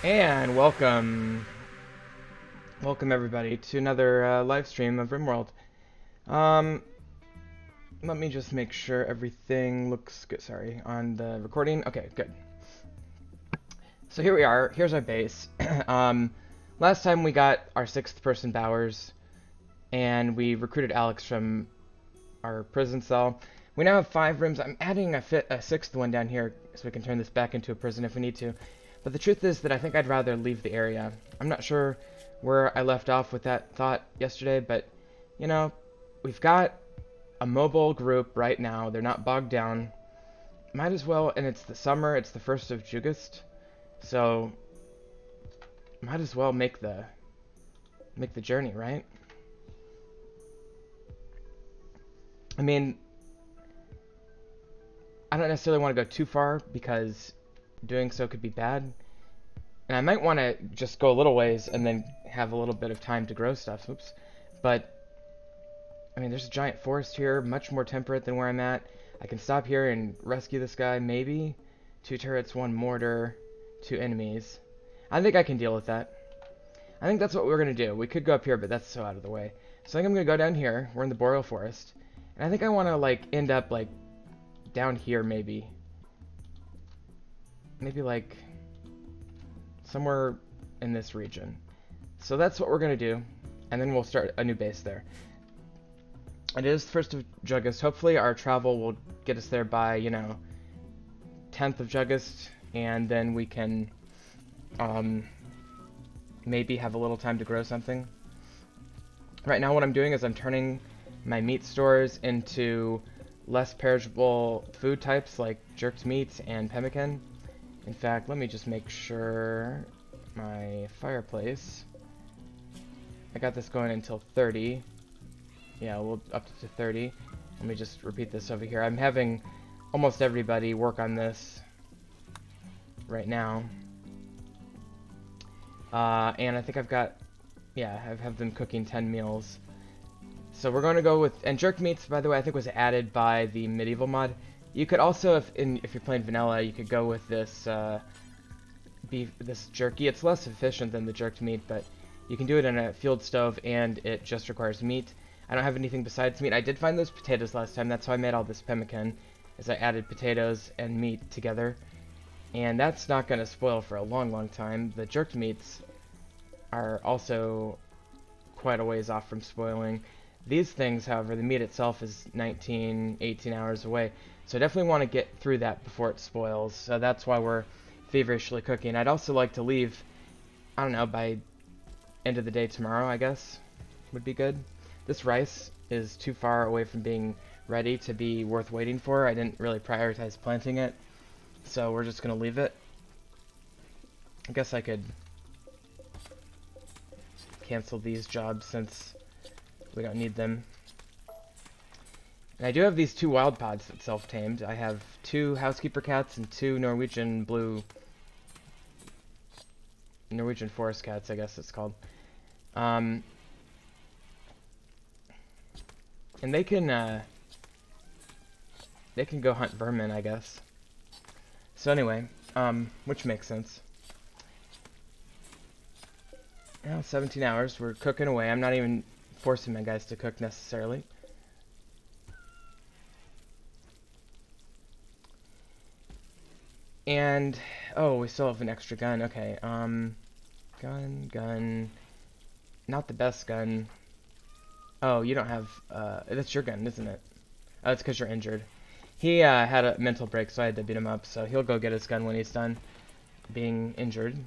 And welcome everybody to another live stream of RimWorld. Um, Let me just make sure everything looks good. Sorry, on the recording. Okay, good. So here we are. Here's our base. Last time we got our 6th person Bowers, and we recruited Alex from our prison cell. We now have 5 rooms. I'm adding a 6th one down here so we can turn this back into a prison if we need to. But the truth is that I think I'd rather leave the area. I'm not sure where I left off with that thought yesterday, but, you know, we've got a mobile group right now. They're not bogged down. Might as well, and it's the summer. It's the 1st of August, so might as well make the journey, right? I mean, I don't necessarily want to go too far because doing so could be bad. And I might want to just go a little ways and then have a little bit of time to grow stuff. Oops. But, I mean, there's a giant forest here, much more temperate than where I'm at. I can stop here and rescue this guy, maybe. 2 turrets, 1 mortar, 2 enemies. I think I can deal with that. I think that's what we're going to do. We could go up here, but that's so out of the way. So I think I'm going to go down here. We're in the Boreal Forest. And I think I want to, like, end up, like, down here, maybe. Maybe, like, somewhere in this region. So that's what we're going to do. And then we'll start a new base there. It is the 1st of August. Hopefully our travel will get us there by, 10th of August. And then we can, maybe have a little time to grow something. Right now what I'm doing is I'm turning my meat stores into less perishable food types like jerked meat and pemmican. In fact, let me just make sure my fireplace, I got this going until 30. Yeah, we'll up to 30. Let me just repeat this over here. I'm having almost everybody work on this right now. And I think I've got, yeah, I have them cooking 10 meals. So we're going to go with, and jerked meats, by the way, I think was added by the medieval mod. You could also, if you're playing vanilla, you could go with this this jerky. It's less efficient than the jerked meat, but you can do it in a field stove, and it just requires meat. I don't have anything besides meat. I did find those potatoes last time. That's how I made all this pemmican, is I added potatoes and meat together. And that's not going to spoil for a long, long time. The jerked meats are also quite a ways off from spoiling. These things, however, the meat itself is 19, 18 hours away. So I definitely want to get through that before it spoils. So that's why we're feverishly cooking. I'd also like to leave, I don't know, by end of the day tomorrow, I guess, would be good. This rice is too far away from being ready to be worth waiting for. I didn't really prioritize planting it. So we're just going to leave it. I guess I could cancel these jobs since we don't need them. And I do have these 2 wild pods that self-tamed. I have 2 housekeeper cats and 2 Norwegian forest cats, I guess it's called. And they can go hunt vermin, I guess. So anyway, which makes sense. Now 17 hours, we're cooking away. I'm not even forcing my guys to cook necessarily. And, oh, we still have an extra gun. Okay, gun. Not the best gun. Oh, you don't have, that's your gun, isn't it? Oh, it's because you're injured. He had a mental break, so I had to beat him up, so he'll go get his gun when he's done being injured.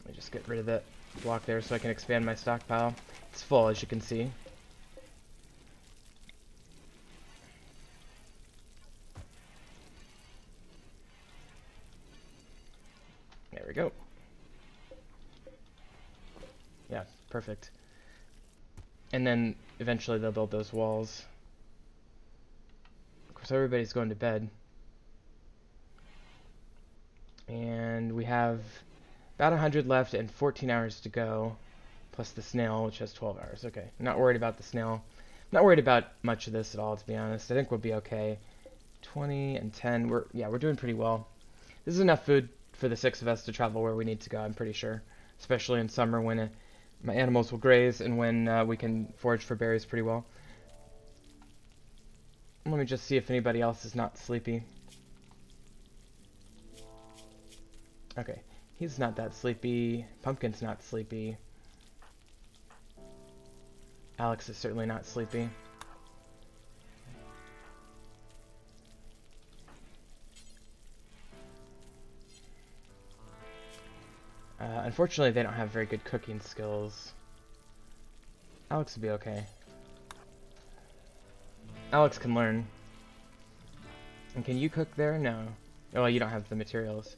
Let me just get rid of that block there so I can expand my stockpile. It's full, as you can see. There we go. Yeah, perfect. And then eventually they'll build those walls. Of course, everybody's going to bed. And we have about 100 left and 14 hours to go, plus the snail, which has 12 hours. Okay, I'm not worried about the snail. I'm not worried about much of this at all, to be honest. I think we'll be okay. 20 and 10. We're doing pretty well. This is enough food for the 6 of us to travel where we need to go, I'm pretty sure. Especially in summer when my animals will graze and when we can forage for berries pretty well. Let me just see if anybody else is not sleepy. Okay, he's not that sleepy. Pumpkin's not sleepy. Alex is certainly not sleepy. Unfortunately, they don't have very good cooking skills. Alex will be okay. Alex can learn. And can you cook there? No. Oh, you don't have the materials.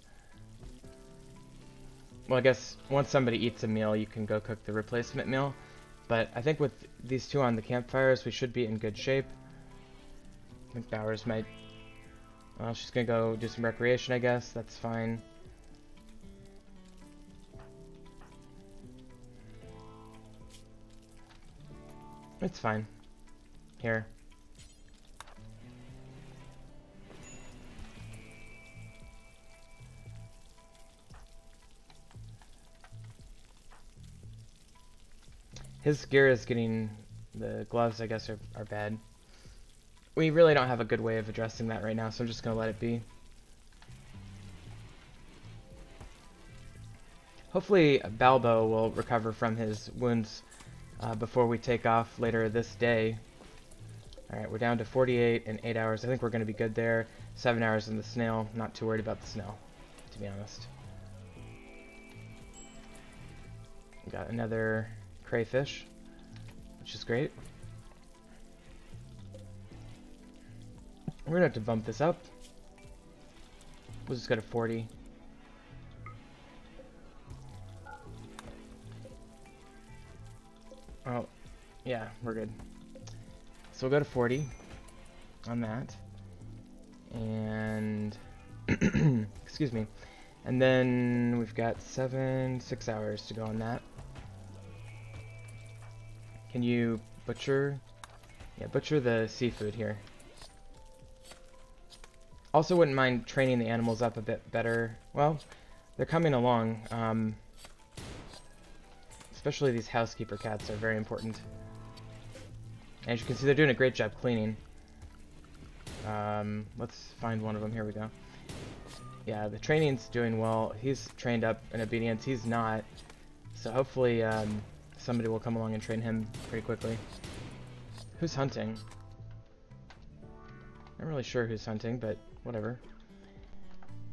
Well, I guess once somebody eats a meal, you can go cook the replacement meal. But I think with these two on the campfires, we should be in good shape. I think Bowers might... Well, she's gonna go do some recreation, I guess. That's fine. It's fine. Here. His gear is getting... The gloves, I guess, are bad. We really don't have a good way of addressing that right now, so I'm just gonna let it be. Hopefully, Balbo will recover from his wounds before we take off later this day. Alright, we're down to 48 in 8 hours. I think we're going to be good there. 7 hours in the snail. Not too worried about the snail, to be honest. We got another crayfish, which is great. We're going to have to bump this up. We'll just go to 40. Oh, yeah, we're good. So we'll go to 40 on that. And, excuse me. And then we've got 6 hours to go on that. Can you butcher? Yeah, butcher the seafood here. Also wouldn't mind training the animals up a bit better. Well, they're coming along. Especially these housekeeper cats are very important. As you can see, they're doing a great job cleaning. Let's find one of them. Here we go. Yeah, the training's doing well. He's trained up in obedience. He's not. So hopefully somebody will come along and train him pretty quickly. Who's hunting? Not really sure who's hunting, but whatever.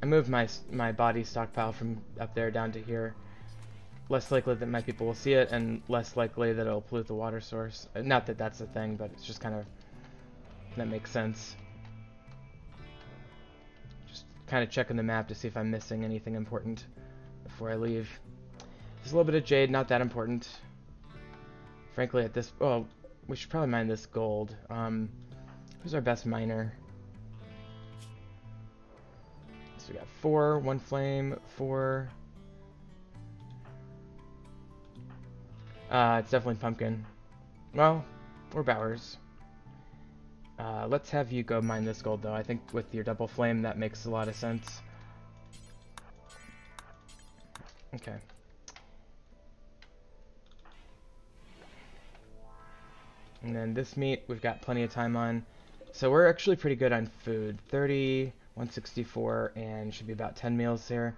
I moved my body stockpile from up there down to here. Less likely that my people will see it, and less likely that it'll pollute the water source. Not that that's a thing, but it's just kind of... That makes sense. Just kind of checking the map to see if I'm missing anything important before I leave. There's a little bit of jade, not that important. Frankly, at this... Oh, we should probably mine this gold. Who's our best miner? So we got 4, 1 flame, 4... it's definitely Pumpkin. Well, or Bowers. Let's have you go mine this gold, though. I think with your double flame, that makes a lot of sense. Okay. And then this meat, we've got plenty of time on. So we're actually pretty good on food. 30, 164, and should be about 10 meals here.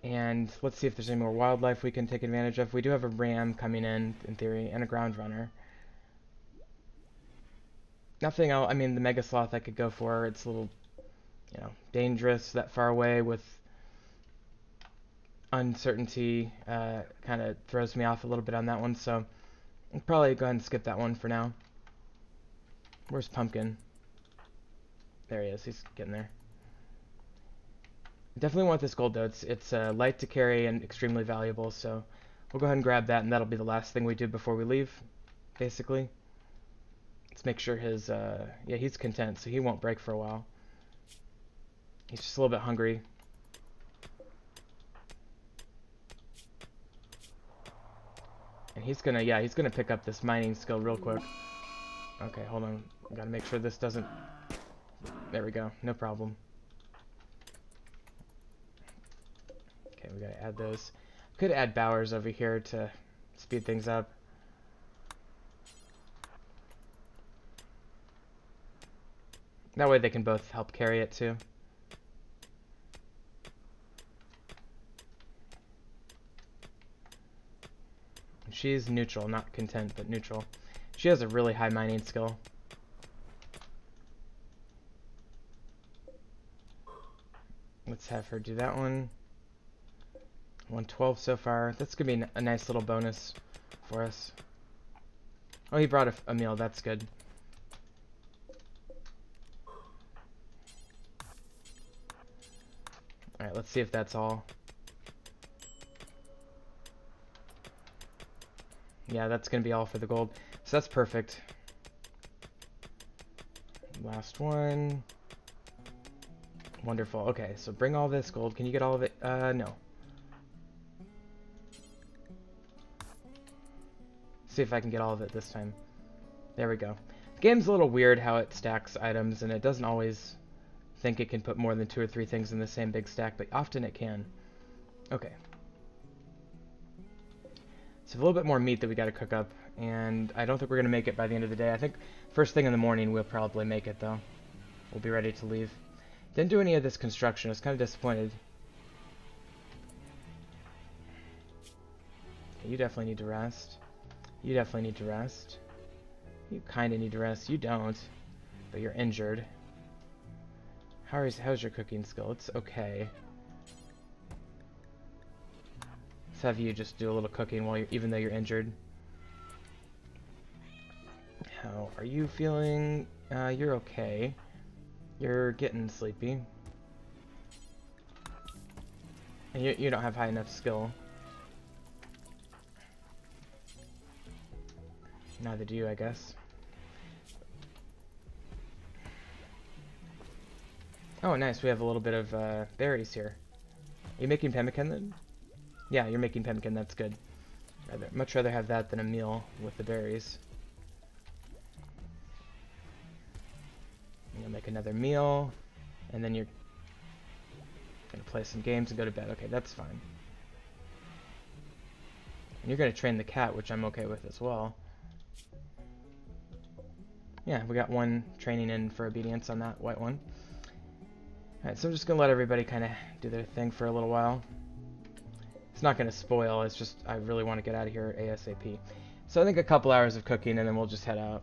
And let's see if there's any more wildlife we can take advantage of. We do have a ram coming in theory, and a ground runner. Nothing else. I mean, the mega sloth I could go for. It's a little, you know, dangerous that far away with uncertainty. Kind of throws me off a little bit on that one, so I'll probably go ahead and skip that one for now. Where's Pumpkin? There he is. He's getting there. Definitely want this gold, though. It's light to carry and extremely valuable, so we'll go ahead and grab that, and that'll be the last thing we do before we leave, basically. Let's make sure his... yeah, he's content, so he won't break for a while. He's just a little bit hungry. And he's gonna, yeah, he's gonna pick up this mining skill real quick. Okay, hold on. Gotta make sure this doesn't... There we go. No problem. Okay, we gotta add those. Could add bowers over here to speed things up. That way they can both help carry it too. She's neutral, not content, but neutral. She has a really high mining skill. Let's have her do that one. 112 so far. That's gonna be a nice little bonus for us. Oh, he brought a meal. That's good. Alright, let's see if that's all. Yeah, that's gonna be all for the gold. So that's perfect. Last one. Wonderful. Okay, so bring all this gold. Can you get all of it? No. See if I can get all of it this time. There we go. The game's a little weird how it stacks items, and it doesn't always think it can put more than 2 or 3 things in the same big stack, but often it can. Okay. So a little bit more meat that we gotta cook up, and I don't think we're gonna make it by the end of the day. I think first thing in the morning we'll probably make it, though. We'll be ready to leave. Didn't do any of this construction. I was kind of disappointed. Okay, you definitely need to rest. You definitely need to rest. You kind of need to rest. You don't, but you're injured. How's your cooking skill? It's okay. Let's have you just do a little cooking while even though you're injured. How are you feeling? You're okay. You're getting sleepy. And you don't have high enough skill. Neither do you, I guess. Oh, nice. We have a little bit of berries here. Are you making pemmican then? Yeah, you're making pemmican. That's good. Much rather have that than a meal with the berries. You'll make another meal, and then you're gonna play some games and go to bed. Okay, that's fine. And you're gonna train the cat, which I'm okay with as well. Yeah, we got one training in for obedience on that white one. Alright, so I'm just gonna let everybody kind of do their thing for a little while. It's not gonna spoil, it's just I really want to get out of here ASAP. So I think a couple hours of cooking and then we'll just head out.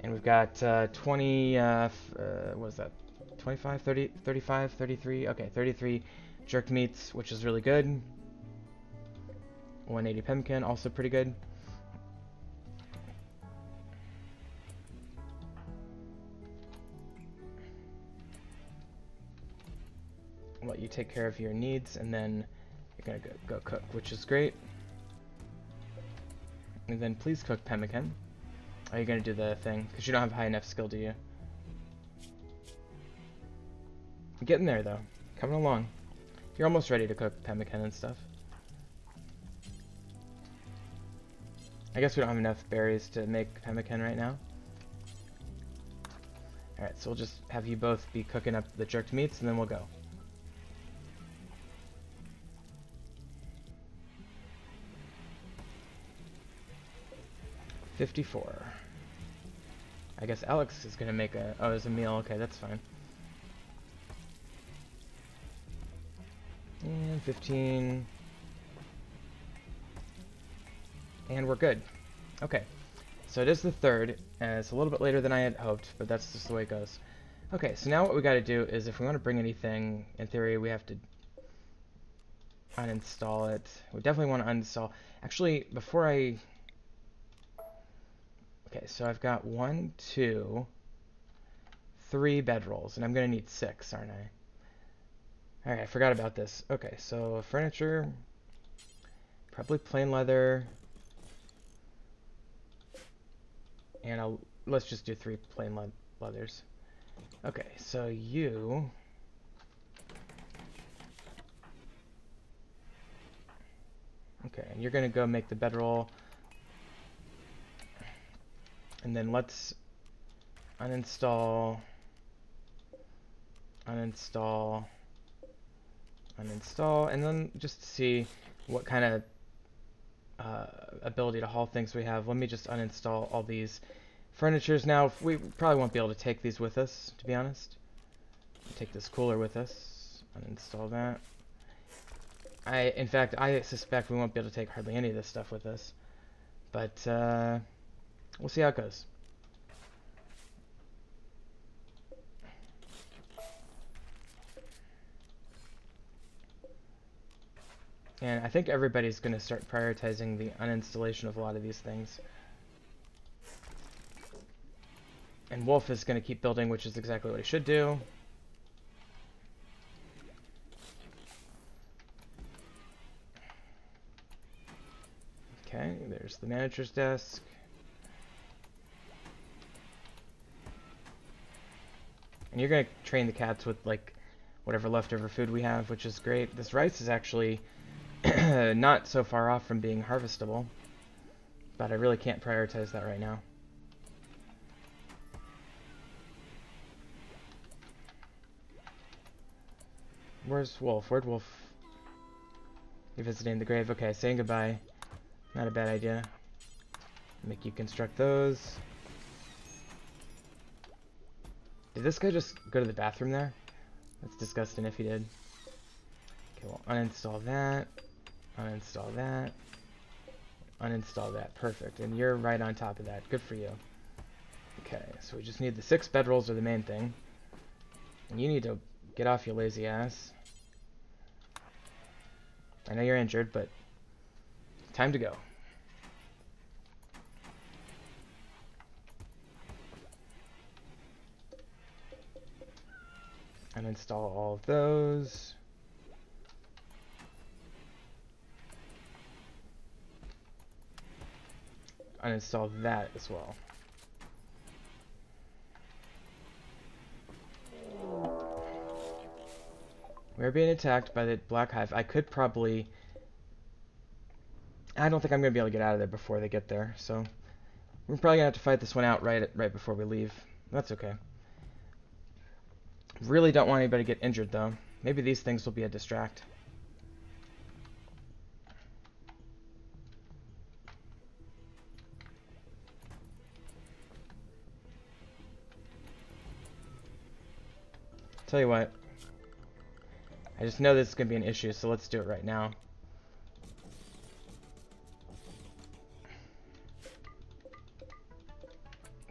And we've got 20, what is that? 25, 30, 35, 33, okay, 33 jerked meats, which is really good. 180 pemmican, also pretty good. I'll let you take care of your needs, and then you're gonna go cook, which is great. And then please cook pemmican. Are you gonna do the thing? Because you don't have high enough skill, do you? I'm getting there, though. Coming along. You're almost ready to cook pemmican and stuff. I guess we don't have enough berries to make pemmican right now. Alright, so we'll just have you both be cooking up the jerked meats, and then we'll go. $54. I guess Alex is gonna make a... Oh, there's a meal. Okay, that's fine. And 15. And we're good. Okay. So it is the 3rd, and it's a little bit later than I had hoped, but that's just the way it goes. Okay, so now what we gotta do is if we want to bring anything, in theory, we have to uninstall it. We definitely want to uninstall... Actually, before I... Okay, so I've got 1, 2, 3 bedrolls, and I'm gonna need 6, aren't I? Alright, I forgot about this. Okay, so furniture, probably plain leather, and let's just do 3 plain leathers. Okay, so you... Okay, and you're gonna go make the bedroll. And then let's uninstall, uninstall, uninstall, and then just to see what kind of ability to haul things we have. Let me just uninstall all these furnitures now. We probably won't be able to take these with us, to be honest. Take this cooler with us. Uninstall that. In fact, I suspect we won't be able to take hardly any of this stuff with us. But we'll see how it goes. And I think everybody's going to start prioritizing the uninstallation of a lot of these things. And Wolf is going to keep building, which is exactly what he should do. Okay, there's the manager's desk. And you're going to train the cats with, like, whatever leftover food we have, which is great. This rice is actually not so far off from being harvestable, but I really can't prioritize that right now. Where's Wolf? Where'd Wolf? You're visiting the grave. Okay, saying goodbye. Not a bad idea. Make you construct those. Did this guy just go to the bathroom there? That's disgusting if he did. Okay, well, uninstall that. Uninstall that. Uninstall that. Perfect. And you're right on top of that. Good for you. Okay, so we just need the 6 bedrolls are the main thing. And you need to get off your lazy ass. I know you're injured, but time to go. Uninstall all of those. Uninstall that as well. We're being attacked by the Black Hive. I could probably... I don't think I'm going to be able to get out of there before they get there, so... We're probably going to have to fight this one out right before we leave. That's okay. Really don't want anybody to get injured, though. Maybe these things will be a distract. Tell you what. I just know this is going to be an issue, so let's do it right now.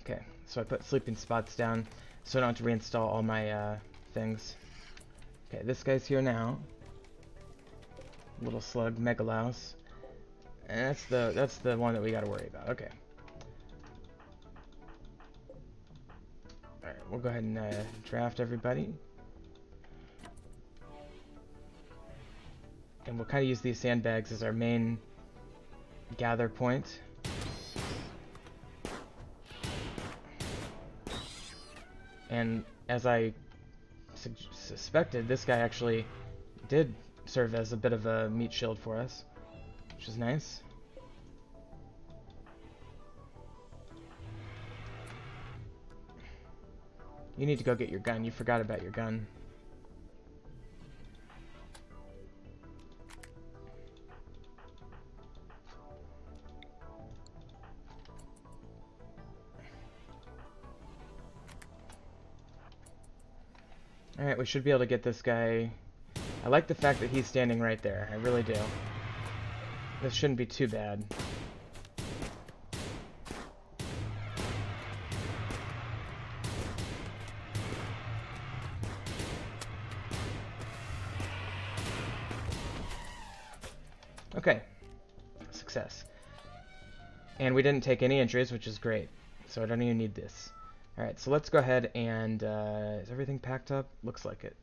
Okay, so I put sleeping spots down so I don't have to reinstall all my things. Okay, this guy's here now. Little slug, Megalouse. And that's the one that we got to worry about. Okay. Alright, we'll go ahead and draft everybody. And we'll kind of use these sandbags as our main gather point. And as I suspected, this guy actually did serve as a bit of a meat shield for us, which is nice. You need to go get your gun. You forgot about your gun. Alright, we should be able to get this guy. I like the fact that he's standing right there. I really do. This shouldn't be too bad. Okay. Success. And we didn't take any injuries, which is great. So I don't even need this. Alright, so let's go ahead and... is everything packed up? Looks like it.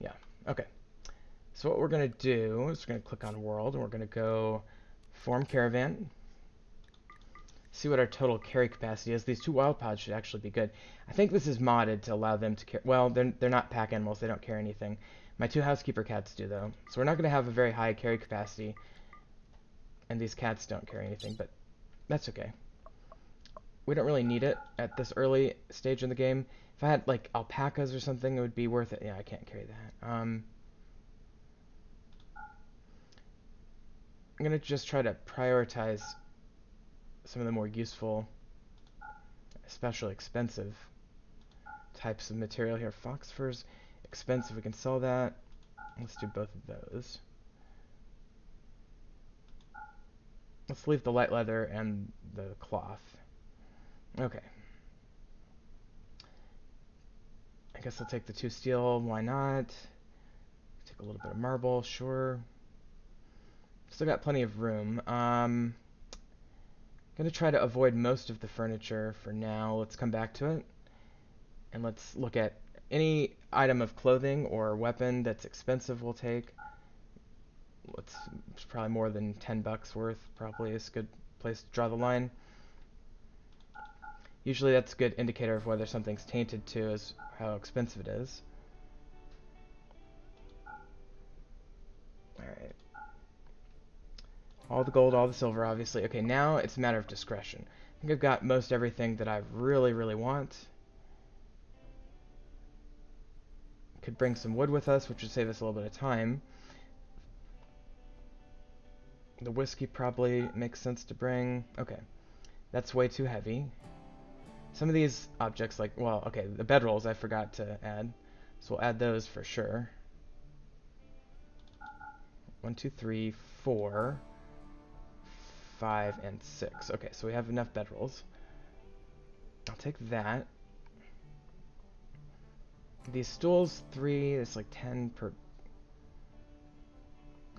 Yeah, okay. So what we're going to do is we're going to click on World, and we're going to go Form Caravan. See what our total carry capacity is. These 2 wild pods should actually be good. I think this is modded to allow them to carry... Well, they're not pack animals. They don't carry anything. My 2 housekeeper cats do, though. So we're not going to have a very high carry capacity. And these cats don't carry anything, but that's okay. we don't really need it at this early stage in the game. If I had like alpacas or something, it would be worth it. Yeah, I can't carry that. I'm gonna just try to prioritize some of the more useful, especially expensive types of material here. Fox fur's expensive. We can sell that. Let's do both of those. Let's leave the light leather and the cloth. Okay. I guess I'll take the 2 steel. Why not? Take a little bit of marble. Sure. Still got plenty of room. Gonna try to avoid most of the furniture for now. Let's come back to it. And let's look at any item of clothing or weapon that's expensive we'll take. It's probably more than 10 bucks worth. Probably is a good place to draw the line. Usually that's a good indicator of whether something's tainted too, is how expensive it is. Alright. All the gold, all the silver, obviously. Okay, now it's a matter of discretion. I think I've got most everything that I really, really want. Could bring some wood with us, which would save us a little bit of time. The whiskey probably makes sense to bring. Okay, that's way too heavy. Some of these objects, like, well, okay, the bedrolls I forgot to add, so we'll add those for sure. 1, 2, 3, 4, 5, and 6. Okay, so we have enough bedrolls. I'll take that. These stools, 3, it's like 10 per.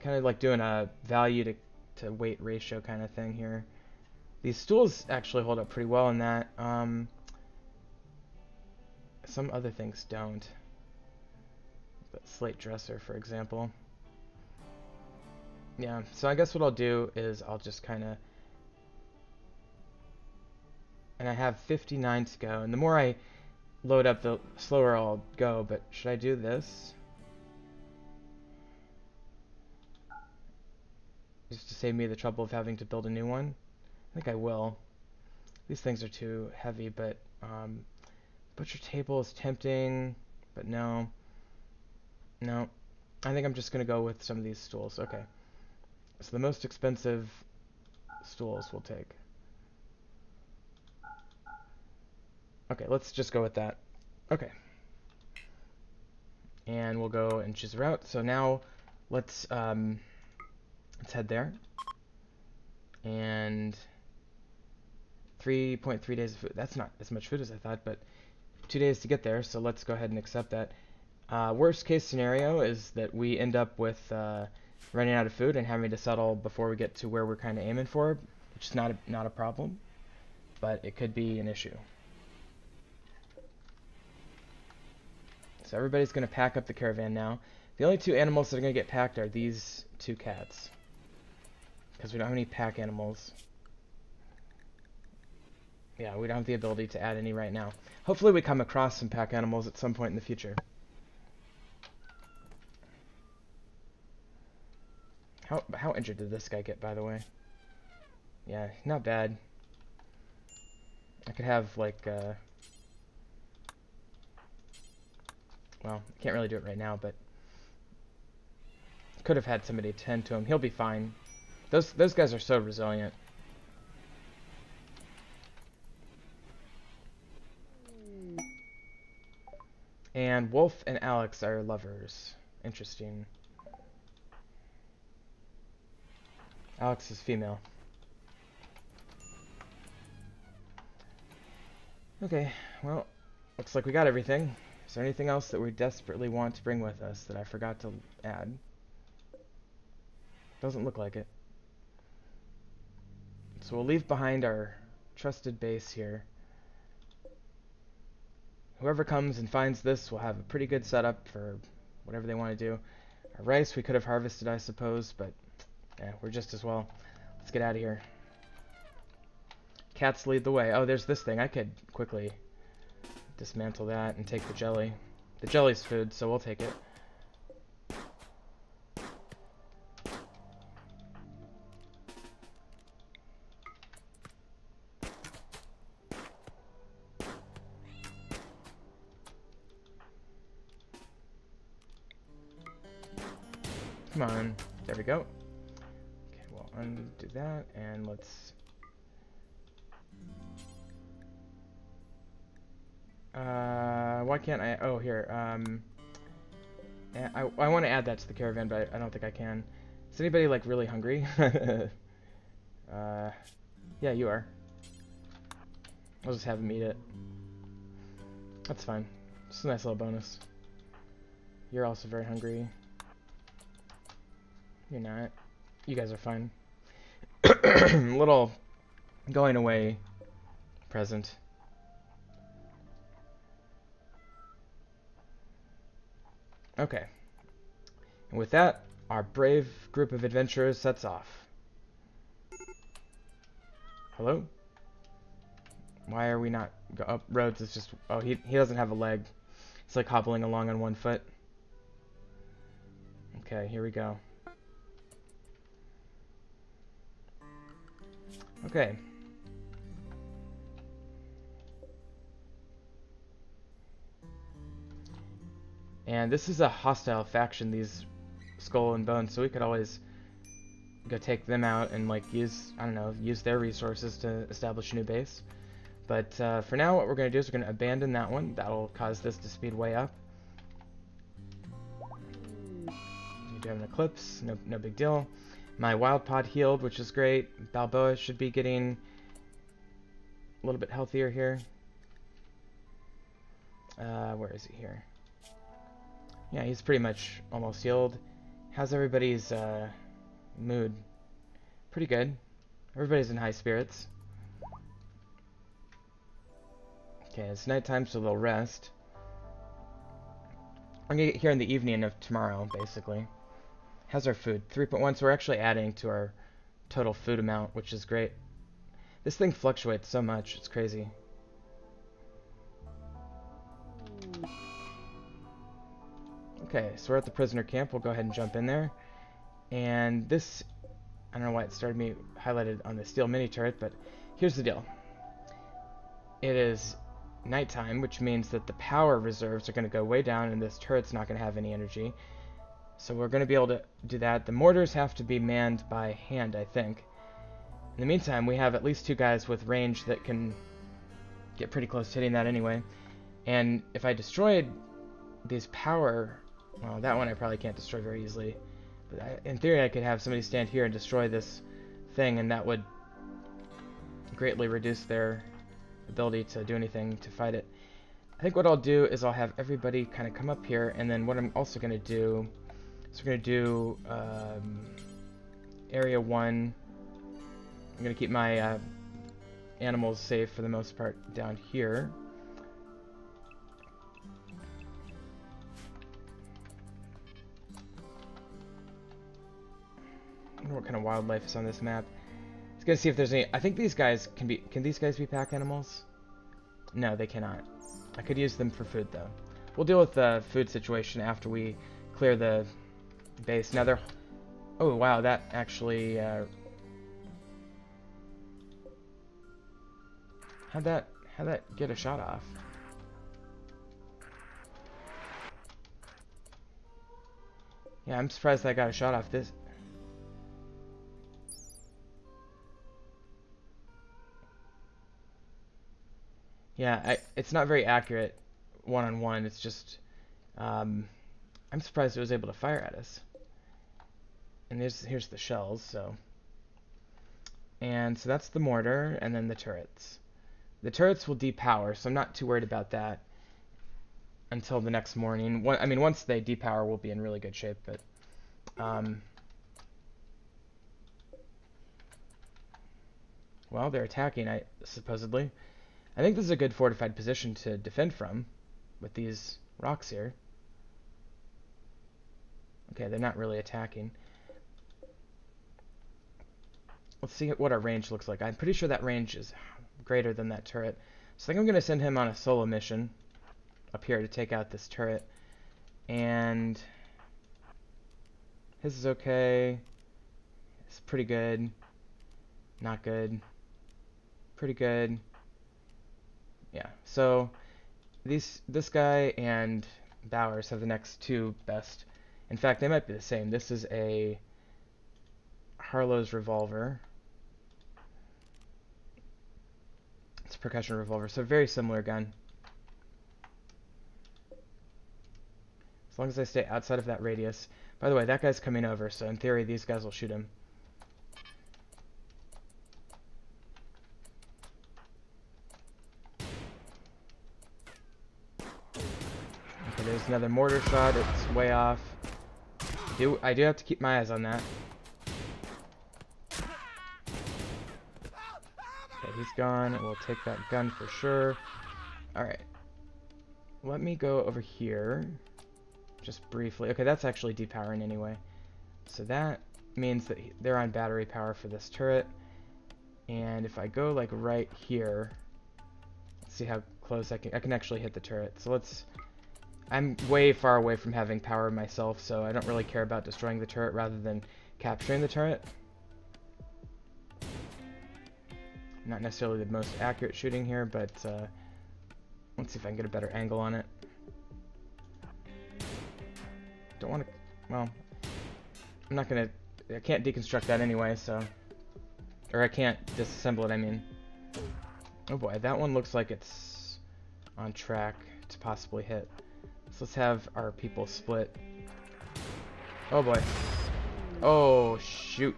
Kind of like doing a value to weight ratio kind of thing here. These stools actually hold up pretty well in that. Some other things don't. The slate dresser, for example. Yeah, so I guess what I'll do is I'll just kind of. And I have 59 to go, and the more I load up, the slower I'll go, but should I do this? Just to save me the trouble of having to build a new one? I think I will. These things are too heavy, but butcher table is tempting, but no. No. I think I'm just going to go with some of these stools. Okay. So the most expensive stools we'll take. Okay, let's just go with that. Okay. And we'll go and choose a route. So now let's head there. And 3.3 days of food. That's not as much food as I thought, but 2 days to get there, so let's go ahead and accept that. Worst case scenario is that we end up with running out of food and having to settle before we get to where we're kind of aiming for, which is not a problem, but it could be an issue. So everybody's going to pack up the caravan now. The only 2 animals that are going to get packed are these 2 cats, because we don't have any pack animals. Yeah, we don't have the ability to add any right now. Hopefully we come across some pack animals at some point in the future. How injured did this guy get, by the way? Yeah, not bad. I could have, like, well, I can't really do it right now, but could have had somebody attend to him. He'll be fine. Those guys are so resilient. And Wolf and Alex are lovers. Interesting. Alex is female. Okay, well, looks like we got everything. Is there anything else that we desperately want to bring with us that I forgot to add? Doesn't look like it. So we'll leave behind our trusted base here. Whoever comes and finds this will have a pretty good setup for whatever they want to do. Our rice we could have harvested, I suppose, but yeah, we're just as well. Let's get out of here. Cats lead the way. Oh, there's this thing. I could quickly dismantle that and take the jelly. The jelly's food, so we'll take it. Come on. There we go. Okay, we'll undo that, and let's... why can't I... Oh, here. I want to add that to the caravan, but I don't think I can. Is anybody, like, really hungry? Yeah, you are. I'll just have them eat it. That's fine. Just a nice little bonus. You're also very hungry. You're not. You guys are fine. Little going away present. Okay. And with that, our brave group of adventurers sets off. Hello? Why are we not... Oh, Rhodes is just... Oh, he doesn't have a leg. It's like hobbling along on one foot. Okay, here we go. Okay. And this is a hostile faction, these Skull and Bones, so we could always go take them out and, like, use, I don't know, use their resources to establish a new base. But for now, what we're going to do is we're going to abandon that one. That'll cause this to speed way up. You do have an eclipse, no big deal. My wild pod healed, which is great. Balboa should be getting a little bit healthier here. Where is he here? Yeah, he's pretty much almost healed. How's everybody's mood? Pretty good. Everybody's in high spirits. Okay, it's nighttime, so they'll rest. I'm gonna get here in the evening of tomorrow, basically. How's our food? 3.1, so we're actually adding to our total food amount, which is great. This thing fluctuates so much, it's crazy. Okay, so we're at the prisoner camp. We'll go ahead and jump in there. And this, I don't know why it started me highlighted on the steel mini turret, but here's the deal. It is nighttime, which means that the power reserves are going to go way down and this turret's not going to have any energy. So we're going to be able to do that. The mortars have to be manned by hand, I think. In the meantime, we have at least 2 guys with range that can get pretty close to hitting that anyway. And if I destroyed these power... Well, that one I probably can't destroy very easily. But in theory, I could have somebody stand here and destroy this thing, and that would greatly reduce their ability to do anything to fight it. I think what I'll do is I'll have everybody kind of come up here, and then what I'm also going to do is we're going to do Area 1. I'm going to keep my animals safe for the most part down here. I wonder what kind of wildlife is on this map. Let's go see if there's any... I think these guys can be... Can these guys be pack animals? No, they cannot. I could use them for food, though. We'll deal with the food situation after we clear the base. Now they're... Oh, wow, that actually... How'd that get a shot off? Yeah, I'm surprised that got a shot off this... Yeah, it's not very accurate one-on-one. It's just, I'm surprised it was able to fire at us. And here's the shells, so. And so that's the mortar, and then the turrets. The turrets will depower, so I'm not too worried about that until the next morning. I mean, once they depower, we'll be in really good shape, but, well, they're attacking, supposedly. I think this is a good fortified position to defend from with these rocks here. Okay, they're not really attacking. Let's see what our range looks like. I'm pretty sure that range is greater than that turret. So I think I'm going to send him on a solo mission up here to take out this turret. And his is okay. It's pretty good. Not good. Pretty good. Yeah, so this guy and Bowers have the next 2 best In fact, they might be the same. This is a Harlow's revolver. It's a percussion revolver, so very similar gun. As long as I stay outside of that radius. By the way, that guy's coming over, so in theory, these guys will shoot him. Okay, there's another mortar shot. It's way off. I do have to keep my eyes on that. Okay, he's gone. We'll take that gun for sure. Alright. Let me go over here. Just briefly. Okay, that's actually depowering anyway. So that means that they're on battery power for this turret. And if I go like right here, let's see how close I can actually hit the turret. So I'm way far away from having power myself, so I don't really care about destroying the turret rather than capturing the turret. Not necessarily the most accurate shooting here, but let's see if I can get a better angle on it. Don't want to, well, I'm not going to, I can't deconstruct that anyway, so, or I can't disassemble it, I mean. Oh boy, that one looks like it's on track to possibly hit. So let's have our people split. Oh boy. Oh, shoot.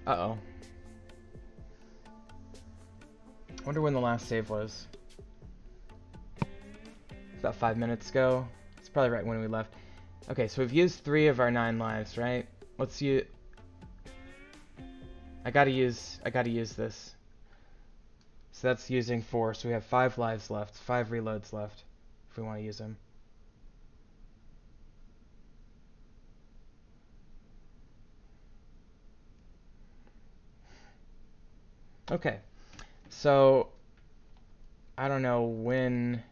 Uh-oh. Wonder when the last save was. About 5 minutes ago. It's probably right when we left. Okay, so we've used 3 of our 9 lives, right? Let's use... I gotta use this. So that's using 4, so we have 5 lives left. 5 reloads left, if we want to use them. Okay, so... I don't know when...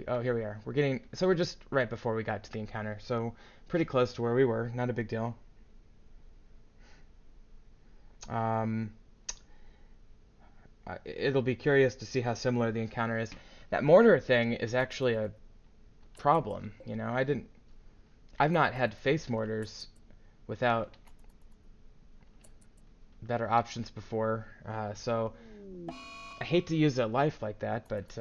Oh, here we are. So we're just right before we got to the encounter. So pretty close to where we were. Not a big deal. It'll be curious to see how similar the encounter is. That mortar thing is actually a problem. You know, I've not had to face mortars without better options before. So I hate to use a life like that, but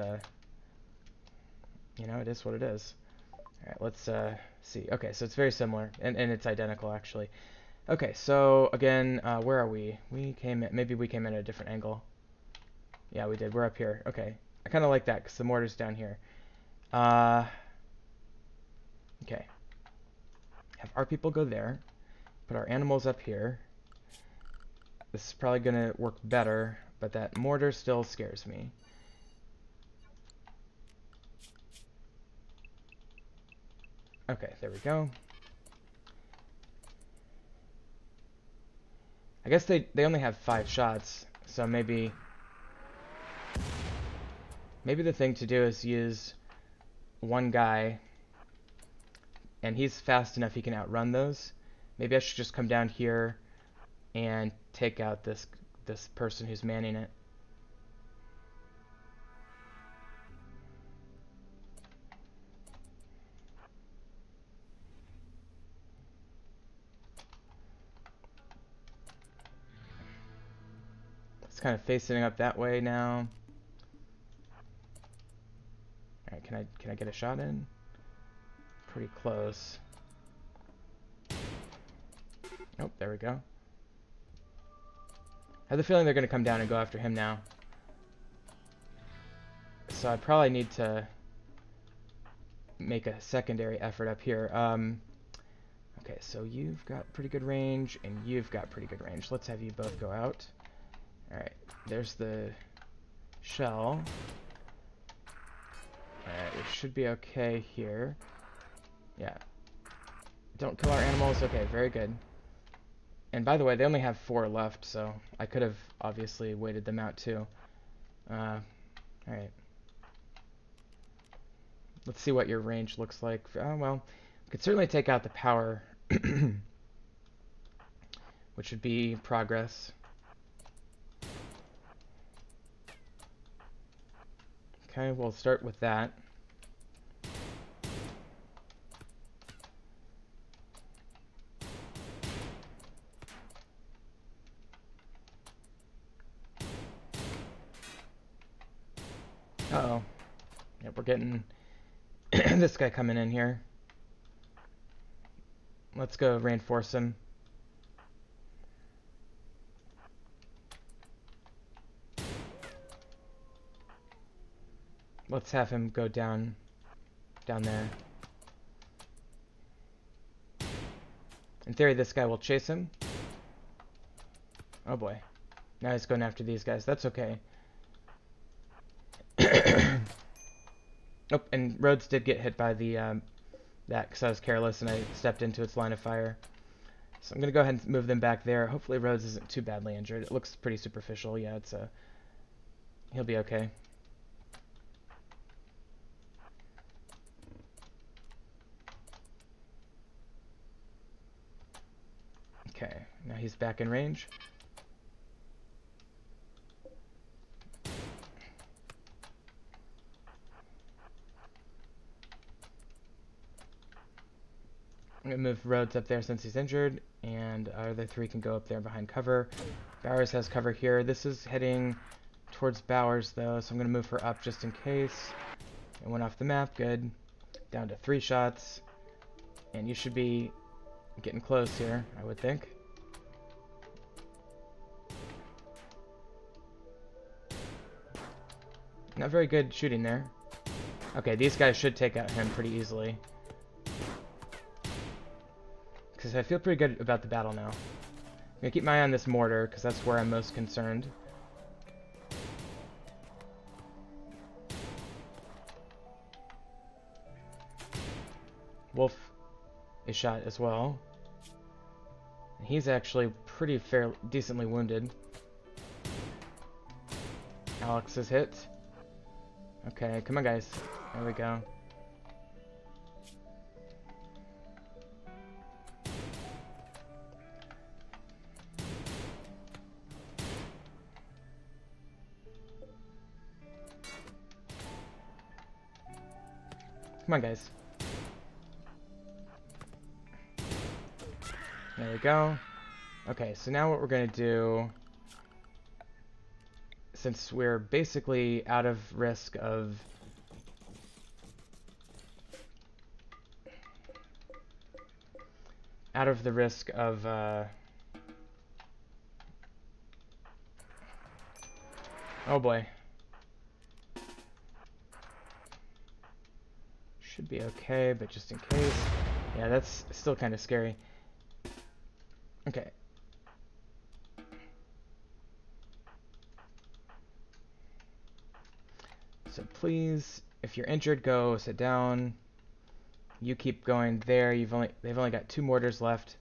you know, it is what it is. Alright, let's see. Okay, so it's very similar, and it's identical, actually. Okay, so, again, where are we? Maybe we came in at a different angle. Yeah, we did. We're up here. Okay. I kind of like that, because the mortar's down here. Okay. Have our people go there. Put our animals up here. This is probably going to work better, but that mortar still scares me. Okay, there we go. I guess they only have 5 shots, so maybe the thing to do is use one guy, and he's fast enough he can outrun those. Maybe I should just come down here and take out this person who's manning it. It's kind of facing up that way now. All right, can I get a shot in? Pretty close. Oh, there we go. I have the feeling they're going to come down and go after him now. So I probably need to make a secondary effort up here. Okay, so you've got pretty good range, and you've got pretty good range. Let's have you both go out. Alright, there's the shell. Alright, we should be okay here. Yeah. Don't kill our animals. Okay, very good. And by the way, they only have 4 left, so I could have obviously waited them out too. Alright. Let's see what your range looks like. Oh, well, we could certainly take out the power, which would be progress. Okay, we'll start with that. Uh-oh. Yep, we're getting this guy coming in here. Let's go reinforce him. Let's have him go down there. In theory, this guy will chase him. Oh boy. Now he's going after these guys. That's okay. Oh, and Rhodes did get hit by the that because I was careless and I stepped into its line of fire. So I'm going to go ahead and move them back there. Hopefully Rhodes isn't too badly injured. It looks pretty superficial. Yeah, it's he'll be okay. Okay, now he's back in range. I'm going to move Rhodes up there since he's injured, and our other three can go up there behind cover. Bowers has cover here. This is heading towards Bowers, though, so I'm going to move her up just in case. It went off the map. Good. Down to 3 shots. And you should be getting close here, I would think. Not very good shooting there. Okay, these guys should take out him pretty easily. Because I feel pretty good about the battle now. I'm going to keep my eye on this mortar, because that's where I'm most concerned. Wolf is shot as well. And he's actually pretty decently wounded. Alex is hit. Okay, come on guys. There we go. Come on guys. There we go. Okay, so now what we're going to do, since we're basically out of risk of oh boy. Should be okay, but just in case. Yeah, that's still kind of scary. Okay. So please, if you're injured, go sit down. You keep going there. They've only got 2 mortars left.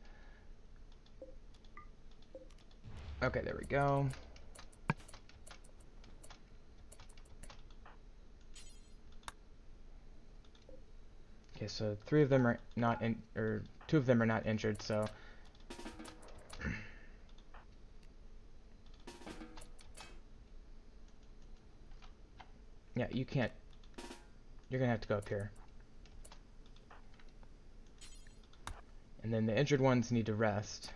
Okay, there we go. Okay, so 3 of them are not in, or 2 of them are not injured, so yeah, you can't. You're gonna have to go up here. And then the injured ones need to rest.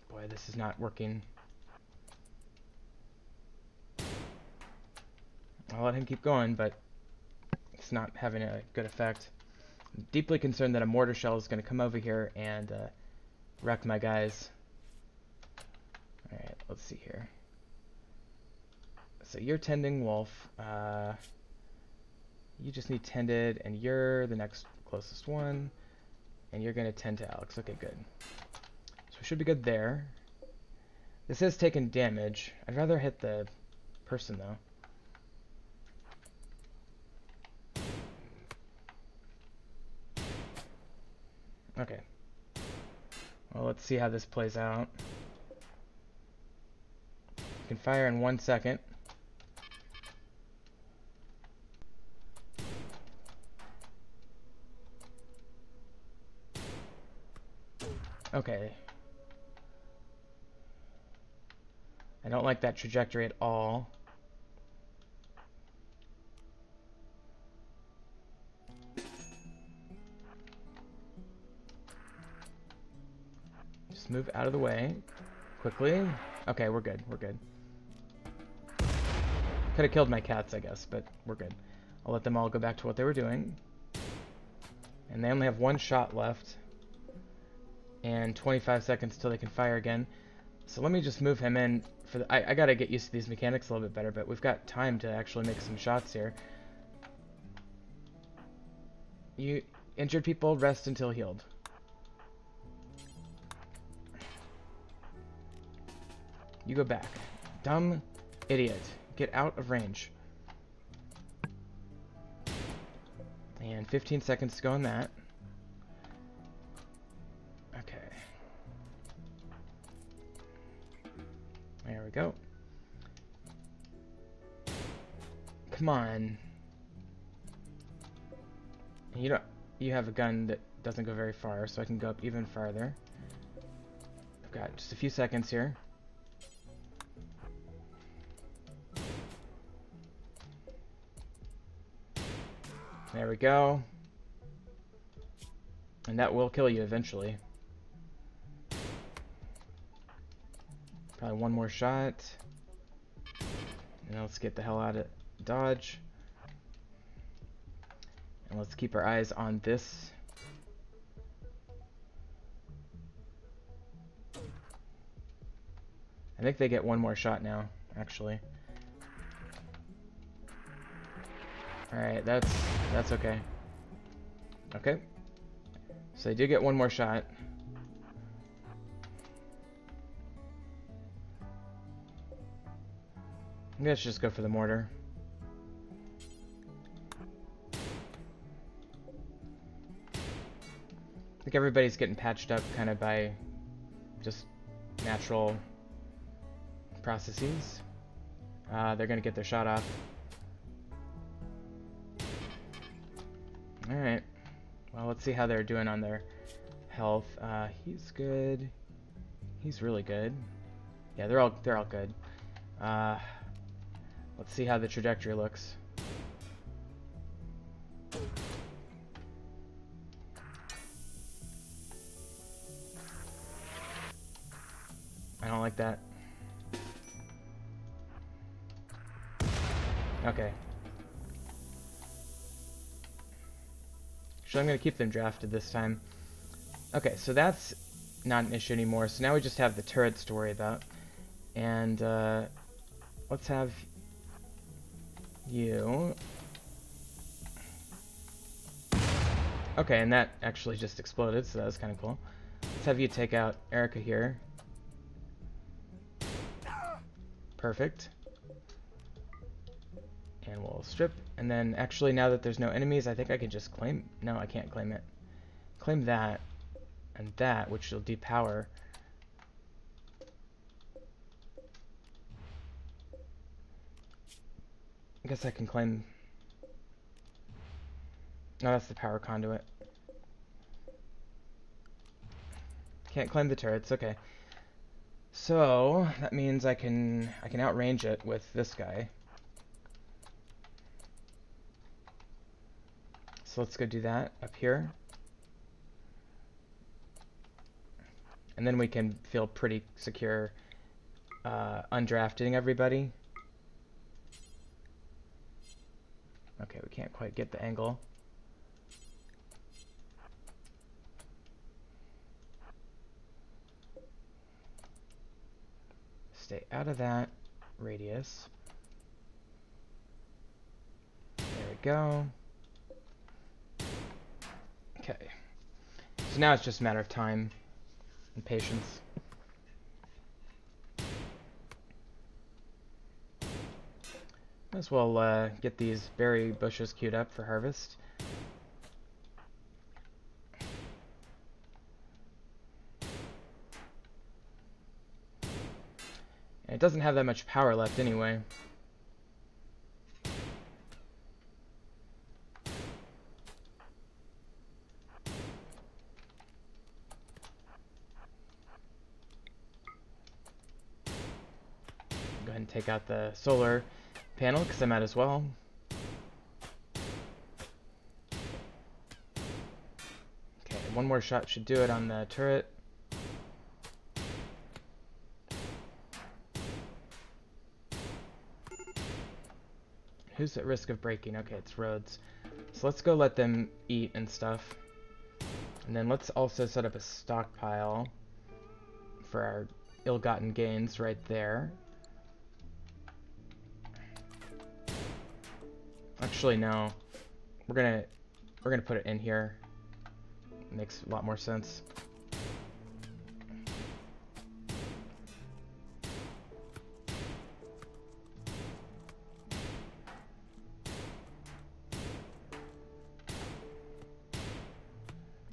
Boy, this is not working. I'll let him keep going, but it's not having a good effect. I'm deeply concerned that a mortar shell is going to come over here and wreck my guys. Alright, let's see here. So you're tending Wolf. You just need tended, and you're the next closest one. And you're going to tend to Alex. Okay, good. So we should be good there. This has taken damage. I'd rather hit the person, though. Okay. Well, let's see how this plays out. You can fire in 1 second. Okay. I don't like that trajectory at all. Just move out of the way quickly. Okay, we're good. We're good. Could have killed my cats, I guess, but we're good. I'll let them all go back to what they were doing. And they only have one shot left. And 25 seconds till they can fire again. So let me just move him in. I gotta get used to these mechanics a little bit better, but we've got time to actually make some shots here. You injured people, rest until healed. You go back. Dumb idiot. Get out of range. And 15 seconds to go on that. Okay. There we go. Come on. You have a gun that doesn't go very far, so I can go up even farther. I've got just a few seconds here. There we go. And that will kill you eventually. Probably one more shot. And let's get the hell out of dodge. And let's keep our eyes on this. I think they get one more shot now, actually. Alright, that's okay. Okay. So they do get one more shot. Let's just go for the mortar. I think everybody's getting patched up kind of by just natural processes. They're gonna get their shot off. Alright. Well, let's see how they're doing on their health. He's good. He's really good. Yeah, they're all good. Let's see how the trajectory looks. I don't like that. Okay. So I'm going to keep them drafted this time. Okay, so that's not an issue anymore. So now we just have the turrets to worry about. And let's have you. Okay, and that actually just exploded, so that was kind of cool. Let's have you take out Erica here. Perfect. And we'll strip. And then actually, now that there's no enemies, I think I can just claim. No, I can't claim it. Claim that and that, which will depower. I guess I can claim. No, that's the power conduit. Can't claim the turrets. Okay. So that means I can outrange it with this guy. So let's go do that up here. And then we can feel pretty secure undrafting everybody. Okay, we can't quite get the angle. Stay out of that radius. There we go. Okay. So now it's just a matter of time and patience. Might as well get these berry bushes queued up for harvest. And it doesn't have that much power left anyway. Go ahead and take out the solar panel because I might as well. Okay, one more shot should do it on the turret. Who's at risk of breaking? Okay, it's roads. So let's go let them eat and stuff. And then let's also set up a stockpile for our ill-gotten gains right there. Actually, no. We're gonna put it in here. It makes a lot more sense.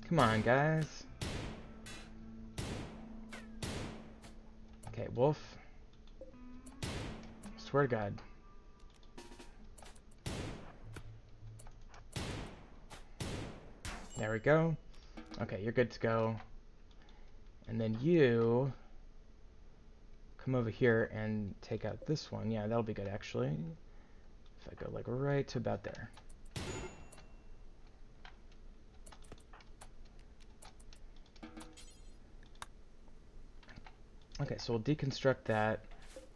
Come on, guys. Okay, wolf. Swear to God. There we go. Okay, you're good to go. And then you come over here and take out this one. Yeah, that'll be good, actually. If I go, like, right to about there. Okay, so we'll deconstruct that.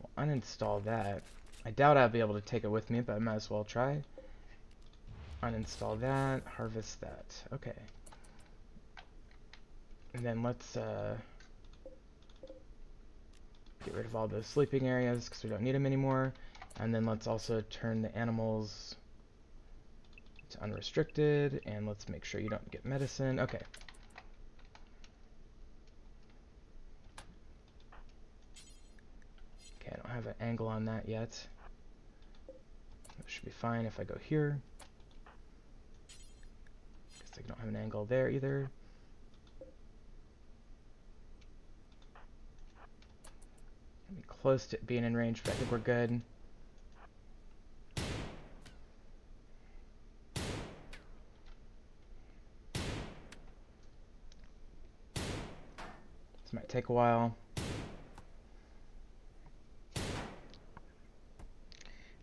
We'll uninstall that. I doubt I'll be able to take it with me, but I might as well try. Uninstall that, harvest that. Okay. And then let's get rid of all those sleeping areas because we don't need them anymore. And then let's also turn the animals to unrestricted, and let's make sure you don't get medicine. Okay. Okay, I don't have an angle on that yet. That should be fine if I go here. Guess I don't have an angle there either. Be close to being in range, but I think we're good. This might take a while.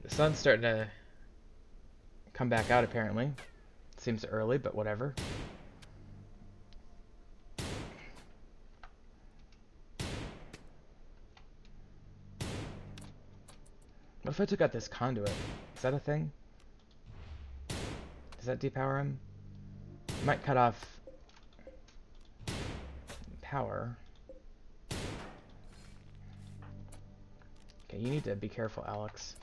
The sun's starting to come back out, apparently. Seems early, but whatever. What if I took out this conduit? Is that a thing? Does that depower him? It might cut off power. Okay, you need to be careful, Alex.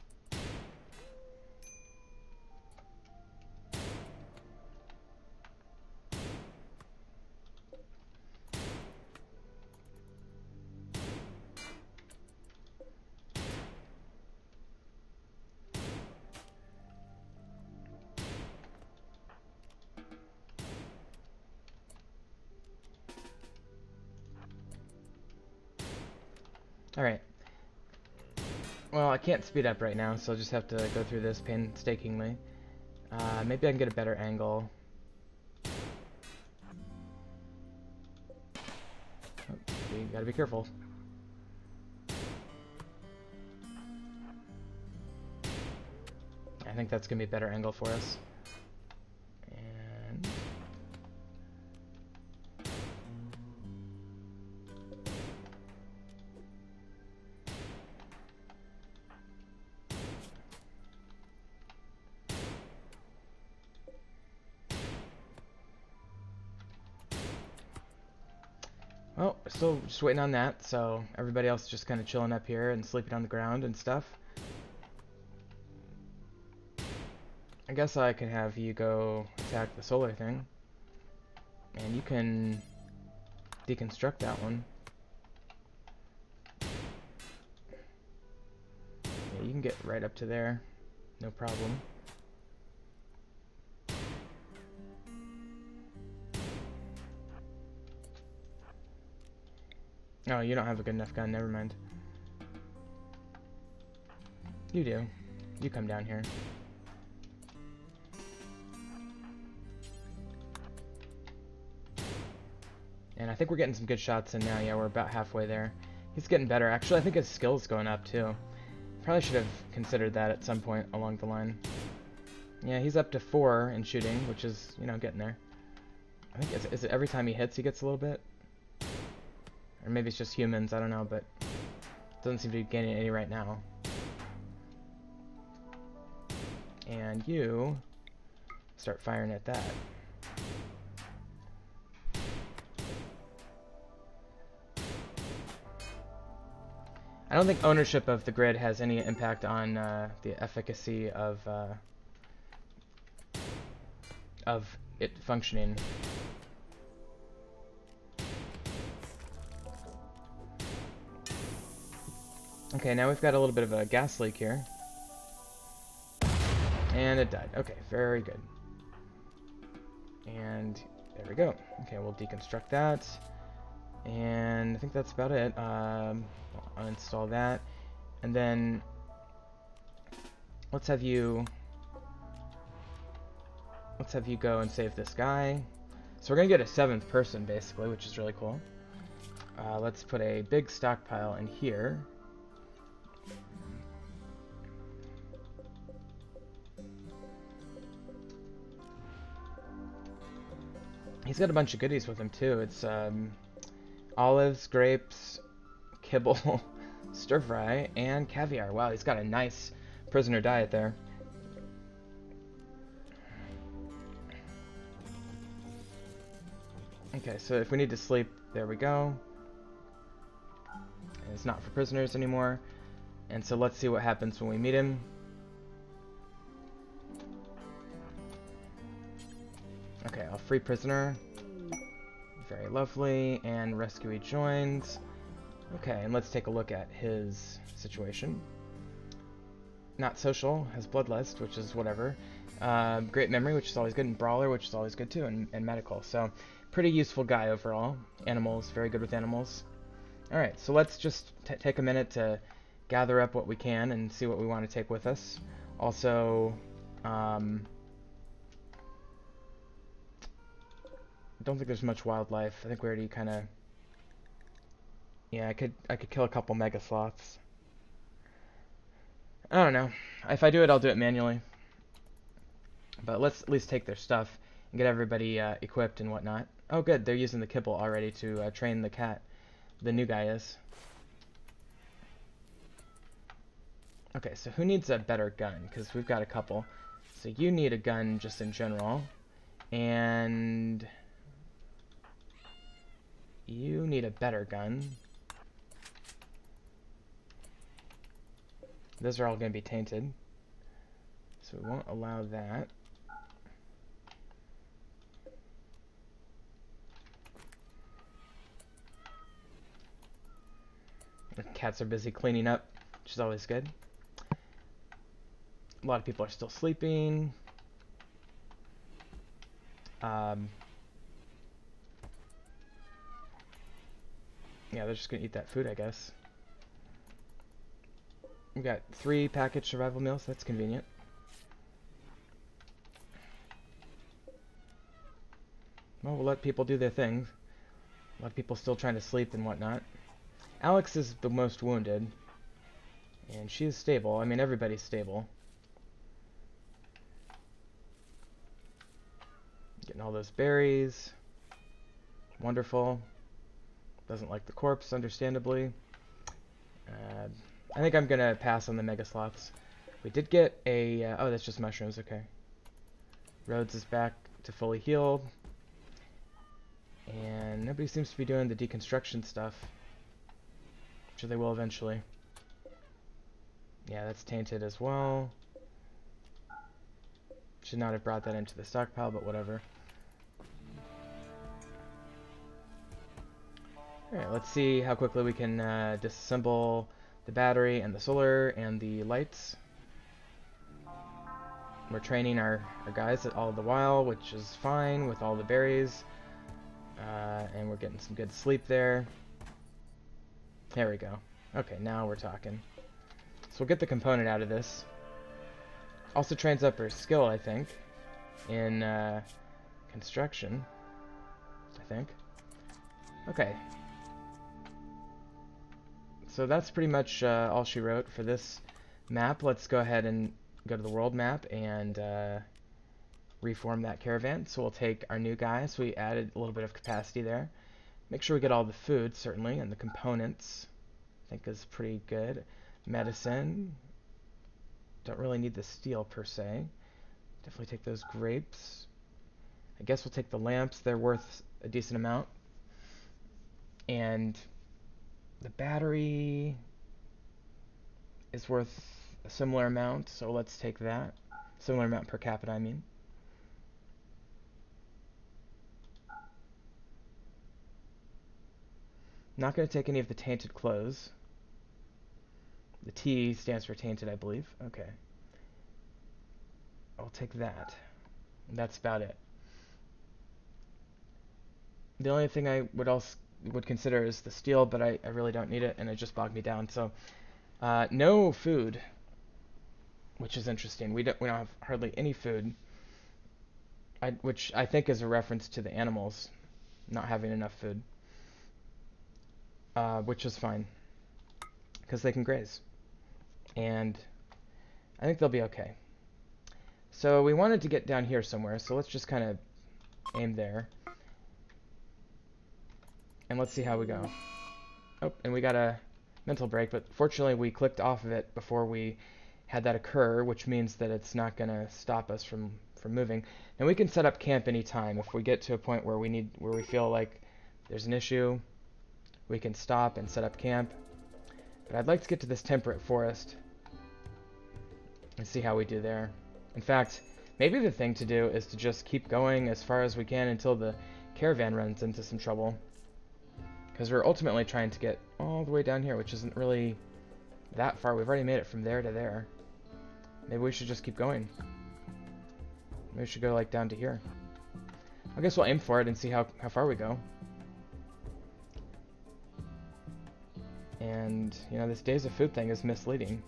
Alright. Well, I can't speed up right now, so I'll just have to go through this painstakingly. Maybe I can get a better angle. Oh, you gotta be careful. I think that's gonna be a better angle for us. And well, we're still just waiting on that, so everybody else is just kind of chilling up here and sleeping on the ground and stuff. I guess I can have you go attack the solar thing, and you can deconstruct that one. Yeah, you can get right up to there, no problem. Oh, you don't have a good enough gun, never mind. You do. You come down here. And I think we're getting some good shots in now. Yeah, we're about halfway there. He's getting better. Actually, I think his skill's going up, too. Probably should have considered that at some point along the line. Yeah, he's up to 4 in shooting, which is, you know, getting there. I think, is it every time he hits he gets a little bit? Or maybe it's just humans, I don't know, but doesn't seem to be gaining any right now. And you start firing at that. I don't think ownership of the grid has any impact on the efficacy of it functioning. Okay, now we've got a little bit of a gas leak here. And it died. Okay, very good. And there we go. Okay, we'll deconstruct that. And I think that's about it. I'll uninstall that. And then let's have you go and save this guy. So we're gonna get a 7th person basically, which is really cool. Let's put a big stockpile in here. He's got a bunch of goodies with him too. It's olives, grapes, kibble, stir fry, and caviar. Wow, he's got a nice prisoner diet there. Okay, so if we need to sleep, there we go. And it's not for prisoners anymore. And so let's see what happens when we meet him. Okay, I'll free prisoner. Very lovely. And rescuee joins. Okay, and let's take a look at his situation. Not social, has bloodlust, which is whatever. Great memory, which is always good, and brawler, which is always good too, and medical. So, pretty useful guy overall. Animals, very good with animals. Alright, so let's just take a minute to gather up what we can and see what we want to take with us. Also, I don't think there's much wildlife. I think we already kind of... Yeah, I could kill a couple mega sloths. I don't know. If I do it, I'll do it manually. But let's at least take their stuff and get everybody equipped and whatnot. Oh, good. They're using the kibble already to train the cat. The new guy is. Okay, so who needs a better gun? Because we've got a couple. So you need a gun just in general. And you need a better gun. Those are all going to be tainted. So we won't allow that. The cats are busy cleaning up, which is always good. A lot of people are still sleeping. Yeah, they're just going to eat that food, I guess. We've got 3 packaged survival meals. That's convenient. Well, we'll let people do their thing. A lot of people still trying to sleep and whatnot. Alex is the most wounded. And she is stable. I mean, everybody's stable. Getting all those berries. Wonderful. Doesn't like the corpse, understandably. I think I'm going to pass on the mega sloths. We did get a... oh, that's just mushrooms, okay. Rhodes is back to fully healed. And nobody seems to be doing the deconstruction stuff. I'm sure they will eventually. Yeah, that's tainted as well. Should not have brought that into the stockpile, but whatever. Alright, let's see how quickly we can disassemble the battery and the solar and the lights. We're training our guys all the while, which is fine with all the berries. And we're getting some good sleep there. There we go. Okay, now we're talking. So we'll get the component out of this. Also trains up her skill, I think, in construction. I think. Okay. So that's pretty much all she wrote for this map. Let's go ahead and go to the world map and reform that caravan. So we'll take our new guy. So we added a little bit of capacity there. Make sure we get all the food, certainly, and the components. I think is pretty good. Medicine. Don't really need the steel per se. Definitely take those grapes. I guess we'll take the lamps. They're worth a decent amount. And the battery is worth a similar amount, so let's take that. Similar amount per capita, I mean. Not going to take any of the tainted clothes. The T stands for tainted, I believe. Okay. I'll take that. That's about it. The only thing I would consider is the steel, but I really don't need it, and it just bogged me down. So, no food, which is interesting. We don't have hardly any food, which I think is a reference to the animals not having enough food, which is fine because they can graze, and I think they'll be okay. So we wanted to get down here somewhere, so let's just kind of aim there. And let's see how we go. Oh, and we got a mental break, but fortunately we clicked off of it before we had that occur, which means that it's not going to stop us from moving. And we can set up camp anytime. If we get to a point where we feel like there's an issue, we can stop and set up camp. But I'd like to get to this temperate forest and see how we do there. In fact, maybe the thing to do is to just keep going as far as we can until the caravan runs into some trouble. Because we're ultimately trying to get all the way down here, which isn't really that far. We've already made it from there to there. Maybe we should just keep going. Maybe we should go like down to here. I guess we'll aim for it and see how far we go. And, you know, this days of food thing is misleading.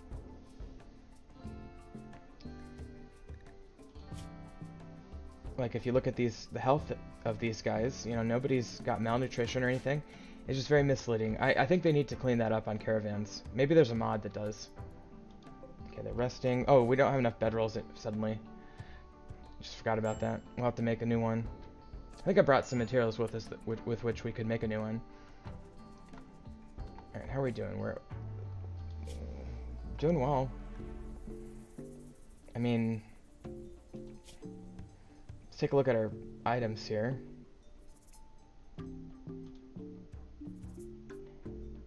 Like, if you look at the health of these guys, you know, nobody's got malnutrition or anything. It's just very misleading. I think they need to clean that up on caravans. Maybe there's a mod that does. Okay, they're resting. Oh, we don't have enough bedrolls suddenly. Just forgot about that. We'll have to make a new one. I think I brought some materials with us with which we could make a new one. Alright, how are we doing? We're doing well. I mean, let's take a look at our items here.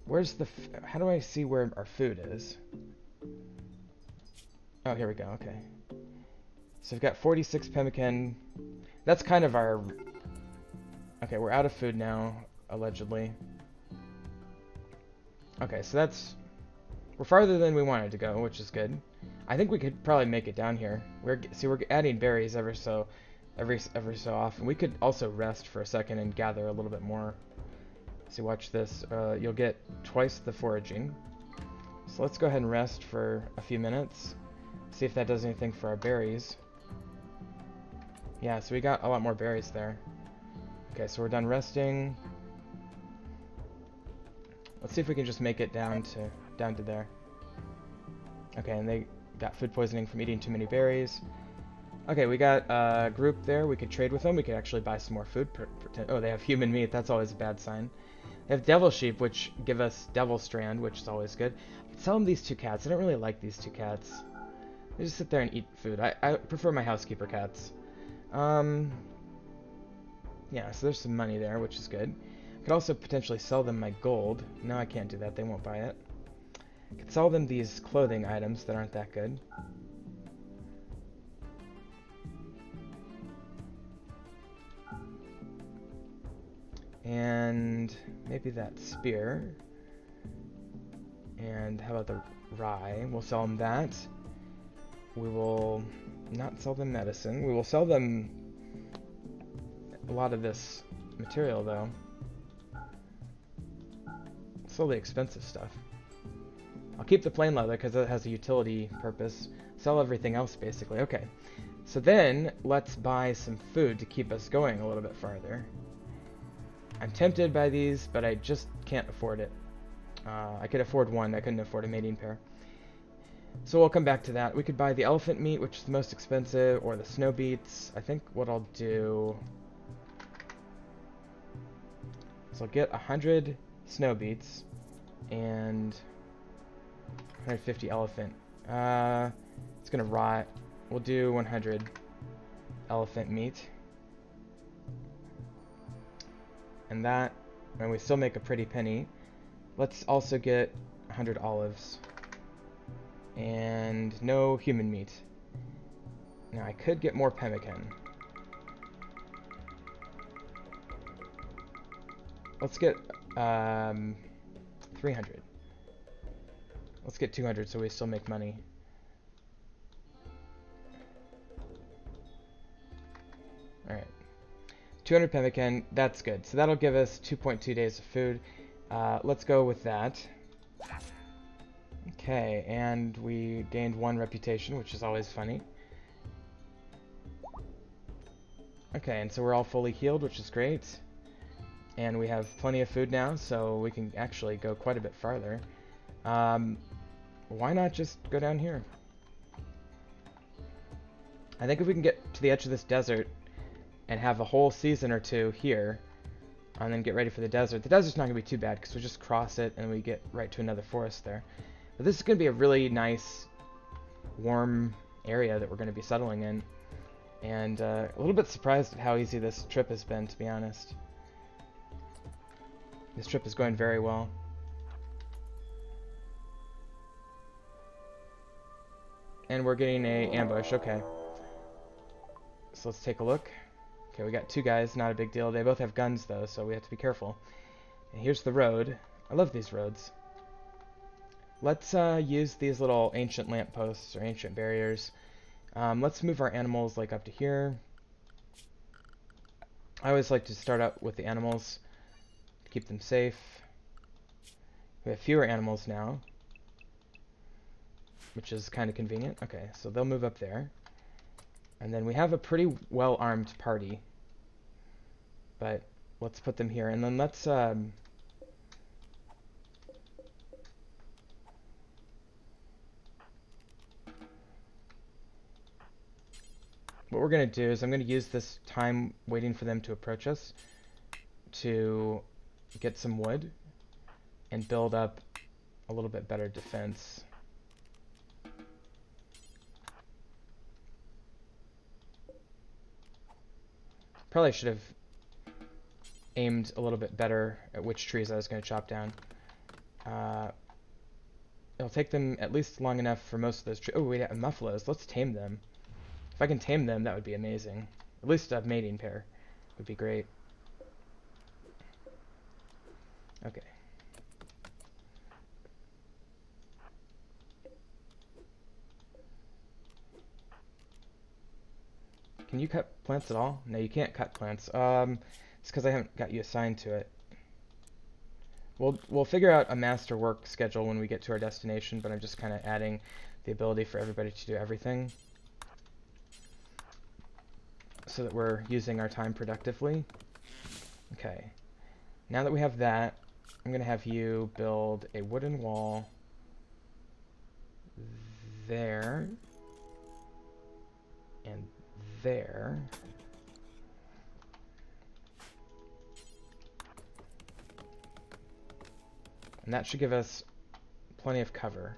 Where's the... how do I see where our food is? Oh, here we go. Okay. So we've got 46 pemmican. That's kind of our... okay, we're out of food now, allegedly. Okay, so that's... we're farther than we wanted to go, which is good. I think we could probably make it down here. We're adding berries every so often. We could also rest for a second and gather a little bit more. See, watch this. You'll get twice the foraging. So let's go ahead and rest for a few minutes. See if that does anything for our berries. Yeah, so we got a lot more berries there. Okay, so we're done resting. Let's see if we can just make it down to there. Okay, and they got food poisoning from eating too many berries. Okay, we got a group there. We could trade with them. We could actually buy some more food. Oh, they have human meat. That's always a bad sign. They have devil sheep, which give us devil strand, which is always good. I could sell them these two cats. I don't really like these two cats. They just sit there and eat food. I prefer my housekeeper cats. Yeah, so there's some money there, which is good. I could also potentially sell them my gold. No, I can't do that. They won't buy it. I could sell them these clothing items that aren't that good. And maybe that spear. And how about the rye? We'll sell them that. We will not sell them medicine. We will sell them a lot of this material, though. Sell the expensive stuff. I'll keep the plain leather because it has a utility purpose. Sell everything else, basically. Okay. So then, let's buy some food to keep us going a little bit farther. I'm tempted by these, but I just can't afford it. I could afford one. I couldn't afford a mating pair. So we'll come back to that. We could buy the elephant meat, which is the most expensive, or the snow beets. I think what I'll do is I'll get 100 snow beets and 150 elephant It's gonna rot. We'll do 100 elephant meat. And that, and we still make a pretty penny. Let's also get 100 olives. And no human meat. Now I could get more pemmican. Let's get 300. Let's get 200 so we still make money. Alright. 200 pemmican, that's good. So that'll give us 2.2 days of food. Let's go with that. Okay, and we gained 1 reputation, which is always funny. Okay, and so we're all fully healed, which is great. And we have plenty of food now, so we can actually go quite a bit farther. Why not just go down here? I think if we can get to the edge of this desert and have a whole season or 2 here, and then get ready for the desert's not going to be too bad, because we just cross it and we get right to another forest there. But this is going to be a really nice, warm area that we're going to be settling in. And a little bit surprised at how easy this trip has been, to be honest. This trip is going very well. And we're getting a ambush, okay. So let's take a look. Okay, we got 2 guys, not a big deal. They both have guns though, so we have to be careful. And here's the road. I love these roads. Let's use these little ancient lampposts or ancient barriers. Let's move our animals like up to here. I always like to start out with the animals to keep them safe. We have fewer animals now, which is kind of convenient. Okay, so they'll move up there. And then we have a pretty well-armed party. But let's put them here. And then let's... what we're going to do is I'm going to use this time waiting for them to approach us to get some wood and build up a little bit better defense. Probably should have aimed a little bit better at which trees I was going to chop down. It'll take them at least long enough for most of those trees. Oh, we have muffalos. Let's tame them. If I can tame them, that would be amazing. At least a mating pair would be great. Okay. Can you cut plants at all? No, you can't cut plants. It's because I haven't got you assigned to it. We'll figure out a master work schedule when we get to our destination, but I'm just kind of adding the ability for everybody to do everything so that we're using our time productively. Okay. Now that we have that, I'm going to have you build a wooden wall there and there. And that should give us plenty of cover.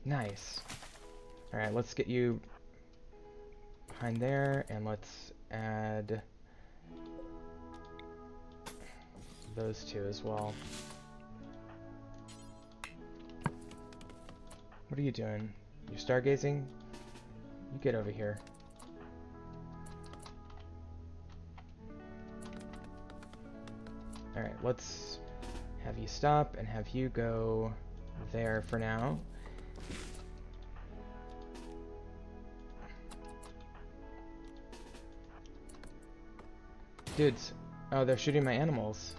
Nice. Alright, let's get you behind there, and let's add those 2 as well. What are you doing? You're stargazing? You get over here. Alright, let's have you stop and have you go there for now. Dudes, oh, they're shooting my animals.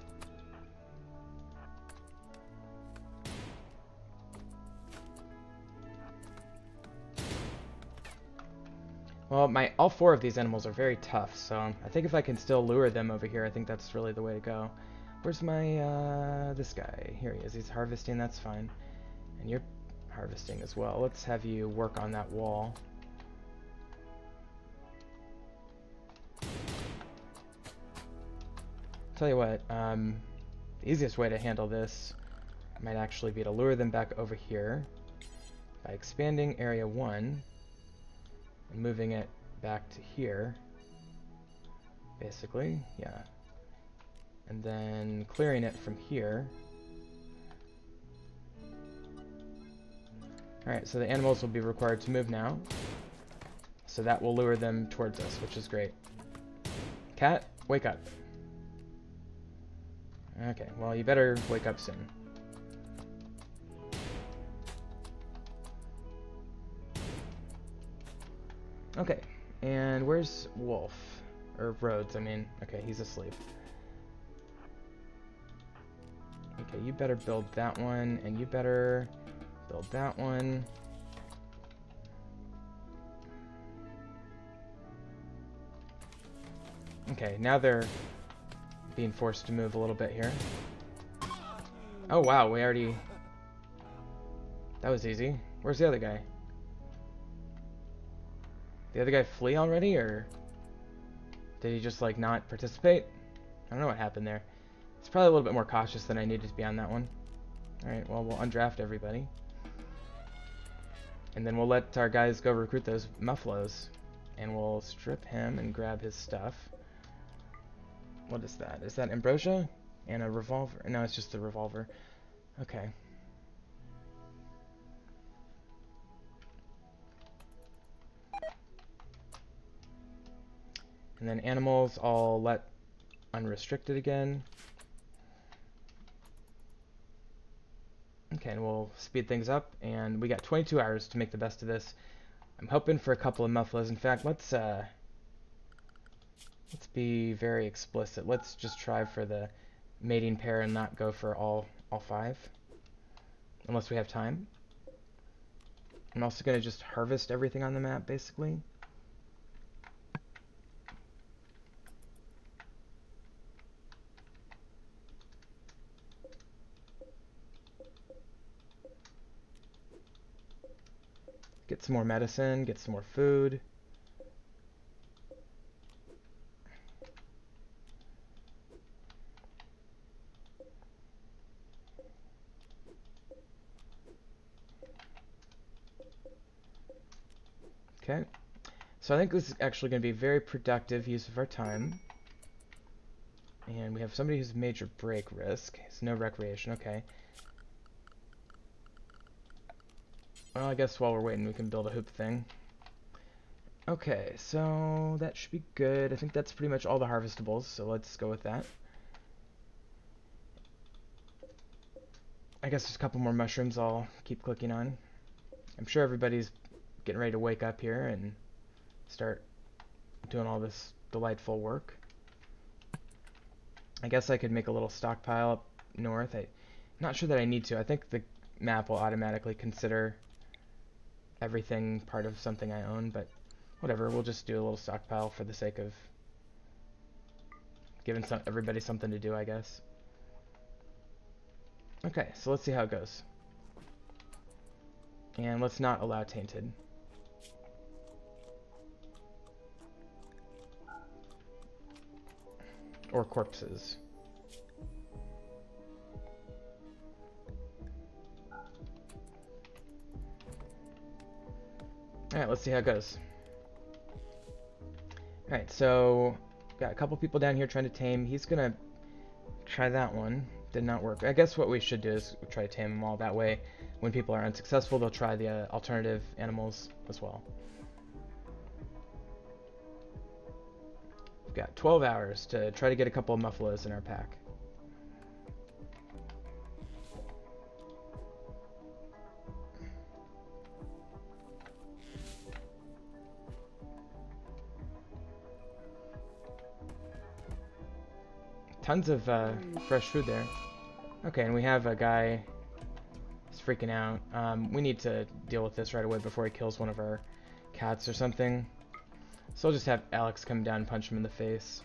Well, all 4 of these animals are very tough, so I think if I can still lure them over here, I think that's really the way to go. Where's my, this guy? Here he is. He's harvesting, that's fine. And you're harvesting as well. Let's have you work on that wall. Tell you what, the easiest way to handle this might actually be to lure them back over here by expanding area 1 and moving it back to here, basically, yeah. And then clearing it from here. Alright, so the animals will be required to move now. So that will lure them towards us, which is great. Cat, wake up. Okay, well, you better wake up soon. Okay, and where's Wolf? Or Rhodes, I mean. Okay, he's asleep. Okay, you better build that one, and you better build that one. Okay, now they're being forced to move a little bit here. Oh wow, we already... That was easy. Where's the other guy? The other guy flee already, or did he just, like, not participate? I don't know what happened there. It's probably a little bit more cautious than I needed to be on that one. Alright, well, we'll undraft everybody. And then we'll let our guys go recruit those muffaloes. And we'll strip him and grab his stuff. What is that? Is that ambrosia? And a revolver? No, it's just a revolver. Okay. And then animals, I'll let unrestricted again. Okay, and we'll speed things up, and we got 22 hours to make the best of this. I'm hoping for a couple of muffaloes. In fact, let's be very explicit. Let's just try for the mating pair and not go for all 5, unless we have time. I'm also going to just harvest everything on the map, basically. Get some more medicine, get some more food. Okay, so I think this is actually going to be a very productive use of our time. And we have somebody who's major break risk. It's no recreation, okay. Well, I guess while we're waiting we can build a hoop thing. Okay, so that should be good. I think that's pretty much all the harvestables, so let's go with that. I guess there's a couple more mushrooms I'll keep clicking on. I'm sure everybody's getting ready to wake up here and start doing all this delightful work. I guess I could make a little stockpile up north. I'm not sure that I need to. I think the map will automatically consider everything part of something I own, but whatever, we'll just do a little stockpile for the sake of giving everybody something to do, I guess. Okay, so let's see how it goes. And let's not allow tainted. Or corpses. Alright, let's see how it goes. Alright, so got a couple people down here trying to tame. He's gonna try that one. Did not work. I guess what we should do is try to tame them all. That way, when people are unsuccessful, they'll try the alternative animals as well. We've got 12 hours to try to get a couple of muffalos in our pack. Tons of fresh food there. Okay, and we have a guy who's freaking out. We need to deal with this right away before he kills one of our cats or something. So I'll just have Alex come down and punch him in the face.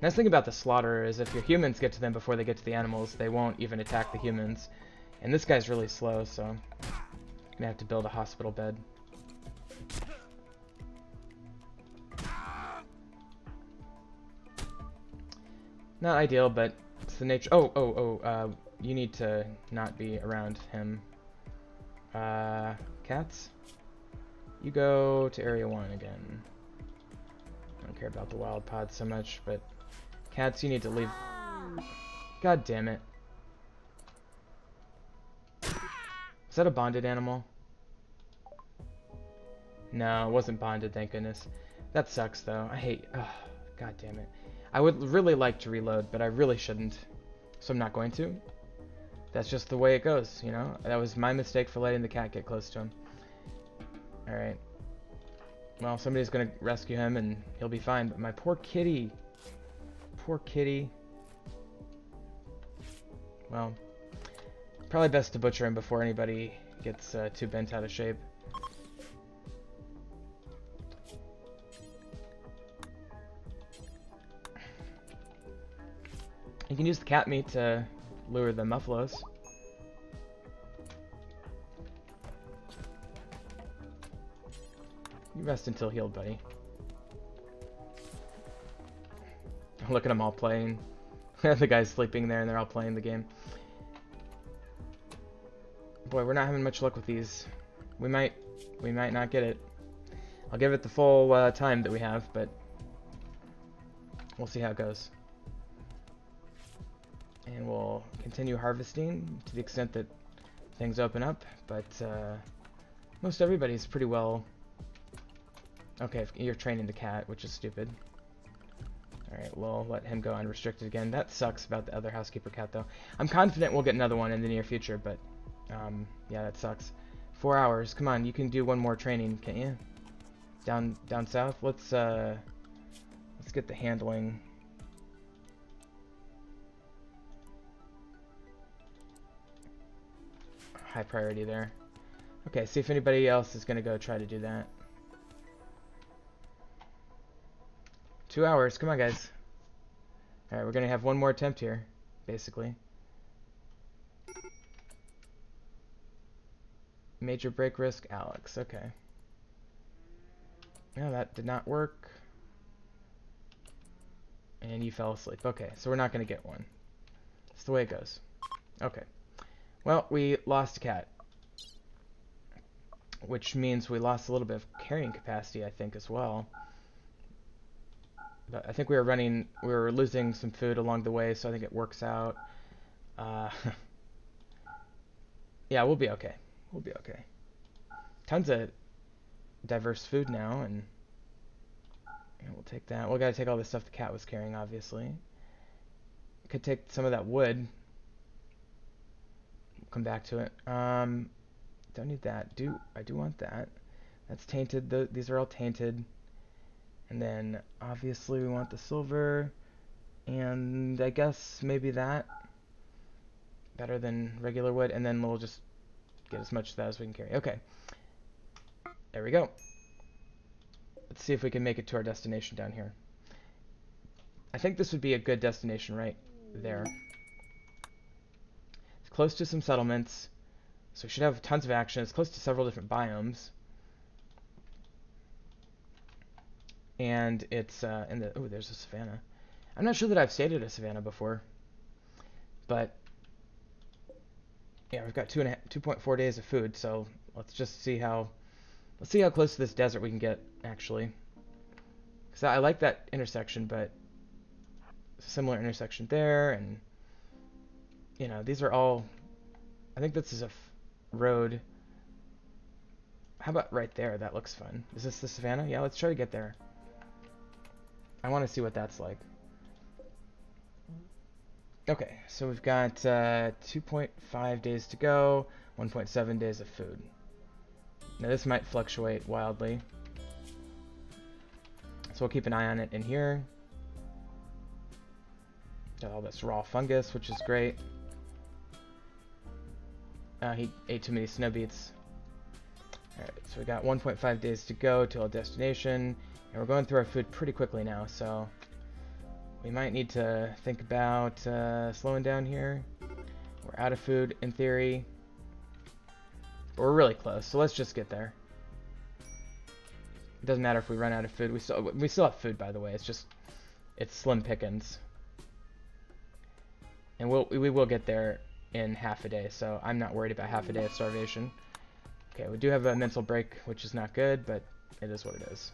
Nice thing about the slaughter is if your humans get to them before they get to the animals, they won't even attack the humans. And this guy's really slow, so I'm gonna have to build a hospital bed. Not ideal, but it's the nature. You need to not be around him. Cats? You go to Area 1 again. I don't care about the wild pod so much, but cats, you need to leave. God damn it. Is that a bonded animal? No, it wasn't bonded, thank goodness. That sucks, though. I hate... Oh, God damn it. I would really like to reload, but I really shouldn't. So I'm not going to. That's just the way it goes, you know? That was my mistake for letting the cat get close to him. Alright. Well, somebody's gonna rescue him, and he'll be fine. But my poor kitty. Poor kitty. Well, probably best to butcher him before anybody gets too bent out of shape. You can use the cat meat to lure the muffalos. You rest until healed, buddy. Look at them all playing. The guy's sleeping there and they're all playing the game. Boy, we're not having much luck with these. We might not get it. I'll give it the full time that we have, but we'll see how it goes. And we'll continue harvesting to the extent that things open up, but most everybody's pretty well... Okay, you're training the cat, which is stupid. Alright, we'll let him go unrestricted again. That sucks about the other housekeeper cat, though. I'm confident we'll get another one in the near future, but yeah, that sucks. 4 hours. Come on, you can do one more training, can't you? Down south. Let's get the handling. High priority there. Okay, see if anybody else is gonna go try to do that. 2 hours. Come on, guys. Alright, we're gonna have one more attempt here, basically. Major break risk, Alex. Okay. No, that did not work. And you fell asleep. Okay, so we're not gonna get one. That's the way it goes. Okay. Well, we lost a cat. Which means we lost a little bit of carrying capacity, I think, as well. But I think we were losing some food along the way, so I think it works out. Yeah, we'll be okay. We'll be okay. Tons of diverse food now, and we'll take that. We'll gotta take all the stuff the cat was carrying, obviously. Could take some of that wood. We'll come back to it. Don't need that. I do want that. That's tainted. These are all tainted. And then, obviously, we want the silver, and I guess maybe that. Better than regular wood, and then we'll just get as much of that as we can carry. Okay. There we go. Let's see if we can make it to our destination down here. I think this would be a good destination right there. It's close to some settlements, so we should have tons of action. It's close to several different biomes. And it's in the... Oh, there's a savanna. I'm not sure that I've stayed at a savanna before. But... yeah, we've got 2.4 days of food, so let's just see how... Let's see how close to this desert we can get, actually. Because I like that intersection, but... similar intersection there, and... you know, these are all... I think this is a road. How about right there? That looks fun. Is this the savanna? Yeah, let's try to get there. I want to see what that's like. Okay, so we've got 2.5 days to go, 1.7 days of food. Now this might fluctuate wildly, so we'll keep an eye on it in here. Got all this raw fungus, which is great. He ate too many snow beets. Alright, so we got 1.5 days to go to our destination. And we're going through our food pretty quickly now, so we might need to think about slowing down here. We're out of food, in theory. But we're really close, so let's just get there. It doesn't matter if we run out of food. We still have food, by the way. It's just... it's slim pickings. And we will get there in half a day, so I'm not worried about half a day of starvation. Okay, we do have a mental break, which is not good, but it is what it is.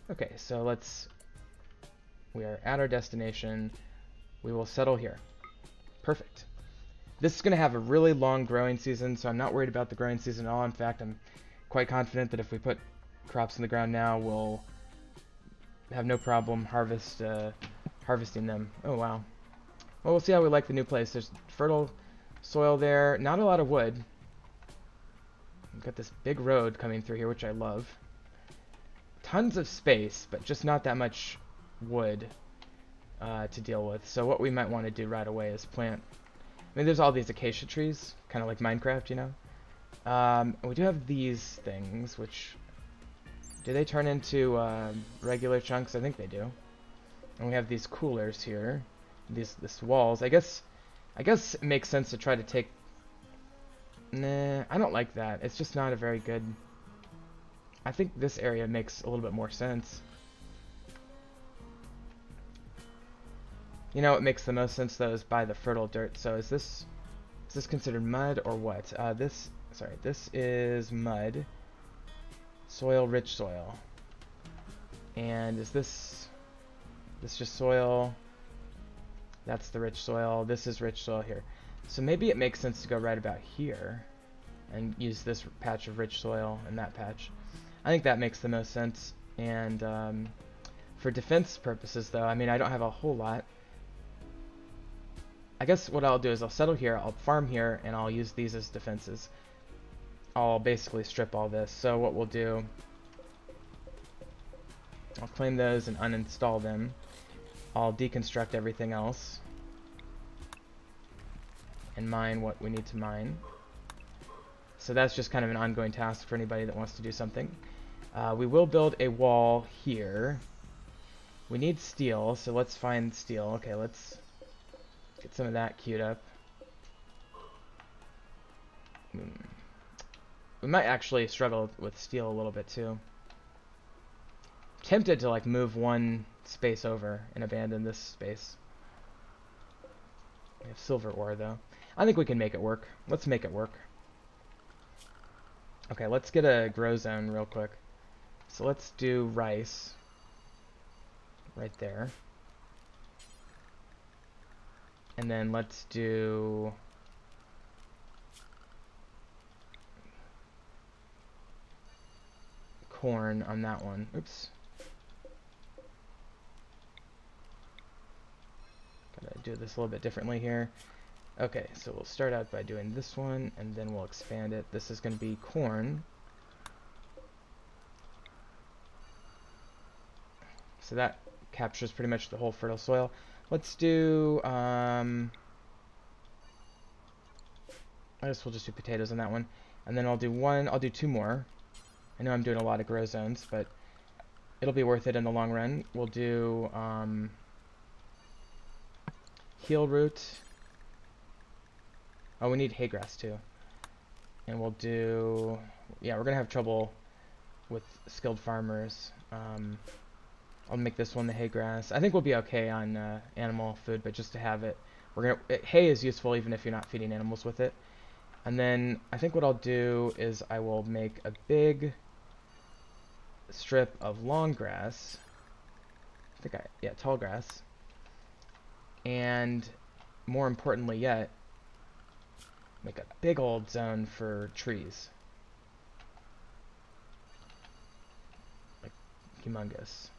Okay, so we are at our destination. We will settle here. Perfect. This is going to have a really long growing season, so I'm not worried about the growing season at all. In fact, I'm quite confident that if we put crops in the ground now, we'll have no problem harvesting them. Oh, wow. Well, we'll see how we like the new place. There's fertile soil there. Not a lot of wood. We've got this big road coming through here, which I love. Tons of space, but just not that much wood to deal with. So what we might want to do right away is plant... I mean, there's all these acacia trees, kind of like Minecraft, you know? We do have these things, which... Do they turn into regular chunks? I think they do. And we have these coolers here. This walls. I guess it makes sense to try to take... Nah, I don't like that. It's just not a very good... I think this area makes a little bit more sense. You know what makes the most sense though is by the fertile dirt. So is this considered mud or what? This is mud. Soil, rich soil. And is this just soil? That's the rich soil. This is rich soil here. So maybe it makes sense to go right about here and use this patch of rich soil and that patch. I think that makes the most sense. And for defense purposes though, I mean, I don't have a whole lot. I guess what I'll do is I'll settle here, I'll farm here, and I'll use these as defenses. I'll basically strip all this. So what we'll do, I'll claim those and uninstall them. I'll deconstruct everything else and mine what we need to mine. So that's just kind of an ongoing task for anybody that wants to do something. We will build a wall here. We need steel, so let's find steel. Okay, let's get some of that queued up. We might actually struggle with steel a little bit too. Tempted to like move one space over and abandon this space. We have silver ore though. I think we can make it work. Let's make it work. Okay, let's get a grow zone real quick. So let's do rice right there. And then let's do corn on that one. Oops. Gotta do this a little bit differently here. Okay, so we'll start out by doing this one, and then we'll expand it. This is going to be corn. So that captures pretty much the whole fertile soil. Let's do, I guess we'll just do potatoes on that one. And then I'll do two more. I know I'm doing a lot of grow zones, but it'll be worth it in the long run. We'll do, heel root. Oh, we need hay grass too. And we'll do, yeah, we're gonna have trouble with skilled farmers. I'll make this one the hay grass. I think we'll be okay on animal food, but just to have it, hay is useful even if you're not feeding animals with it. And then I think what I'll do is I will make a big strip of long grass. Tall grass. And more importantly yet, make a big old zone for trees. Like humongous.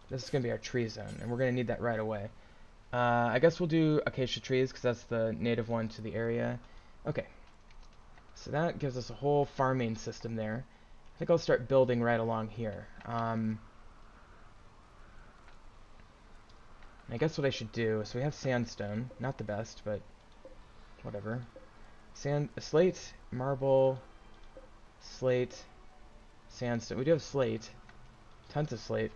This is going to be our tree zone, and we're going to need that right away. I guess we'll do acacia trees, because that's the native one to the area. Okay. So that gives us a whole farming system there. I think I'll start building right along here. I guess what I should do, so we have sandstone. Not the best, but whatever. Slate, marble, slate, sandstone. We do have slate. Tons of slate.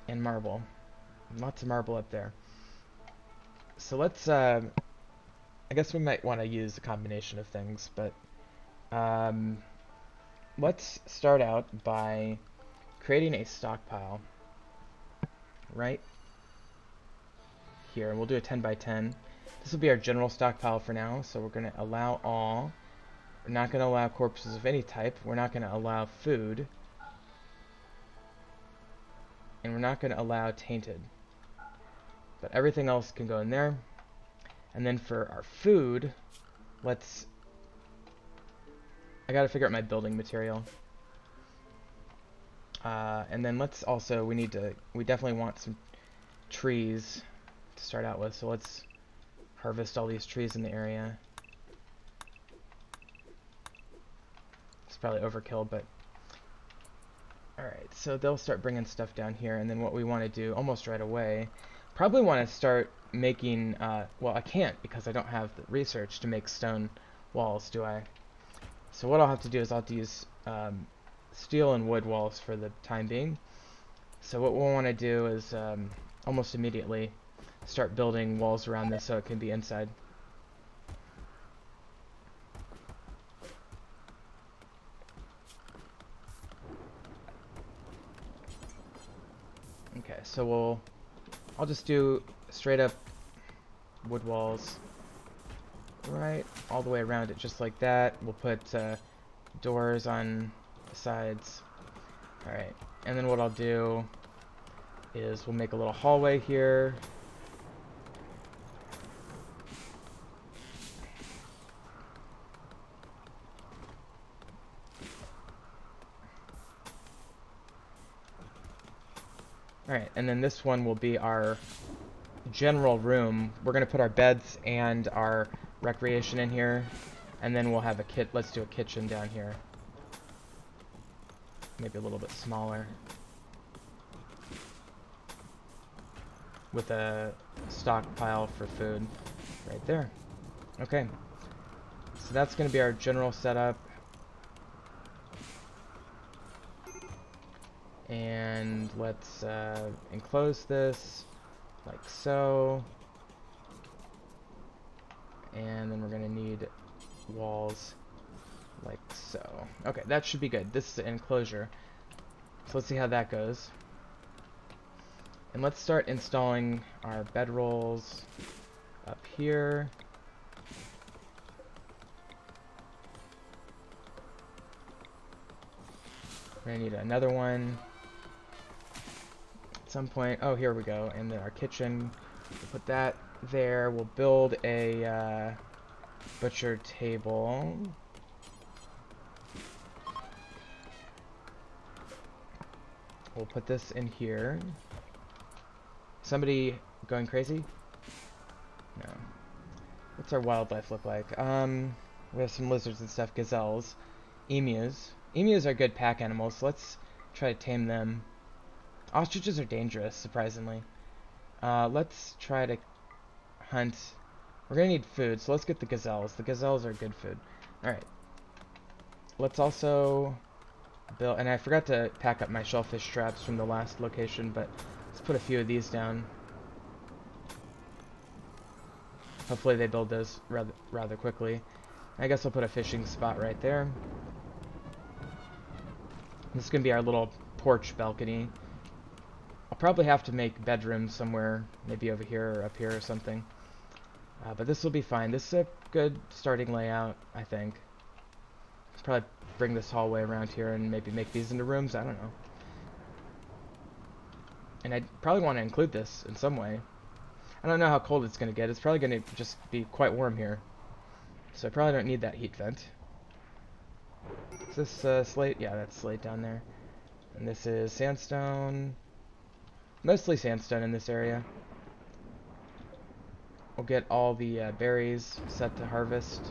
And marble. Lots of marble up there. So let's, I guess we might want to use a combination of things, but let's start out by creating a stockpile. Right here, and we'll do a 10 by 10. This will be our general stockpile for now, so we're going to allow all. We're not going to allow corpses of any type. We're not going to allow food. And we're not going to allow tainted. But everything else can go in there. And then for our food, I got to figure out my building material. And then we definitely want some trees to start out with. So let's harvest all these trees in the area. It's probably overkill, but alright, so they'll start bringing stuff down here, and then what we want to do almost right away, probably want to start making, well, I can't because I don't have the research to make stone walls, do I? So what I'll have to do is I'll have to use steel and wood walls for the time being. So what we'll want to do is almost immediately start building walls around this so it can be inside. Okay, so I'll just do straight up wood walls right all the way around it, just like that. We'll put doors on the sides. Alright, and then what I'll do is we'll make a little hallway here. Alright, and then this one will be our general room. We're going to put our beds and our recreation in here, and then we'll have let's do a kitchen down here. Maybe a little bit smaller. With a stockpile for food right there. Okay. So that's going to be our general setup. And let's enclose this like so. And then we're going to need walls like so. Okay, that should be good. This is the enclosure. So let's see how that goes. And let's start installing our bedrolls up here. We're gonna need another one at some point. Oh, here we go. And then our kitchen, we'll put that there. We'll build a butcher table. We'll put this in here. Somebody going crazy? No. What's our wildlife look like? We have some lizards and stuff, gazelles, emus. Emus are good pack animals, so let's try to tame them. Ostriches are dangerous, surprisingly. Let's try to hunt. We're gonna need food, so let's get the gazelles. The gazelles are good food. Alright. Let's also build, and I forgot to pack up my shellfish traps from the last location, but let's put a few of these down. Hopefully they build those rather quickly. I guess I'll put a fishing spot right there. This is going to be our little porch balcony. I'll probably have to make bedrooms somewhere, maybe over here or up here or something. But this will be fine. This is a good starting layout, I think. Let's probably bring this hallway around here and maybe make these into rooms. I don't know. And I probably want to include this in some way. I don't know how cold it's going to get. It's probably going to just be quite warm here. So I probably don't need that heat vent. Is this slate? Yeah, that's slate down there. And this is sandstone. Mostly sandstone in this area. We'll get all the berries set to harvest.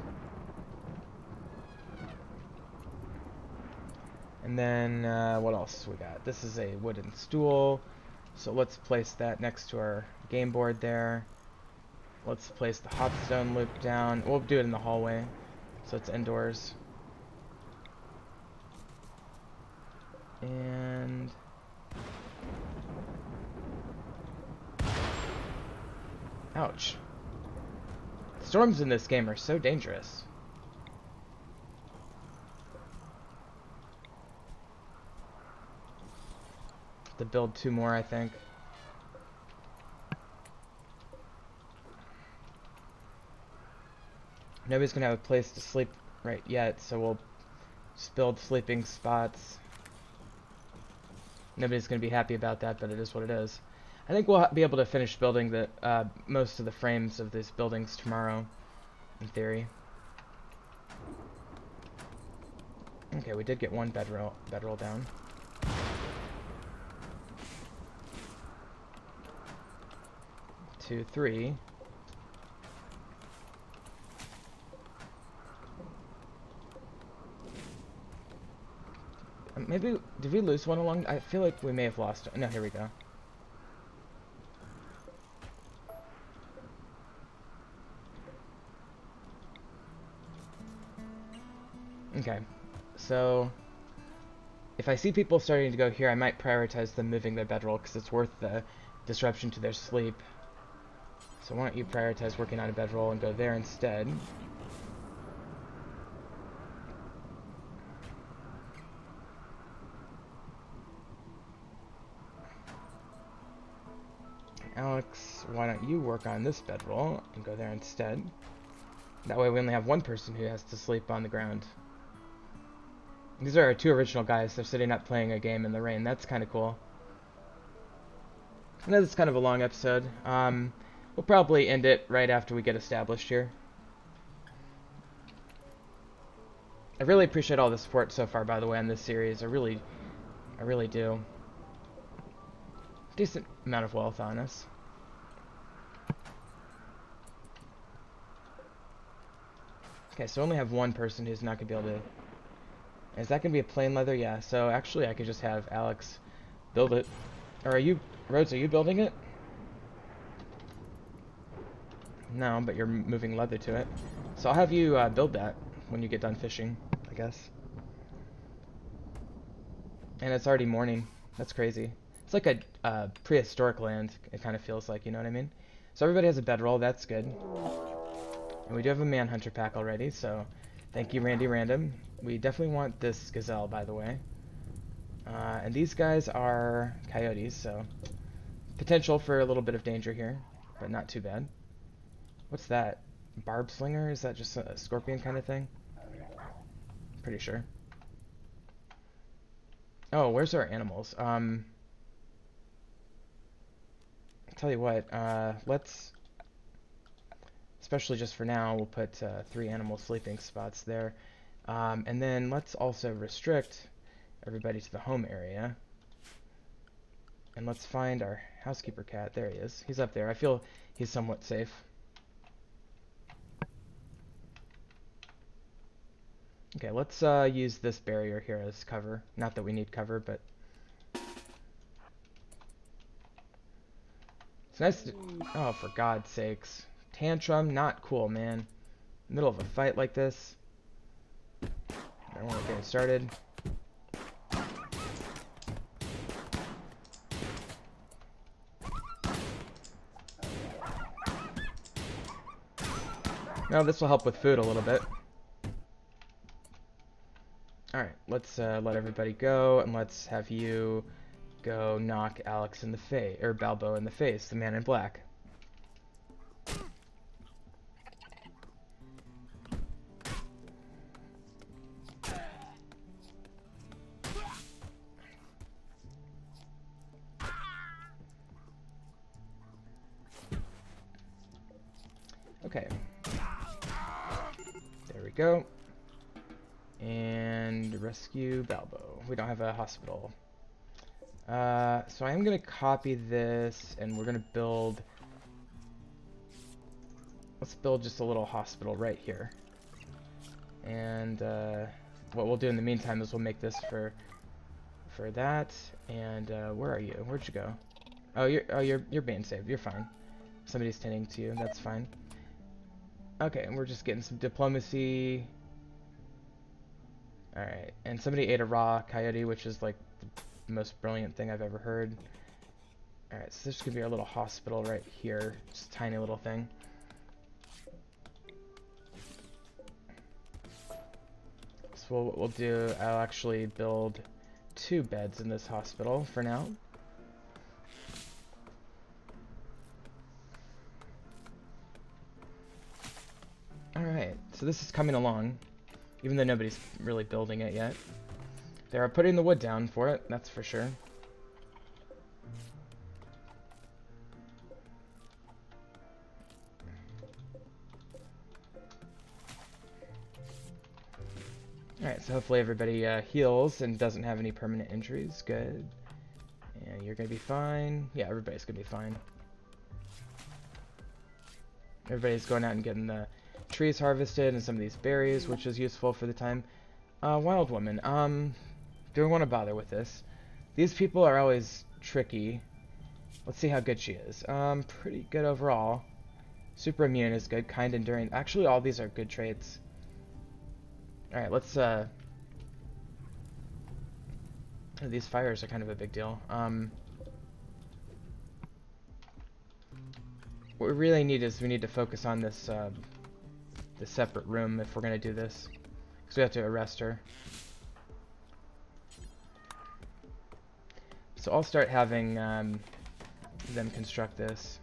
And then, what else we got? This is a wooden stool. So let's place that next to our game board there. Let's place the hot stone loop down. We'll do it in the hallway, so it's indoors. And ouch. Storms in this game are so dangerous. Have to build 2 more, I think. Nobody's gonna have a place to sleep right yet, so we'll just build sleeping spots. Nobody's gonna be happy about that, but it is what it is. I think we'll be able to finish building the most of the frames of these buildings tomorrow, in theory. Okay, we did get one bedroll down. Two, three. Maybe, did we lose one along? I feel like we may have lost it. No, here we go. Okay, so if I see people starting to go here, I might prioritize them moving their bedroll because it's worth the disruption to their sleep. So why don't you prioritize working on a bedroll and go there instead? Alex, why don't you work on this bedroll and go there instead? That way we only have one person who has to sleep on the ground. These are our two original guys. They're sitting up playing a game in the rain. That's kind of cool. I know this is kind of a long episode. We'll probably end it right after we get established here. I really appreciate all the support so far, by the way, on this series. I really do. Decent amount of wealth on us. Okay, so I only have one person who's not going to be able to... Is that going to be a plain leather? Yeah, so actually I could just have Alex build it. Or are you... Rhodes, are you building it? No, but you're moving leather to it. So I'll have you build that when you get done fishing, I guess. And it's already morning. That's crazy. It's like a prehistoric land, it kind of feels like, you know what I mean? So everybody has a bedroll, that's good. And we do have a manhunter pack already, so thank you, Randy Random. We definitely want this gazelle, by the way. And these guys are coyotes, so potential for a little bit of danger here, but not too bad. What's that? Barb slinger? Is that just a scorpion kind of thing? Pretty sure. Oh, where's our animals? I'll tell you what, let's, especially just for now, we'll put 3 animal sleeping spots there. And then let's also restrict everybody to the home area. And let's find our housekeeper cat. There he is. He's up there. I feel he's somewhat safe. Okay, let's use this barrier here as cover. Not that we need cover, but it's nice to... Oh, for God's sakes. Tantrum, not cool, man. Middle of a fight like this. I don't want to get it started. Now this will help with food a little bit. Alright, let's let everybody go, and let's have you go knock Alex in the face, or Balbo in the face, the man in black. Okay. There we go. And rescue Balbo. We don't have a hospital. So I'm going to copy this, and we're going to build... Let's build just a little hospital right here. And what we'll do in the meantime is we'll make this for that. And where are you? Where'd you go? Oh, you're being saved. You're fine. Somebody's tending to you. That's fine. Okay, and we're just getting some diplomacy. Alright, and somebody ate a raw coyote, which is like the most brilliant thing I've ever heard. Alright, so this is going to be our little hospital right here. Just a tiny little thing. So what we'll do, I'll actually build 2 beds in this hospital for now. Alright, so this is coming along, even though nobody's really building it yet. They are putting the wood down for it, that's for sure. Alright, so hopefully everybody heals and doesn't have any permanent injuries. Good. And you're gonna be fine. Yeah, everybody's gonna be fine. Everybody's going out and getting the trees harvested and some of these berries, which is useful for the time. Wild woman. Do I want to bother with this? These people are always tricky. Let's see how good she is. Pretty good overall. Super immune is good. Kind, enduring. Actually, all these are good traits. Alright, let's, these fires are kind of a big deal. What we really need is we need to focus on this, this separate room if we're gonna do this. Because we have to arrest her. So I'll start having, them construct this.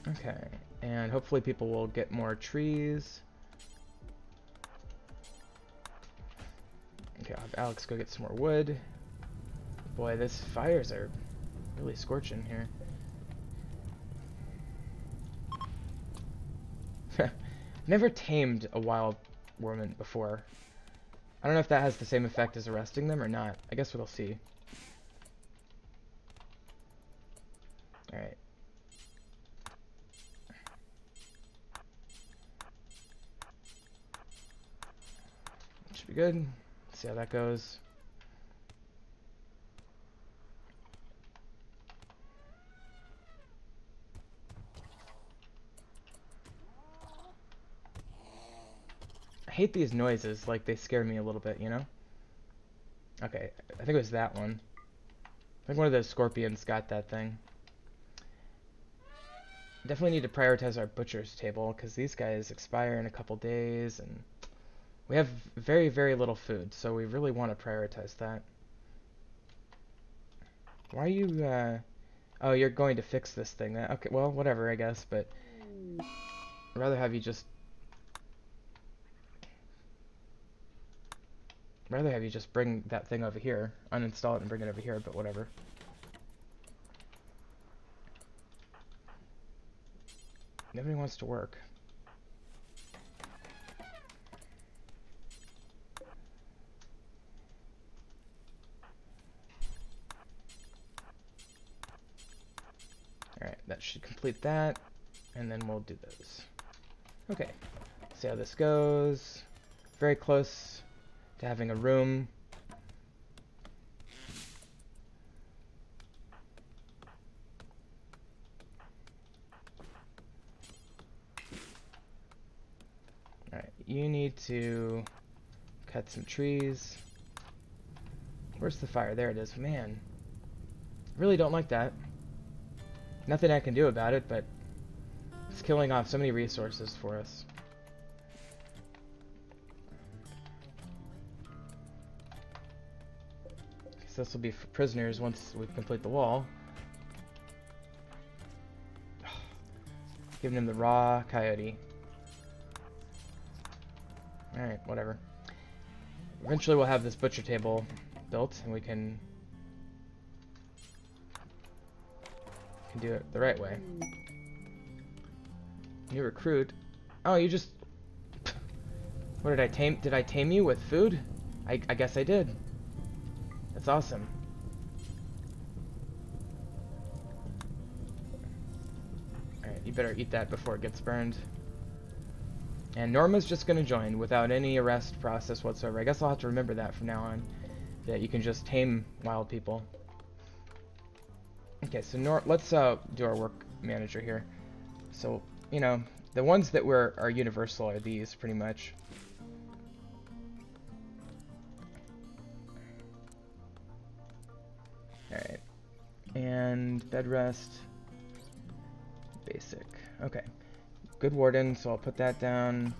Okay, and hopefully people will get more trees. Okay, I'll have Alex go get some more wood. Boy, these fires are really scorching here. Never tamed a wild woman before. I don't know if that has the same effect as arresting them or not. I guess we'll see. Alright. Should be good. Let's see how that goes. I hate these noises, like they scare me a little bit, you know? Okay, I think it was that one. I think one of those scorpions got that thing. Definitely need to prioritize our butcher's table, because these guys expire in a couple days, and we have very, very little food, so we really want to prioritize that. Why are you, oh, you're going to fix this thing. Okay, well, whatever, I guess, but I'd rather have you just... bring that thing over here. Uninstall it and bring it over here, but whatever. Nobody wants to work. Alright, that should complete that, and then we'll do those. Okay, see how this goes. Very close to having a room. Alright, you need to cut some trees. Where's the fire? There it is. Man, really don't like that. Nothing I can do about it, but it's killing off so many resources for us. So this will be for prisoners once we complete the wall. Giving him the raw coyote. Alright, whatever. Eventually we'll have this butcher table built and we can do it the right way. New recruit. Oh, you just... What did I tame? Did I tame you with food? I guess I did. That's awesome. Alright, you better eat that before it gets burned. And Norma's just gonna join without any arrest process whatsoever. I guess I'll have to remember that from now on. That you can just tame wild people. Okay, so let's do our work manager here. So, you know, the ones that are universal are these, pretty much. Alright. And bed rest. Basic. Okay. good warden, so I'll put that down.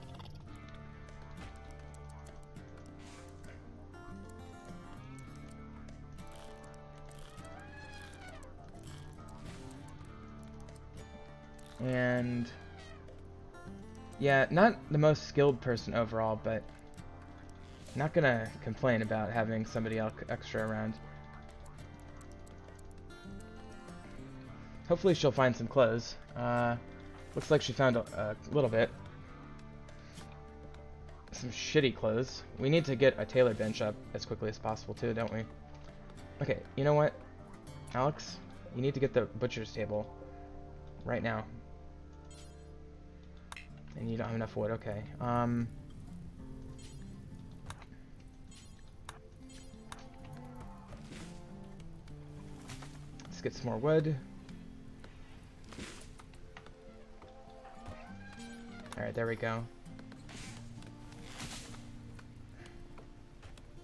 And yeah, not the most skilled person overall, but not gonna complain about having somebody else extra around. Hopefully she'll find some clothes. Looks like she found a little bit. Some shitty clothes. We need to get a tailor bench up as quickly as possible too, don't we? Okay, you know what? Alex, you need to get the butcher's table right now. And you don't have enough wood, okay. Let's get some more wood. Alright, there we go.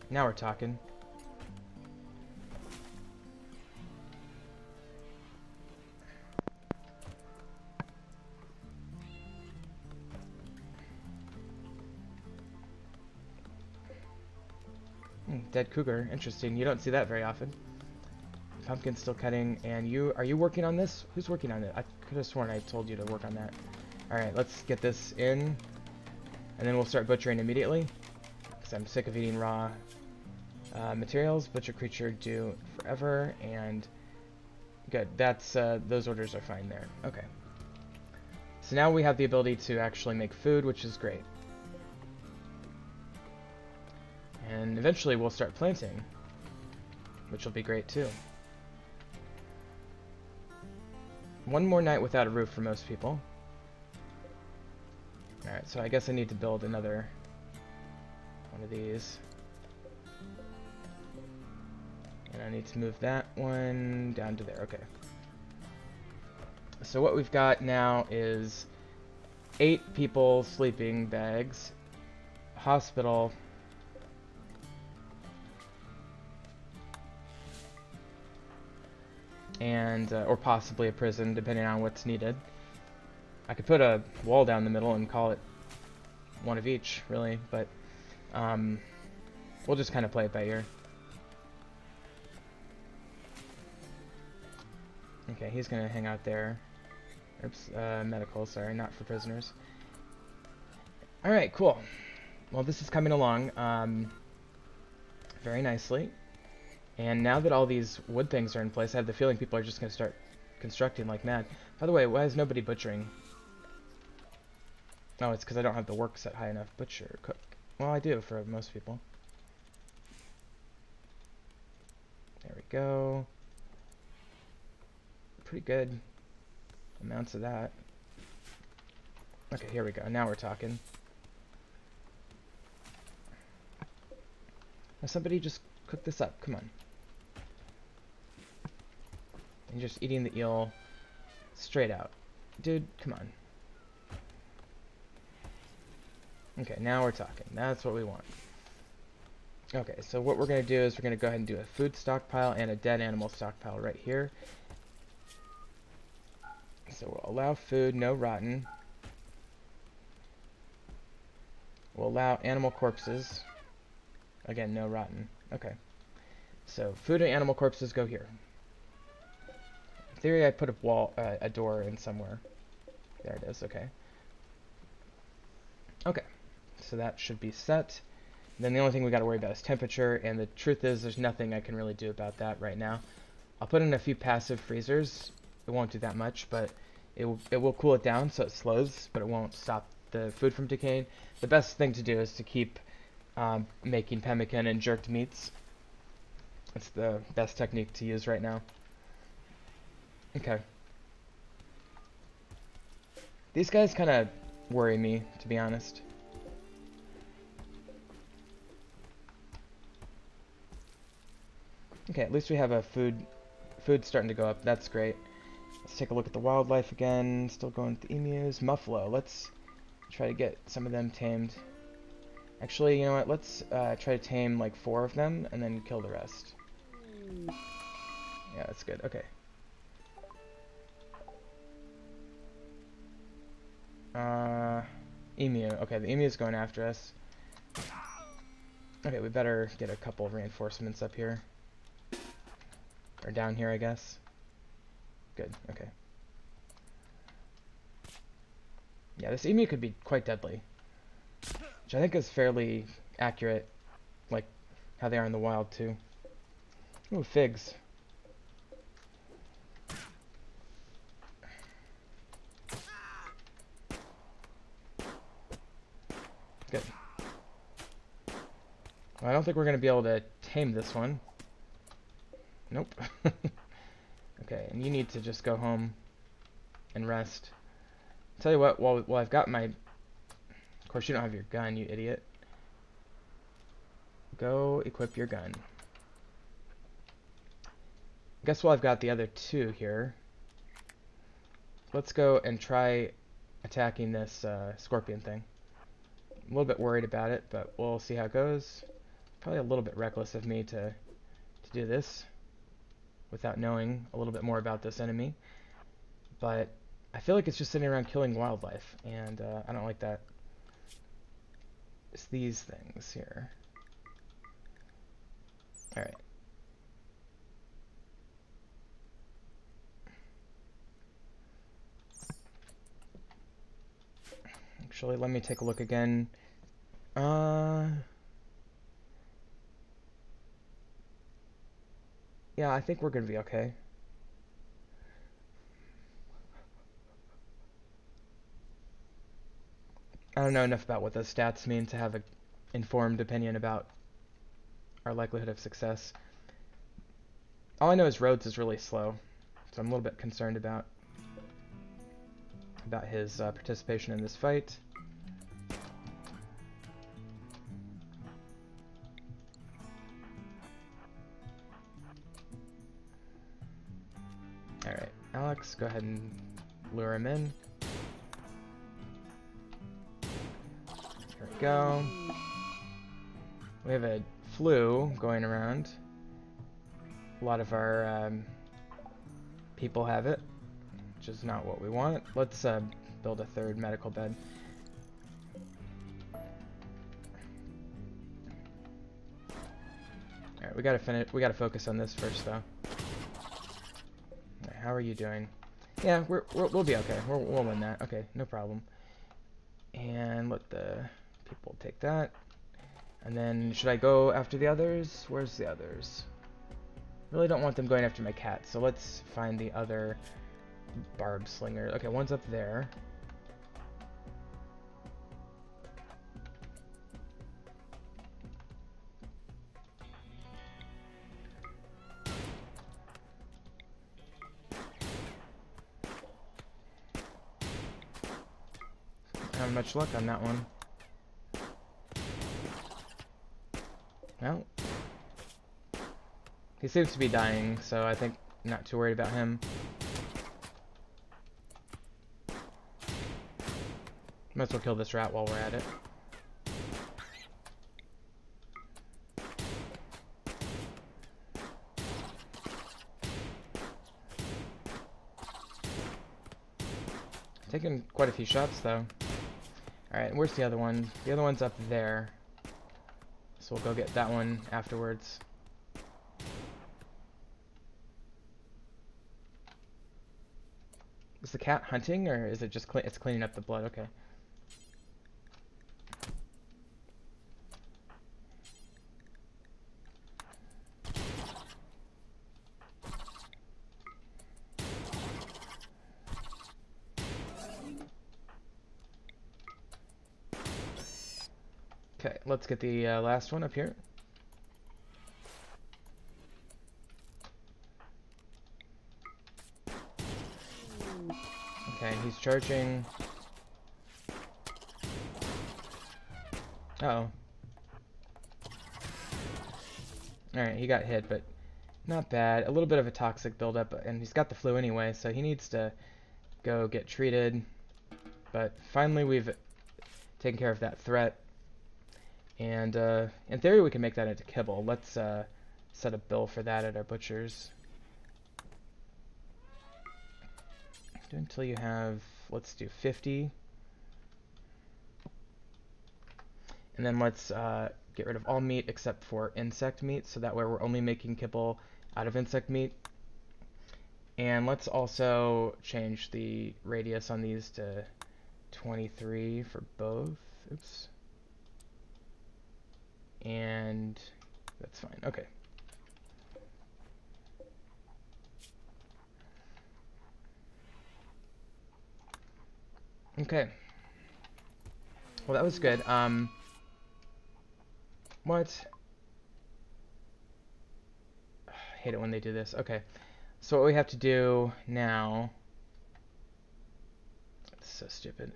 Now we're talking. Dead cougar. Interesting. You don't see that very often. Pumpkin's still cutting. And are you working on this? Who's working on it? I could have sworn I told you to work on that. Alright, let's get this in. And then we'll start butchering immediately. Because I'm sick of eating raw materials. Butcher creature do forever. And good. That's those orders are fine there. Okay. So now we have the ability to actually make food, which is great. And eventually we'll start planting, which will be great too. One more night without a roof for most people. Alright, so I guess I need to build another one of these. And I need to move that one down to there. Okay. So what we've got now is 8 people sleeping bags, hospital, and or possibly a prison, depending on what's needed. I could put a wall down the middle and call it one of each, really, but we'll just kind of play it by ear. Okay, he's gonna hang out there. Oops, medical, sorry, not for prisoners. Alright, cool. Well, this is coming along very nicely. And now that all these wood things are in place, I have the feeling people are just going to start constructing like mad. By the way, why is nobody butchering? Oh, it's because I don't have the work set high enough. Butcher, cook. Well, I do for most people. There we go. Pretty good amounts of that. Okay, here we go. Now we're talking. Now somebody just cook this up. Come on. And just eating the eel straight out. Dude, come on. Okay, now we're talking. That's what we want. Okay, so what we're going to do is we're going to go ahead and do a food stockpile and a dead animal stockpile right here. So we'll allow food, no rotten. We'll allow animal corpses. Again, no rotten. Okay. So food and animal corpses go here. In theory, I put a door in somewhere. There it is, okay. Okay, so that should be set. Then the only thing we gotta worry about is temperature, and the truth is there's nothing I can really do about that right now. I'll put in a few passive freezers. It won't do that much, but it will cool it down so it slows, but it won't stop the food from decaying. The best thing to do is to keep making pemmican and jerked meats. It's the best technique to use right now. Okay. These guys kind of worry me, to be honest. Okay, at least we have a food starting to go up. That's great. Let's take a look at the wildlife again. Still going with the emus. Muffalo. Let's try to get some of them tamed. Actually, you know what? Let's try to tame like 4 of them and then kill the rest. Yeah, that's good. Okay. Emu. Okay, the emu is going after us. Okay, we better get a couple of reinforcements up here. Or down here, I guess. Good, okay. Yeah, this emu could be quite deadly. Which I think is fairly accurate, like how they are in the wild, too. Ooh, figs. Good. Well, I don't think we're going to be able to tame this one. Nope. Okay, and you need to just go home and rest. Tell you what, while I've got my... Of course, you don't have your gun, you idiot. Go equip your gun. Guess while I've got the other two here, let's go and try attacking this scorpion thing. I'm a little bit worried about it, but we'll see how it goes. Probably a little bit reckless of me to do this without knowing a little bit more about this enemy. But I feel like it's just sitting around killing wildlife, and I don't like that. It's these things here. Alright. Actually, let me take a look again. Yeah, I think we're gonna be okay. I don't know enough about what those stats mean to have an informed opinion about our likelihood of success. All I know is Rhodes is really slow, so I'm a little bit concerned about his participation in this fight. Alright, Alex, go ahead and lure him in. There we go. We have a flu going around. A lot of our people have it, which is not what we want. Let's build a third medical bed. Alright, we gotta finish. We gotta focus on this first, though. Right, how are you doing? Yeah, we'll be okay. We'll win that. Okay, no problem. And let the people take that. And then, should I go after the others? Where's the others? Really don't want them going after my cat, so let's find the other barb slinger. Okay, one's up there. Not having much luck on that one. Well, he seems to be dying, so I think I'm not too worried about him. Might as well kill this rat while we're at it. Taking quite a few shots, though. Alright, where's the other one? The other one's up there. So we'll go get that one afterwards. Is the cat hunting, or is it just it's cleaning up the blood? Okay. Okay, let's get the last one up here. Okay, he's charging. Uh-oh. Alright, he got hit, but not bad. A little bit of a toxic buildup, and he's got the flu anyway, so he needs to go get treated. But finally we've taken care of that threat. And in theory we can make that into kibble. Let's set a bill for that at our butcher's. Do until you have, let's do 50. And then let's get rid of all meat except for insect meat, so that way we're only making kibble out of insect meat. And let's also change the radius on these to 23 for both. Oops. And that's fine. Okay. Okay. Well, that was good. What? I hate it when they do this. Okay. So what we have to do now... It's so stupid.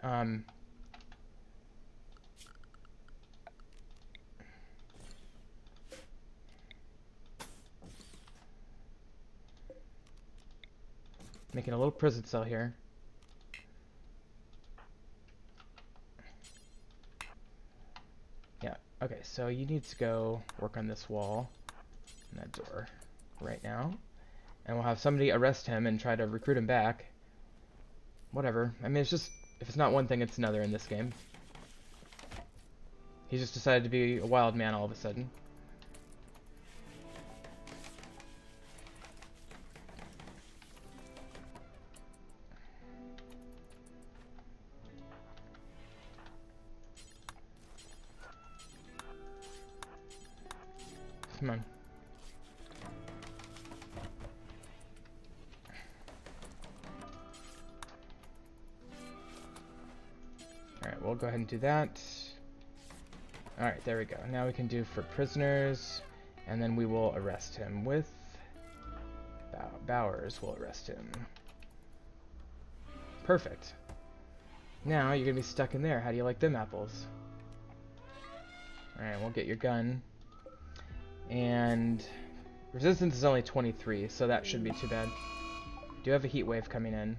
Making a little prison cell here. Yeah, okay, so you need to go work on this wall and that door right now. And we'll have somebody arrest him and try to recruit him back. Whatever. I mean, it's just, if it's not one thing, it's another in this game. He just decided to be a wild man all of a sudden. Come on. Alright, we'll go ahead and do that. Alright, there we go. Now we can do for prisoners, and then we will arrest him with... Bowers will arrest him. Perfect. Now you're gonna be stuck in there. How do you like them apples? Alright, we'll get your gun. And resistance is only 23, so that shouldn't be too bad. Do have a heat wave coming in.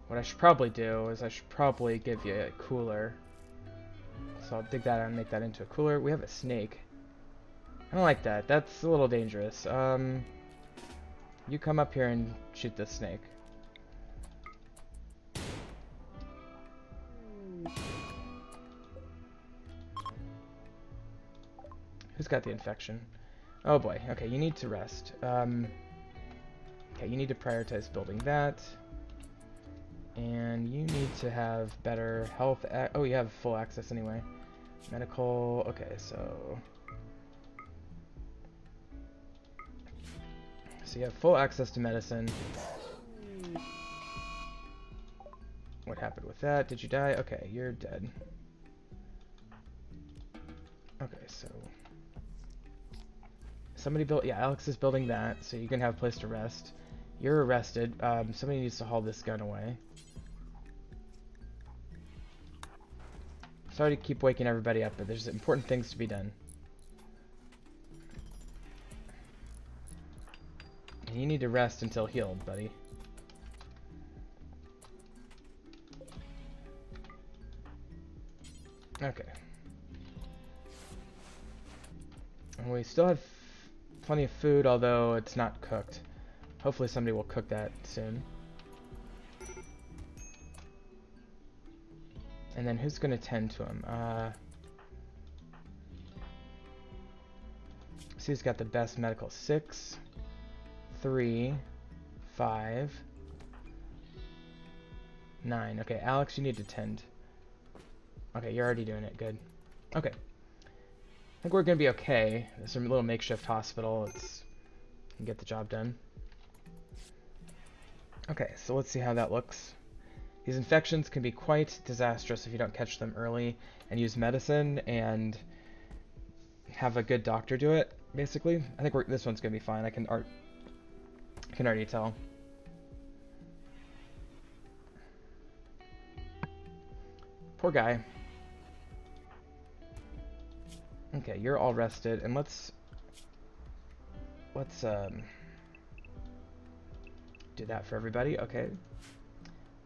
What I should probably do is I should probably give you a cooler. So I'll dig that out and make that into a cooler. We have a snake. I don't like that. That's a little dangerous. You come up here and shoot this snake. Who's got the infection? Oh boy. Okay, you need to rest. Okay, you need to prioritize building that. And you need to have better health. Oh, you have full access anyway. Medical. Okay, so you have full access to medicine. What happened with that? Did you die? Okay, you're dead. Okay, so somebody built. Yeah, Alex is building that, so you can have a place to rest. You're arrested. Somebody needs to haul this gun away. Sorry to keep waking everybody up, but there's important things to be done. And you need to rest until healed, buddy. Okay. And we still have plenty of food, although it's not cooked. Hopefully somebody will cook that soon. And then who's going to tend to him? See who's got the best medical. 6, 3, 5, 9. Okay, Alex, you need to tend. Okay, you're already doing it. Good. Okay. I think we're going to be okay. There's a little makeshift hospital. It's can get the job done. Okay, so let's see how that looks. These infections can be quite disastrous if you don't catch them early and use medicine and have a good doctor do it, basically. I think this one's going to be fine. I can already tell. Poor guy. Okay, you're all rested, and let's do that for everybody. Okay.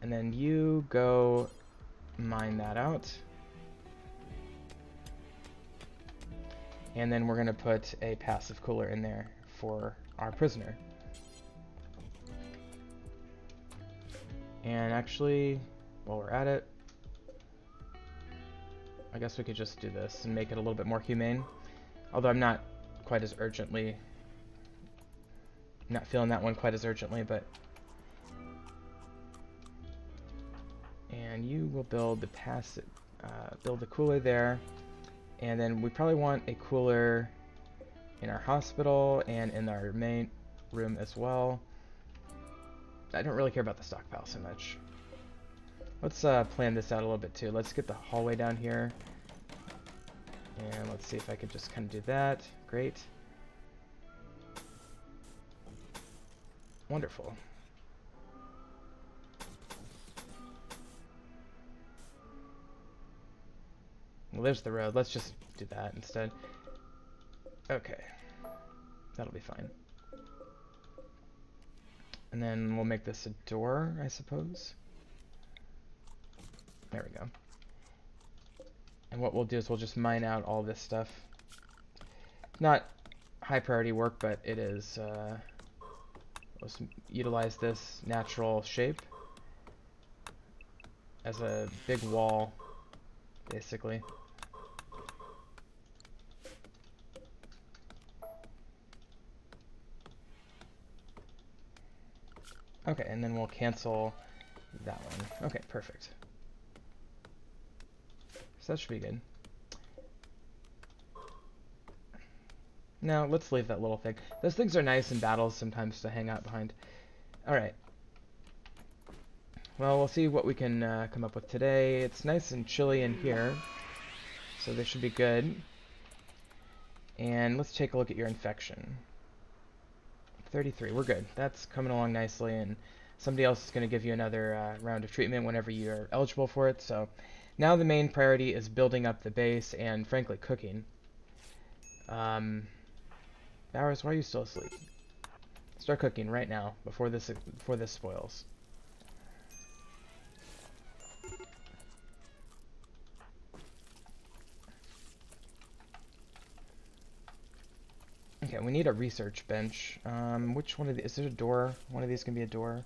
And then you go mine that out. And then we're going to put a passive cooler in there for our prisoner. And actually, while we're at it, I guess we could just do this and make it a little bit more humane. Although I'm not quite as urgently, not feeling that one quite as urgently, but. And you will build the build the cooler there, and then we probably want a cooler in our hospital and in our main room as well. I don't really care about the stockpile so much. Let's plan this out a little bit too. Let's get the hallway down here. And let's see if I could just kind of do that. Great. Wonderful. Well, there's the road. Let's just do that instead. Okay. That'll be fine. And then we'll make this a door, I suppose. There we go. And what we'll do is we'll just mine out all this stuff. Not high priority work, but it is, let's utilize this natural shape as a big wall, basically. Okay, and then we'll cancel that one. Okay, perfect. So that should be good. Now, let's leave that little thing. Those things are nice in battles sometimes to hang out behind. Alright. Well, we'll see what we can come up with today. It's nice and chilly in here, so this should be good. And let's take a look at your infection. 33, we're good. That's coming along nicely, and somebody else is going to give you another round of treatment whenever you're eligible for it. So now the main priority is building up the base and, frankly, cooking. Bowers, why are you still asleep? Start cooking right now before this spoils. Okay, we need a research bench. Which one of these? Is there a door? One of these can be a door.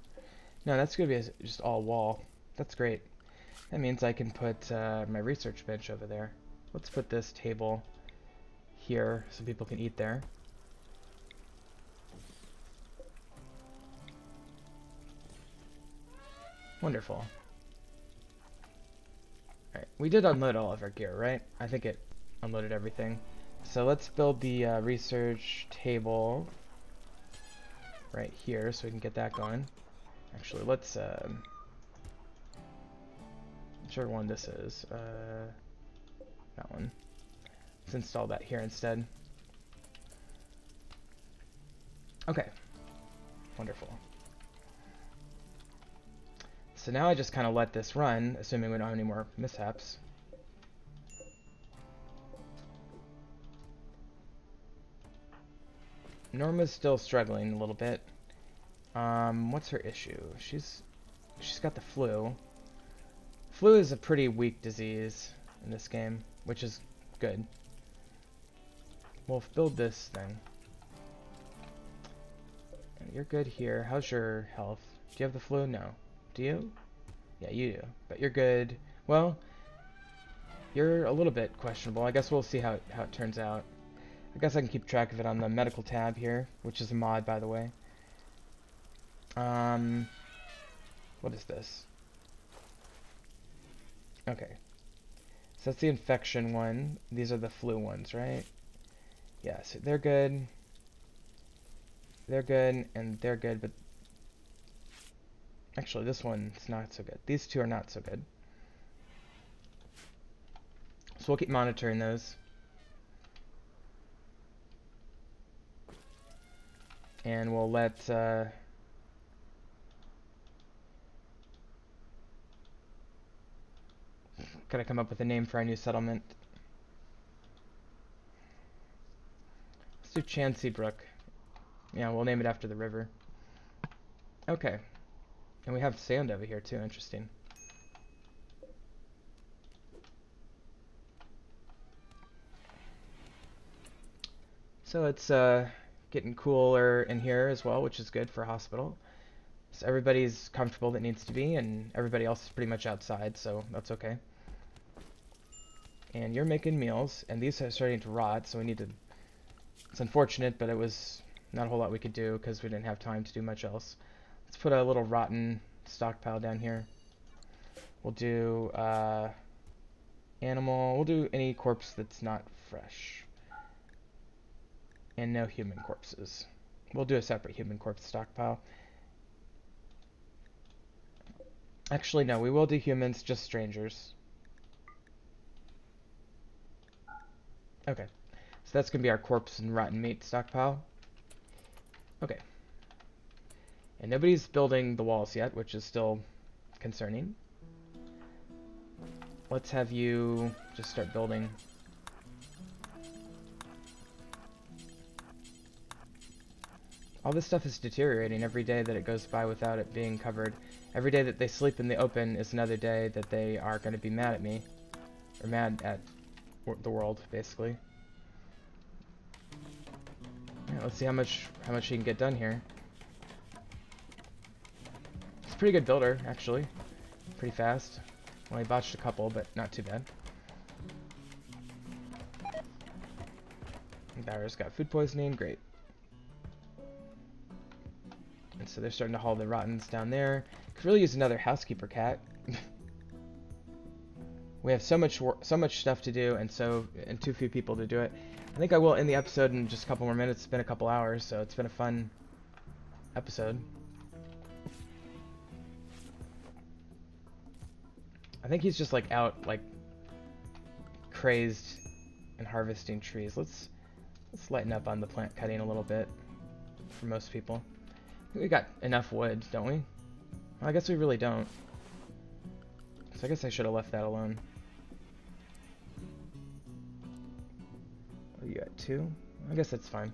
No, that's going to be just all wall. That's great. That means I can put my research bench over there. Let's put this table here so people can eat there. Wonderful. Alright, we did unload all of our gear, right? I think it unloaded everything. So let's build the research table right here so we can get that going. Actually, let's, whichever one this is, that one. Let's install that here instead. Okay, wonderful. So now I just kind of let this run, assuming we don't have any more mishaps. Norma's still struggling a little bit. What's her issue? She's got the flu. Flu is a pretty weak disease in this game, which is good. We'll build this thing. You're good here. How's your health? Do you have the flu? No. Do you? Yeah, you do. But you're good. Well, you're a little bit questionable. I guess we'll see how it turns out. I guess I can keep track of it on the medical tab here, which is a mod, by the way. What is this? Okay. So that's the infection one. These are the flu ones, right? Yeah, so they're good. They're good, and they're good, but actually this one's not so good. These two are not so good. So we'll keep monitoring those. And we'll let gotta come up with a name for our new settlement. Let's do Chansey Brook. Yeah, we'll name it after the river. Okay. And we have sand over here too, interesting. So it's getting cooler in here as well, which is good for a hospital. So everybody's comfortable that needs to be, and everybody else is pretty much outside, so that's okay. And you're making meals, and these are starting to rot, so we need to... It's unfortunate, but it was not a whole lot we could do because we didn't have time to do much else. Let's put a little rotten stockpile down here. We'll do animal. We'll do any corpse that's not fresh. And no human corpses. We'll do a separate human corpse stockpile. Actually, no, we will do humans, just strangers. Okay, so that's going to be our corpse and rotten meat stockpile. Okay. And nobody's building the walls yet, which is still concerning. Let's have you just start building. All this stuff is deteriorating every day that it goes by without it being covered. Every day that they sleep in the open is another day that they are going to be mad at me. Or mad at the world, basically. Yeah, let's see how much he can get done here. He's a pretty good builder, actually. Pretty fast. Well, he botched a couple, but not too bad. Barra's got food poisoning, great. And so they're starting to haul the rottens down there. Could really use another housekeeper cat. We have so much stuff to do, and too few people to do it. I think I will end the episode in just a couple more minutes. It's been a couple hours, so it's been a fun episode. I think he's just like out, like crazed and harvesting trees. Let's lighten up on the plant cutting a little bit for most people. I think we got enough wood, don't we? Well, I guess we really don't. So I guess I should have left that alone. Oh, you got 2? I guess that's fine.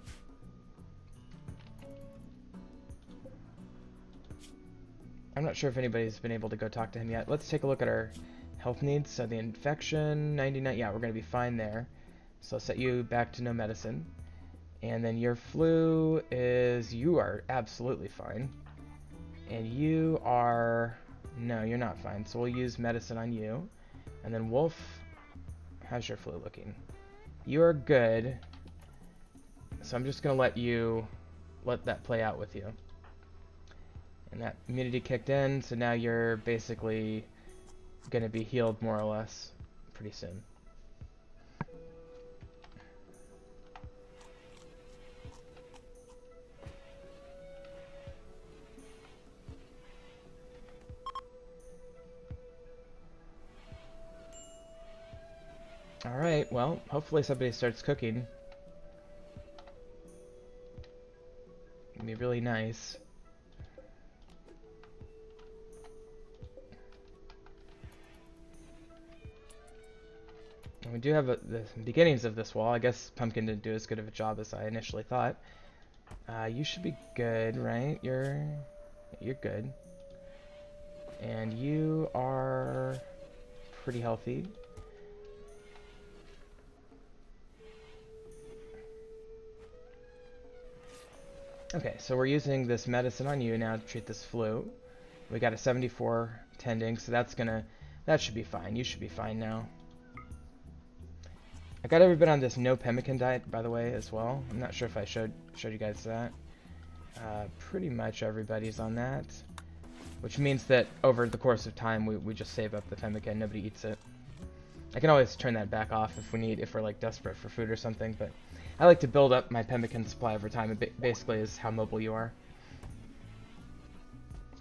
I'm not sure if anybody's been able to go talk to him yet. Let's take a look at our health needs. So the infection, 99. Yeah, we're going to be fine there. So I'll set you back to no medicine. And then your flu is... You are absolutely fine. And you are... No, you're not fine. So we'll use medicine on you. And then Wolf, how's your flu looking? You are good. So I'm just going to let that play out with you. And that immunity kicked in, so now you're basically going to be healed more or less pretty soon. Alright, well, hopefully somebody starts cooking. It'd be really nice. And we do have the beginnings of this wall. I guess Pumpkin didn't do as good of a job as I initially thought. You should be good, right? You're good. And you are pretty healthy. Okay, so we're using this medicine on you now to treat this flu. We got a 74 tending, so that should be fine. You should be fine now. I got everybody on this no pemmican diet, by the way, as well. I'm not sure if I showed you guys that. Pretty much everybody's on that, which means that over the course of time, we just save up the pemmican. Nobody eats it. I can always turn that back off if we're like desperate for food or something, but I like to build up my pemmican supply over time. It basically is how mobile you are.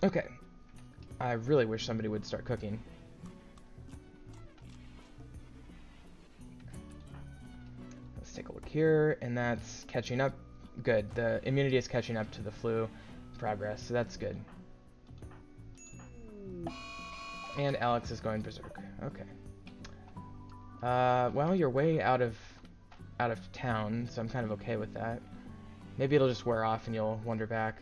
Okay. I really wish somebody would start cooking. Let's take a look here, and that's catching up. Good. The immunity is catching up to the flu progress, so that's good. And Alex is going berserk. Okay. Well, you're way out of town, so I'm kind of okay with that. Maybe it'll just wear off and you'll wander back.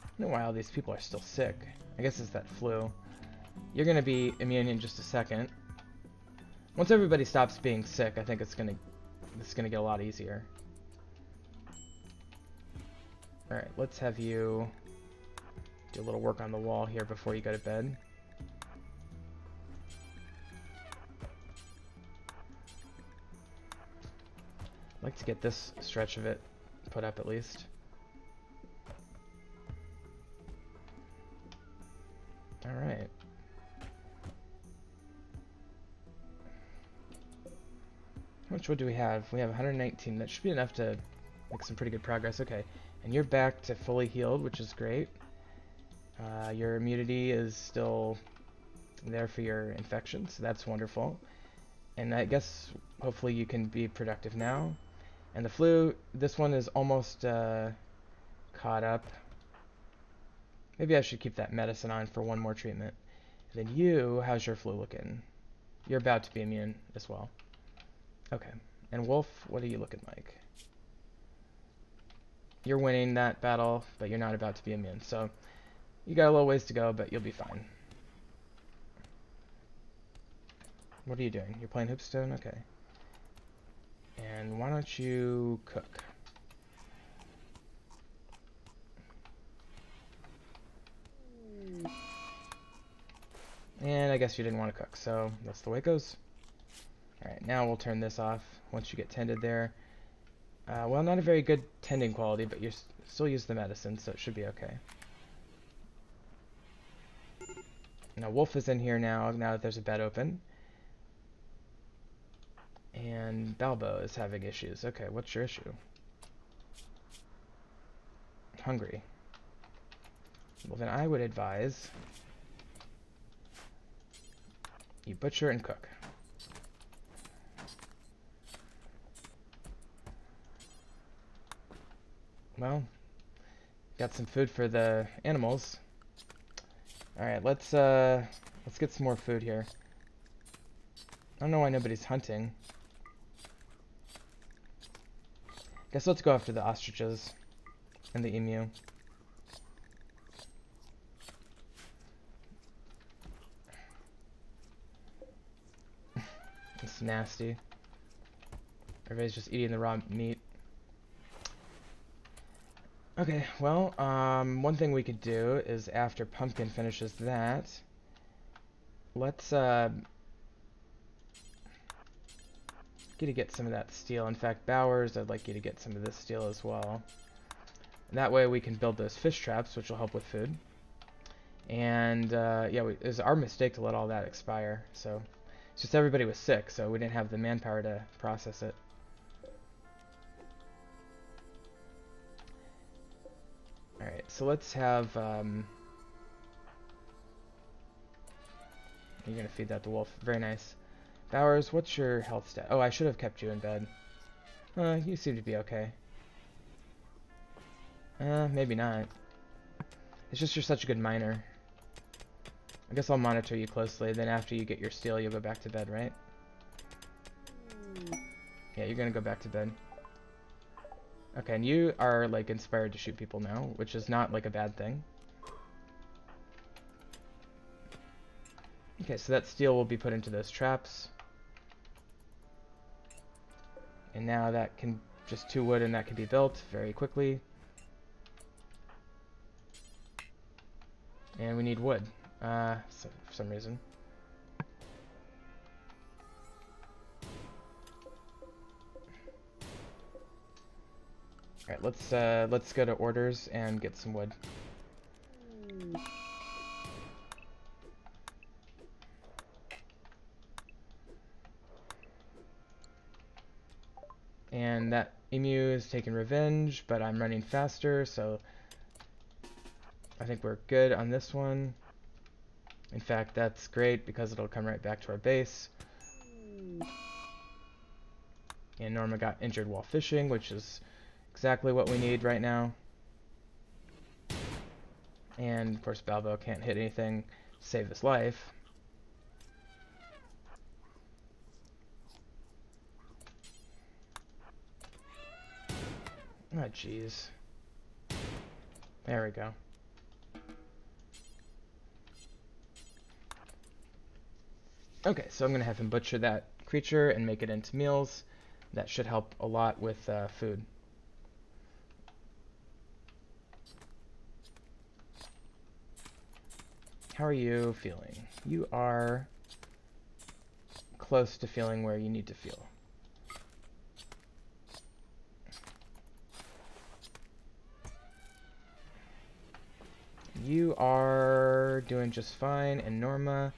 I don't know why all these people are still sick. I guess it's that flu. You're gonna be immune in just a second. Once everybody stops being sick, I think it's gonna get a lot easier. Alright, let's have you Do a little work on the wall here before you go to bed. I'd like to get this stretch of it put up at least. Alright. How much wood do we have? We have 119. That should be enough to make some pretty good progress. Okay. And you're back to fully healed, which is great. Your immunity is still there for your infection, so that's wonderful. And I guess hopefully you can be productive now. And the flu, this one is almost caught up. Maybe I should keep that medicine on for one more treatment. And then you, how's your flu looking? You're about to be immune as well. Okay. And Wolf, what are you looking like? You're winning that battle, but you're not about to be immune. So you got a little ways to go, but you'll be fine. What are you doing? You're playing Hoopstone? Okay. And why don't you cook? And I guess you didn't want to cook, so that's the way it goes. Alright, now we'll turn this off once you get tended there. Well, not a very good tending quality, but you still use the medicine, so it should be okay. Now Wolf is in here now that there's a bed open. And Balbo is having issues. Okay, what's your issue? Hungry. Well, then I would advise you butcher and cook. Well, got some food for the animals. All right, let's get some more food here. I don't know why nobody's hunting. Guess let's go after the ostriches and the emu. It's nasty. Everybody's just eating the raw meat. Okay, well, one thing we could do is after Pumpkin finishes that, let's get you to get some of that steel. In fact, Bowers, I'd like you to get some of this steel as well. And that way we can build those fish traps, which will help with food. And yeah, it was our mistake to let all that expire. So it's just everybody was sick, so we didn't have the manpower to process it. Alright, so let's have, you're gonna feed that to Wolf. Very nice. Bowers, what's your health stat? Oh, I should have kept you in bed. You seem to be okay. Maybe not. It's just you're such a good miner. I guess I'll monitor you closely, then after you get your steel, you'll go back to bed, right? Yeah, you're gonna go back to bed. Okay, and you are, like, inspired to shoot people now, which is not, like, a bad thing. Okay, so that steel will be put into those traps. And now that can, just 2 wood and that can be built very quickly. And we need wood, so for some reason. Alright, let's go to orders and get some wood. And that emu is taking revenge, but I'm running faster, so I think we're good on this one. In fact, that's great because it'll come right back to our base. And Norma got injured while fishing, which is exactly what we need right now. And of course Balbo can't hit anything to save his life. Oh jeez. There we go. Okay, so I'm gonna have him butcher that creature and make it into meals. That should help a lot with food. how are you feeling? You are close to feeling where you need to feel. You are doing just fine, and Norma,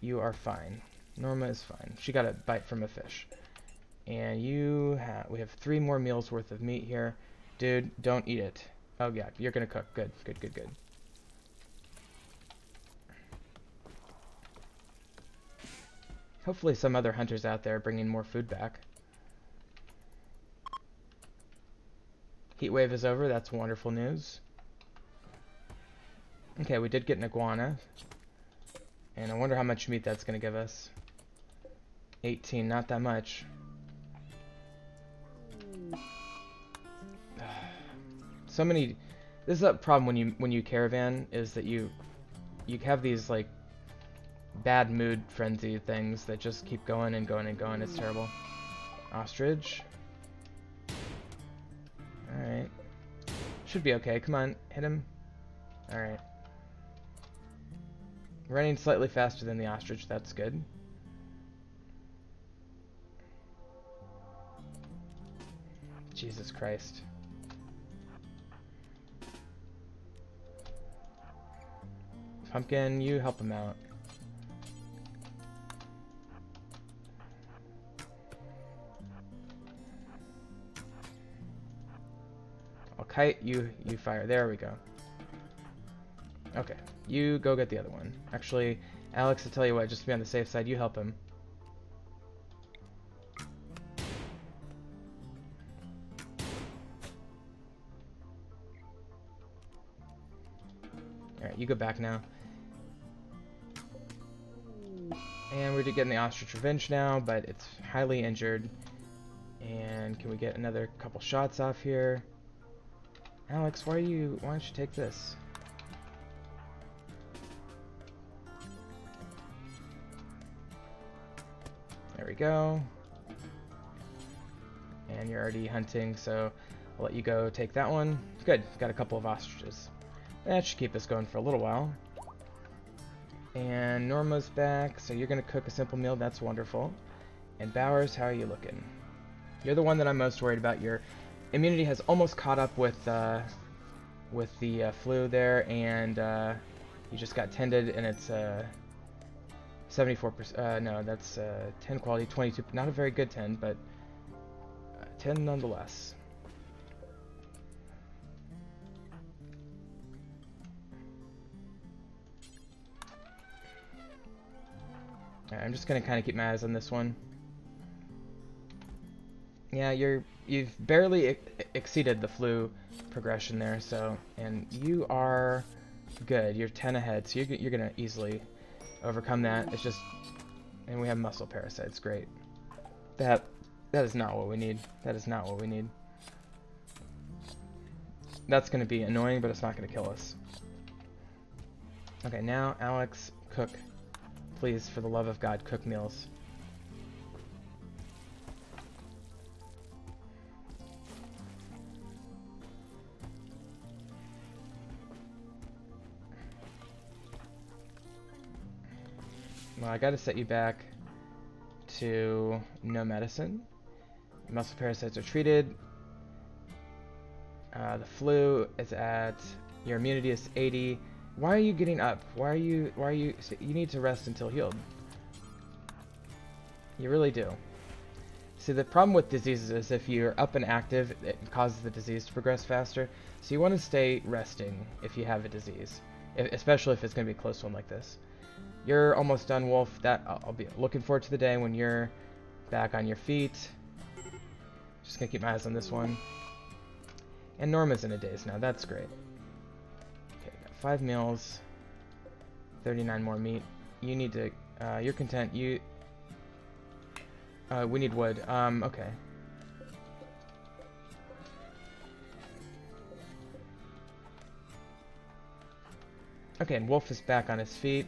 you are fine. Norma is fine. She got a bite from a fish. And we have 3 more meals worth of meat here. Dude, don't eat it. Oh yeah, you're gonna cook. Good, good, good, good. Hopefully some other hunters out there bringing more food back. Heat wave is over, that's wonderful news. Okay, we did get an iguana. And I wonder how much meat that's gonna give us. 18, not that much. So many. This is a problem when you caravan, is that you have these like bad mood frenzy things that just keep going and going and going. It's terrible. Ostrich. Alright. Should be okay. Come on, hit him. Alright. Running slightly faster than the ostrich, that's good. Jesus Christ. Pumpkin, you help him out. I'll kite, you fire. There we go. Okay, you go get the other one. Actually, Alex, I'll tell you what, just to be on the safe side, you help him. Alright, you go back now. And we're getting the ostrich revenge now, but it's highly injured. And can we get another couple shots off here? Alex, why don't you take this? There we go. And you're already hunting, so I'll let you go take that one. Good, got a couple of ostriches. That should keep us going for a little while. And Norma's back, so you're gonna cook a simple meal, that's wonderful. And Bowers, how are you looking? You're the one that I'm most worried about. Your immunity has almost caught up with the flu there, and you just got tended, and it's 74%. No, that's 10 quality, 22. Not a very good 10, but 10 nonetheless. Alright, I'm just gonna kind of keep my eyes on this one. Yeah, you've barely exceeded the flu progression there, so, and you are good. You're 10 ahead, so you're gonna easily overcome that. It's just, and we have muscle parasites. Great. That is not what we need. That is not what we need. That's gonna be annoying, but it's not gonna kill us. Okay, now Alex, cook. Please, for the love of God, cook meals. Well, I gotta set you back to no medicine. Muscle parasites are treated. The flu is at, your immunity is 80. Why are you getting up? You need to rest until healed. You really do. See, the problem with diseases is if you're up and active, it causes the disease to progress faster. So you want to stay resting if you have a disease, especially if it's going to be a close one like this. You're almost done, Wolf. I'll be looking forward to the day when you're back on your feet. Just gonna keep my eyes on this one. And Norma's in a daze now. That's great. Okay, got 5 meals, 39 more meat. You need to. You're content. We need wood. Okay. Okay, and Wolf is back on his feet.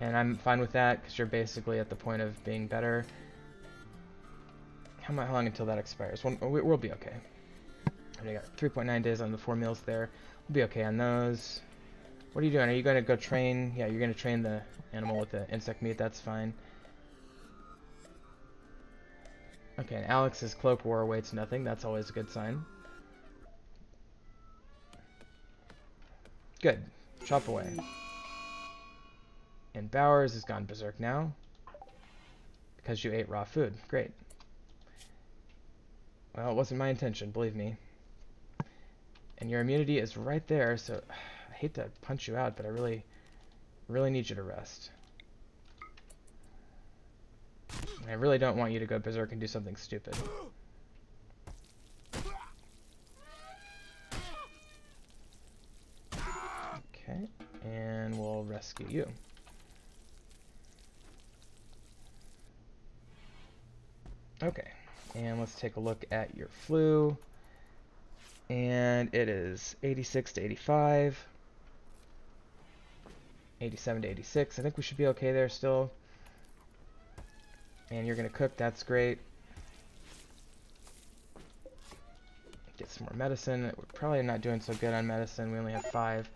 And I'm fine with that, because you're basically at the point of being better. How long until that expires? We'll be okay. We got 3.9 days on the 4 meals there. We'll be okay on those. What are you doing? Are you going to go train? Yeah, you're going to train the animal with the insect meat. That's fine. Okay, and Alex's cloak war weights nothing. That's always a good sign. Good. Chop away. And Bowers has gone berserk now. Because you ate raw food. Great. Well, it wasn't my intention, believe me. And your immunity is right there, so I hate to punch you out, but I really need you to rest. And I really don't want you to go berserk and do something stupid. Okay, and we'll rescue you. Okay, and let's take a look at your flu. And it is 86 to 85. 87 to 86. I think we should be okay there still. And you're going to cook. That's great. Get some more medicine. We're probably not doing so good on medicine. We only have 5.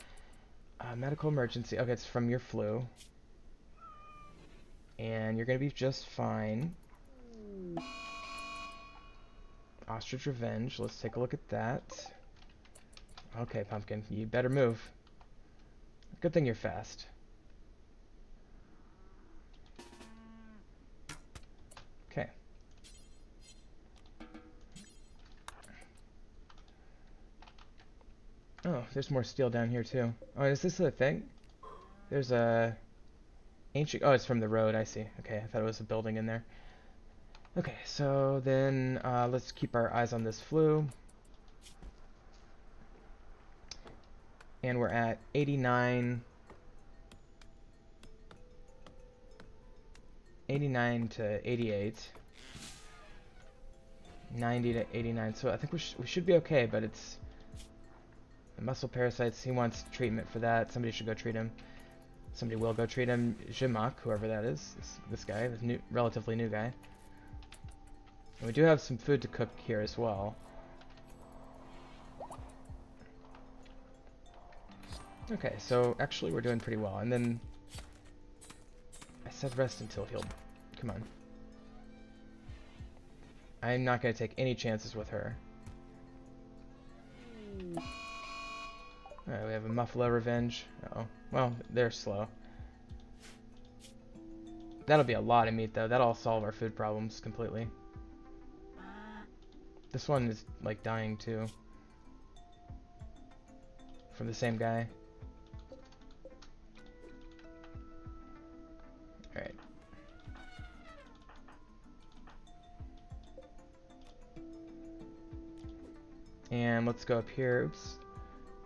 Medical emergency. Okay, it's from your flu. And you're going to be just fine. Ostrich Revenge. Let's take a look at that. Okay, Pumpkin. You better move. Good thing you're fast. Okay. Oh, there's more steel down here too. Oh, is this a thing? There's a ancient... Oh, it's from the road. I see. Okay, I thought it was a building in there. Okay, so then let's keep our eyes on this flu. And we're at 89 to 88. 90 to 89. So I think we should be okay, but it's the muscle parasites. He wants treatment for that. Somebody should go treat him. Somebody will go treat him. Jimak, whoever that is. This guy, this new, relatively new guy. And we do have some food to cook here as well. Okay, so actually we're doing pretty well. And then I said rest until healed. Come on. I'm not going to take any chances with her. Alright, we have a Muffalo Revenge. Uh-oh. Well, they're slow. That'll be a lot of meat, though. That'll solve our food problems completely. This one is, like, dying, too. From the same guy. Alright. And let's go up here. Oops.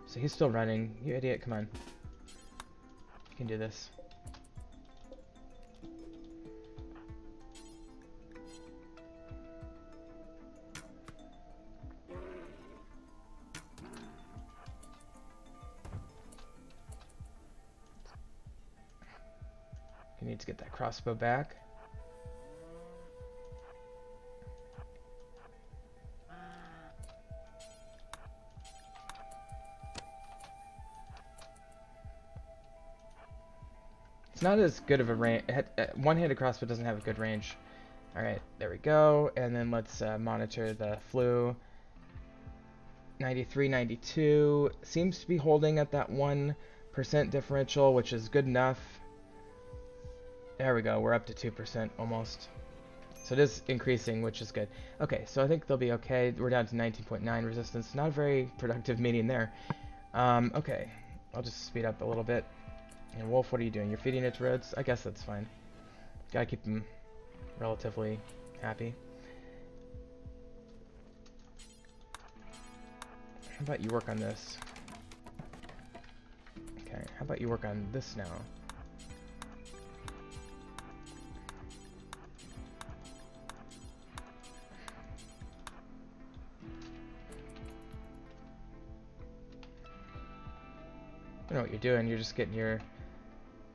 So he's still running. You idiot, come on. You can do this. You need to get that crossbow back. It's not as good of a range. One-handed crossbow doesn't have a good range. Alright, there we go. And then let's monitor the flu. 93, 92. Seems to be holding at that 1% differential, which is good enough. There we go. We're up to 2% almost. So it is increasing, which is good. Okay, so I think they'll be okay. We're down to 19.9 resistance. Not a very productive meeting there. Okay, I'll just speed up a little bit. And Wolf, what are you doing? You're feeding it to Rhodes? I guess that's fine. Gotta keep them relatively happy. How about you work on this? Okay, how about you work on this now? I don't know what you're doing. You're just getting your...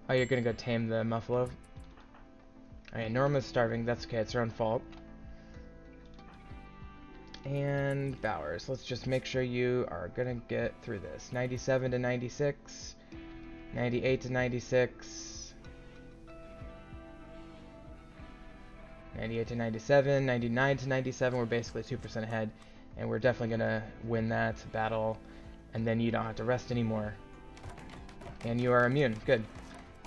Oh, you're gonna go tame the Muffalo? Alright, Norma's starving. That's okay. It's her own fault. And Bowers. Let's just make sure you are gonna get through this. 97 to 96. 98 to 96. 98 to 97. 99 to 97. We're basically 2% ahead. And we're definitely going to win that battle. And then you don't have to rest anymore. And you are immune. Good.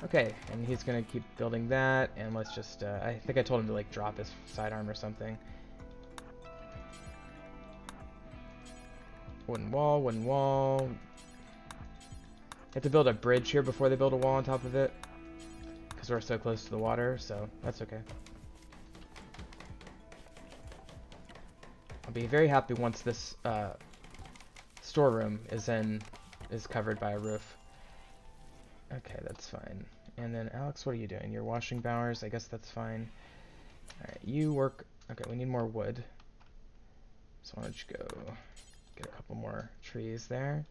Okay, and he's going to keep building that. And let's just... I think I told him to, like, drop his sidearm or something. Wooden wall, wooden wall. They have to build a bridge here before they build a wall on top of it. Because we're so close to the water, so that's okay. I'll be very happy once this storeroom is covered by a roof. Okay, that's fine. And then Alex, what are you doing? You're washing bowers. I guess that's fine. Alright, you work... Okay, we need more wood. So why don't you go get a couple more trees there.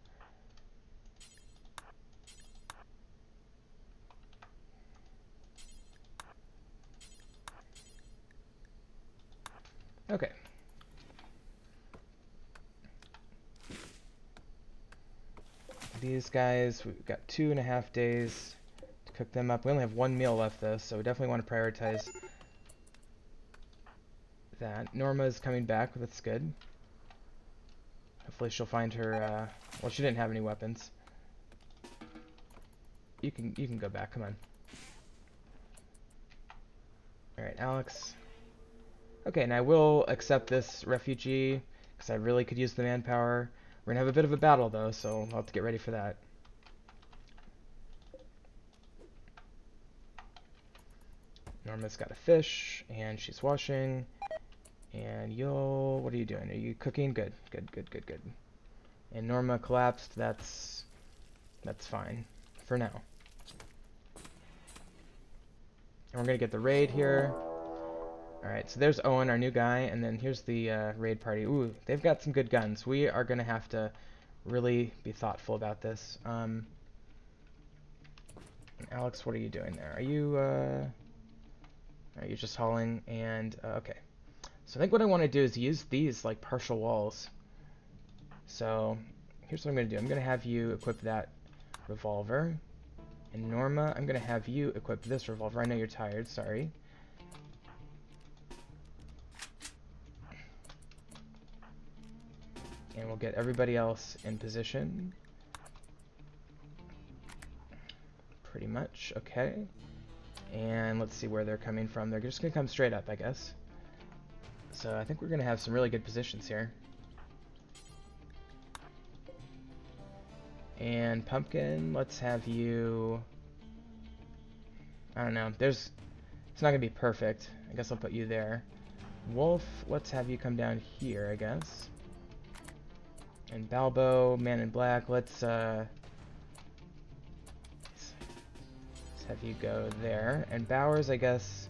Okay. These guys, we've got 2.5 days to cook them up. We only have 1 meal left though, so we definitely want to prioritize that. Norma's coming back, that's good. Hopefully she'll find her, well, she didn't have any weapons. You can go back, come on. Alright, Alex. Okay, and I will accept this refugee, because I really could use the manpower. We're gonna have a bit of a battle though, so I'll have to get ready for that. Norma's got a fish, and she's washing. And you'll... what are you doing? Are you cooking? Good, good, good, good, good. And Norma collapsed, that's fine. For now. And we're gonna get the raid here. Alright, so there's Owen, our new guy, and then here's the raid party. Ooh, they've got some good guns. We are gonna have to really be thoughtful about this. Alex, what are you doing there? Are you just hauling? And, okay. So I think what I want to do is use these like partial walls. So here's what I'm going to do. I'm going to have you equip that revolver. And Norma, I'm going to have you equip this revolver. I know you're tired, sorry. And we'll get everybody else in position. Pretty much, okay. And let's see where they're coming from. They're just going to come straight up, I guess. So I think we're going to have some really good positions here. And Pumpkin, let's have you... I don't know. It's not going to be perfect. I guess I'll put you there. Wolf, let's have you come down here, I guess. And Balbo, Man in Black, let's have you go there. And Bowers, I guess...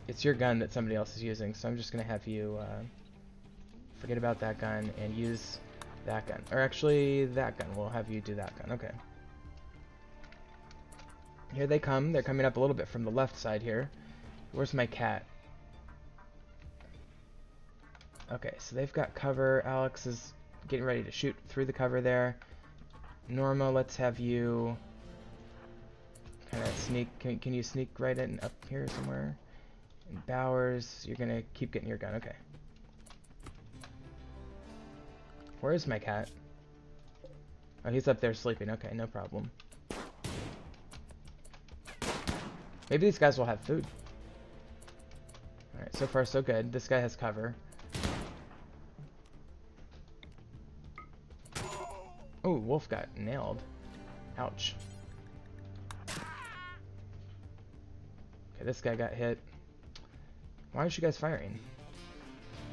it's your gun that somebody else is using, so I'm just going to have you forget about that gun and use that gun. Or actually, that gun. We'll have you do that gun. Okay. Here they come. They're coming up a little bit from the left side here. Where's my cat? Okay, so they've got cover. Alex is getting ready to shoot through the cover there. Norma, let's have you kind of sneak. Can you sneak right in up here somewhere? And Bowers, you're gonna keep getting your gun, okay. Where is my cat? Oh, he's up there sleeping, okay, no problem. Maybe these guys will have food. Alright, so far so good. This guy has cover. Oh, Wolf got nailed. Ouch. Okay, this guy got hit. Why aren't you guys firing?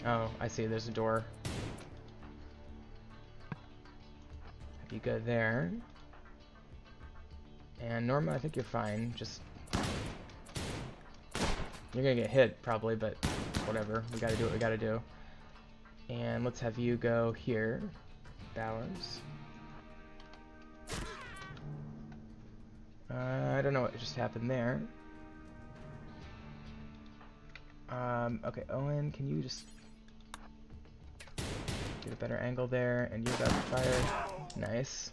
Oh, I see, there's a door. You go there. And Norma, I think you're fine. Just... you're gonna get hit, probably, but whatever. We gotta do what we gotta do. And let's have you go here. Bowers. I don't know what just happened there. Okay, Owen, can you just get a better angle there? And you got fire. Nice.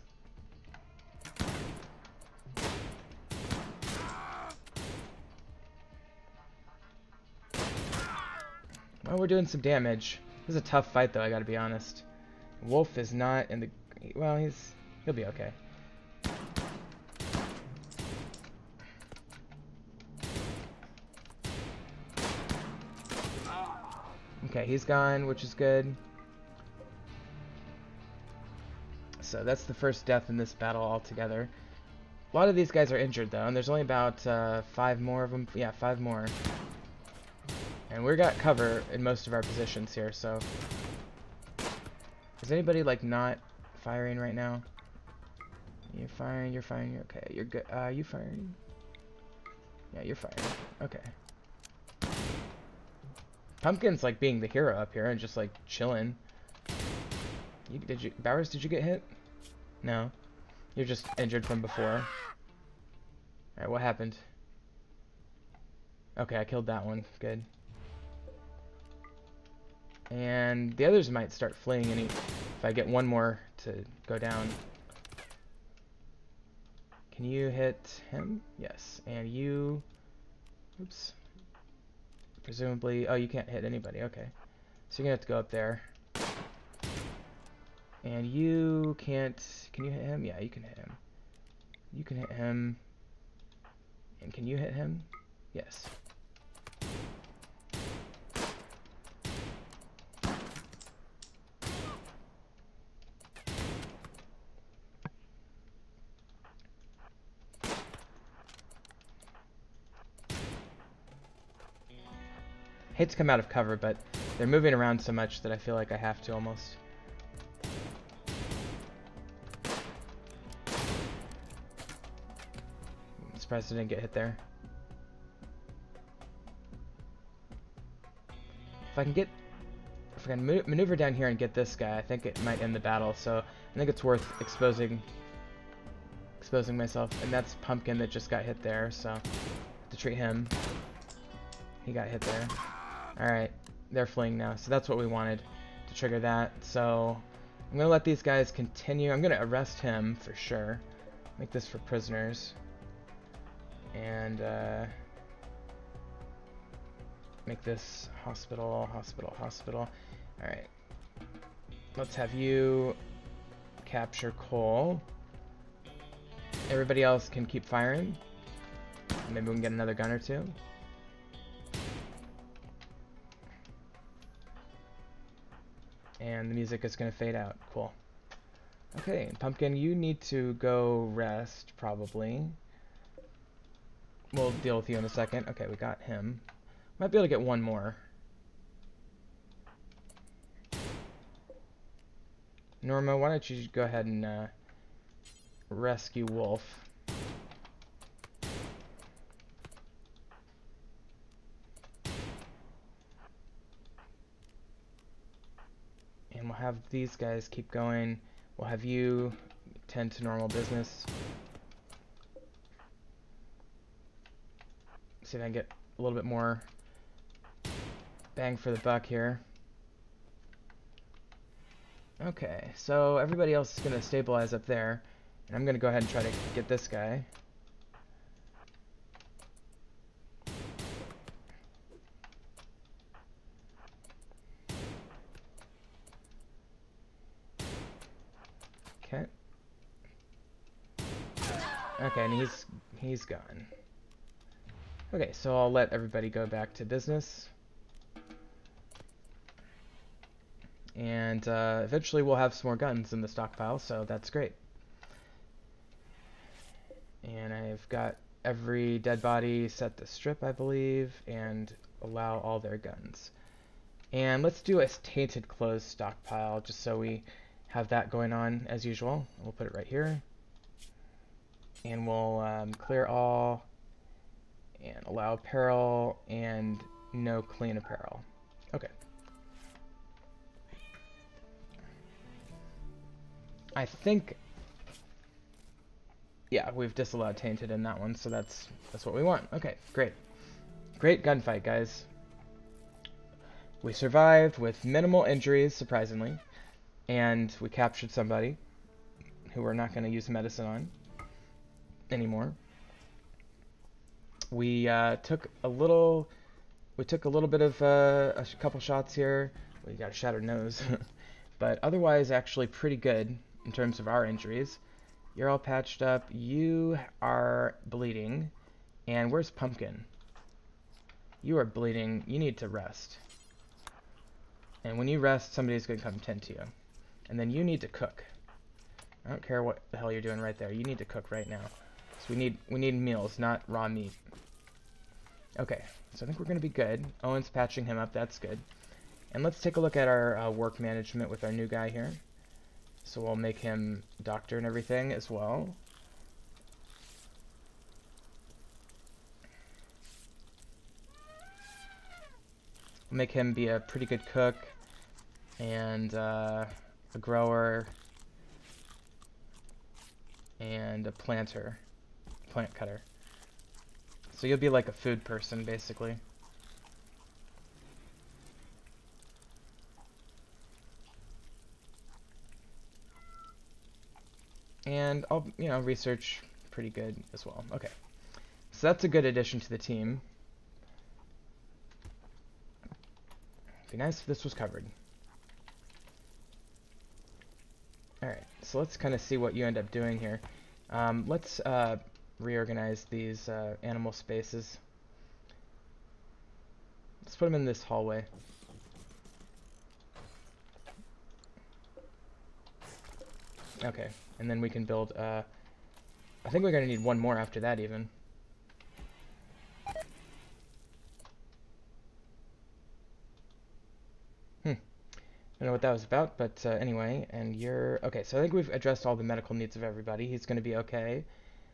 Well, we're doing some damage. This is a tough fight, though, I gotta be honest. Wolf is not in the... Well, he'll be okay. Okay, he's gone, which is good. So that's the first death in this battle altogether. A lot of these guys are injured, though, and there's only about 5 more of them. Yeah, 5 more. And we got cover in most of our positions here, so... Is anybody, like, not firing right now? You're firing, you're okay. You're good. You firing? Yeah, you're firing. Okay. Pumpkin's, like, being the hero up here and just, like, chilling. Bowers, did you get hit? No. You're just injured from before. Alright, what happened? Okay, I killed that one. Good. And the others might start fleeing if I get one more to go down. Can you hit him? Yes. And you... Oops. Presumably... Oh, you can't hit anybody. Okay. So you're going to have to go up there. And you can't... Can you hit him? Yeah, you can hit him. You can hit him. And can you hit him? Yes. Hate to come out of cover, but they're moving around so much that I feel like I have to almost. I'm surprised I didn't get hit there. If I can maneuver down here and get this guy, I think it might end the battle. So I think it's worth exposing myself. And that's Pumpkin that just got hit there, so to treat him. He got hit there. Alright, they're fleeing now, so that's what we wanted to trigger that. So I'm going to let these guys continue. I'm going to arrest him for sure. Make this for prisoners. And make this hospital. Alright. Let's have you capture Cole. Everybody else can keep firing. Maybe we can get another gun or two. And the music is going to fade out. Cool. Okay, Pumpkin, you need to go rest, probably. We'll deal with you in a second. Okay, we got him. Might be able to get one more. Norma, why don't you go ahead and rescue Wolf. And we'll have these guys keep going. We'll have you tend to normal business. See if I can get a little bit more bang for the buck here. Okay, so everybody else is going to stabilize up there. And I'm going to go ahead and try to get this guy. Okay. Okay, and he's gone. Okay, so I'll let everybody go back to business. And eventually we'll have some more guns in the stockpile, so that's great. And I've got every dead body set to strip, I believe, and allow all their guns. And let's do a tainted clothes stockpile, just so we have that going on as usual. We'll put it right here. And we'll clear all, and allow apparel, and no clean apparel. Okay. I think, yeah, we've disallowed tainted in that one, so that's what we want. Okay, great. Great gunfight, guys. We survived with minimal injuries, surprisingly, and we captured somebody who we're not going to use medicine on anymore. We took a little we took a little bit of couple shots here. We got a shattered nose. But otherwise, actually pretty good in terms of our injuries. You're all patched up. You are bleeding. And where's Pumpkin? You are bleeding. You need to rest. And when you rest, somebody's going to come tend to you. And then you need to cook. I don't care what the hell you're doing right there. You need to cook right now. So we need meals, not raw meat. Okay, so I think we're going to be good. Owen's patching him up. That's good. And let's take a look at our work management with our new guy here. So we'll make him doctor and everything as well. We'll make him be a pretty good cook and a grower and a plant cutter. So you'll be like a food person, basically. And I'll, research pretty good as well. Okay. So that's a good addition to the team. It'd be nice if this was covered. Alright, so let's kind of see what you end up doing here. Let's reorganize these animal spaces. Let's put them in this hallway. Okay, and then we can build, I think we're going to need one more after that even. I don't know what that was about, but anyway, and you're... Okay, so I think we've addressed all the medical needs of everybody. He's going to be okay.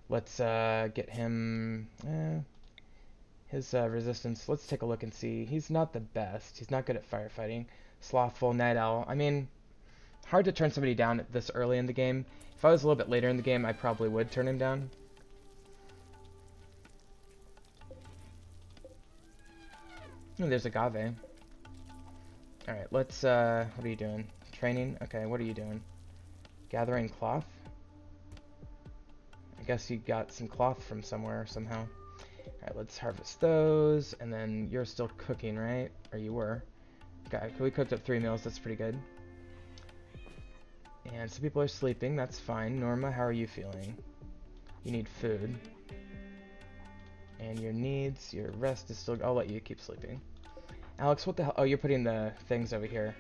Let's get him... his resistance, let's take a look and see. He's not the best. He's not good at firefighting. Slothful, night owl. I mean, hard to turn somebody down this early in the game. If I was a little bit later in the game, I probably would turn him down. Oh, there's Agave. Alright, let's, what are you doing? Training? Okay, what are you doing? Gathering cloth? I guess you got some cloth from somewhere, somehow. Alright, let's harvest those, and then you're still cooking, right? Or you were. Okay, we cooked up 3 meals, that's pretty good. And some people are sleeping, that's fine. Norma, how are you feeling? You need food. And your needs, your rest is still... I'll let you keep sleeping. Alex, what the hell? Oh, you're putting the things over here.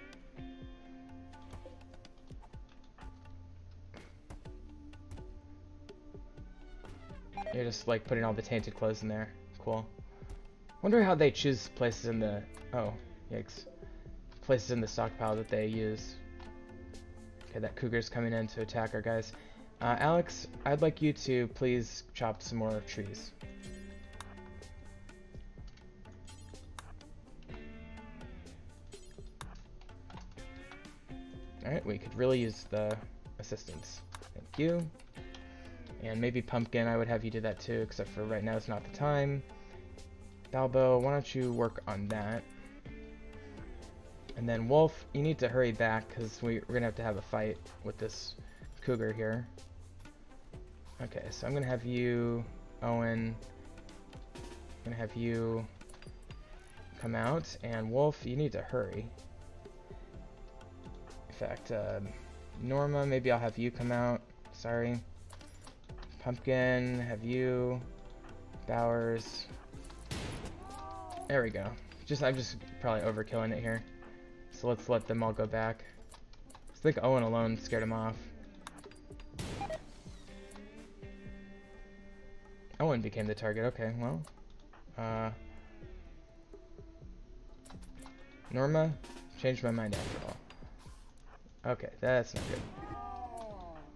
You're just, like, putting all the tainted clothes in there. Cool. Wonder how they choose places in the... Oh, yikes. Places in the stockpile that they use. Okay, that cougar's coming in to attack our guys. Alex, I'd like you to please chop some more trees. Alright, we could really use the assistance. Thank you. And maybe Pumpkin, I would have you do that too, except for right now it's not the time. Balbo, why don't you work on that? And then Wolf, you need to hurry back, because we're going to have a fight with this cougar here. Okay, so I'm going to have you, Owen, I'm going to have you come out, and Wolf, you need to hurry. In fact, Norma, maybe I'll have you come out. Sorry. Pumpkin, have you. Bowers. There we go. I'm just probably overkilling it here. So let's let them all go back. I think Owen alone scared him off. Owen became the target. Okay, well. Norma, changed my mind after all. Okay, that's not good.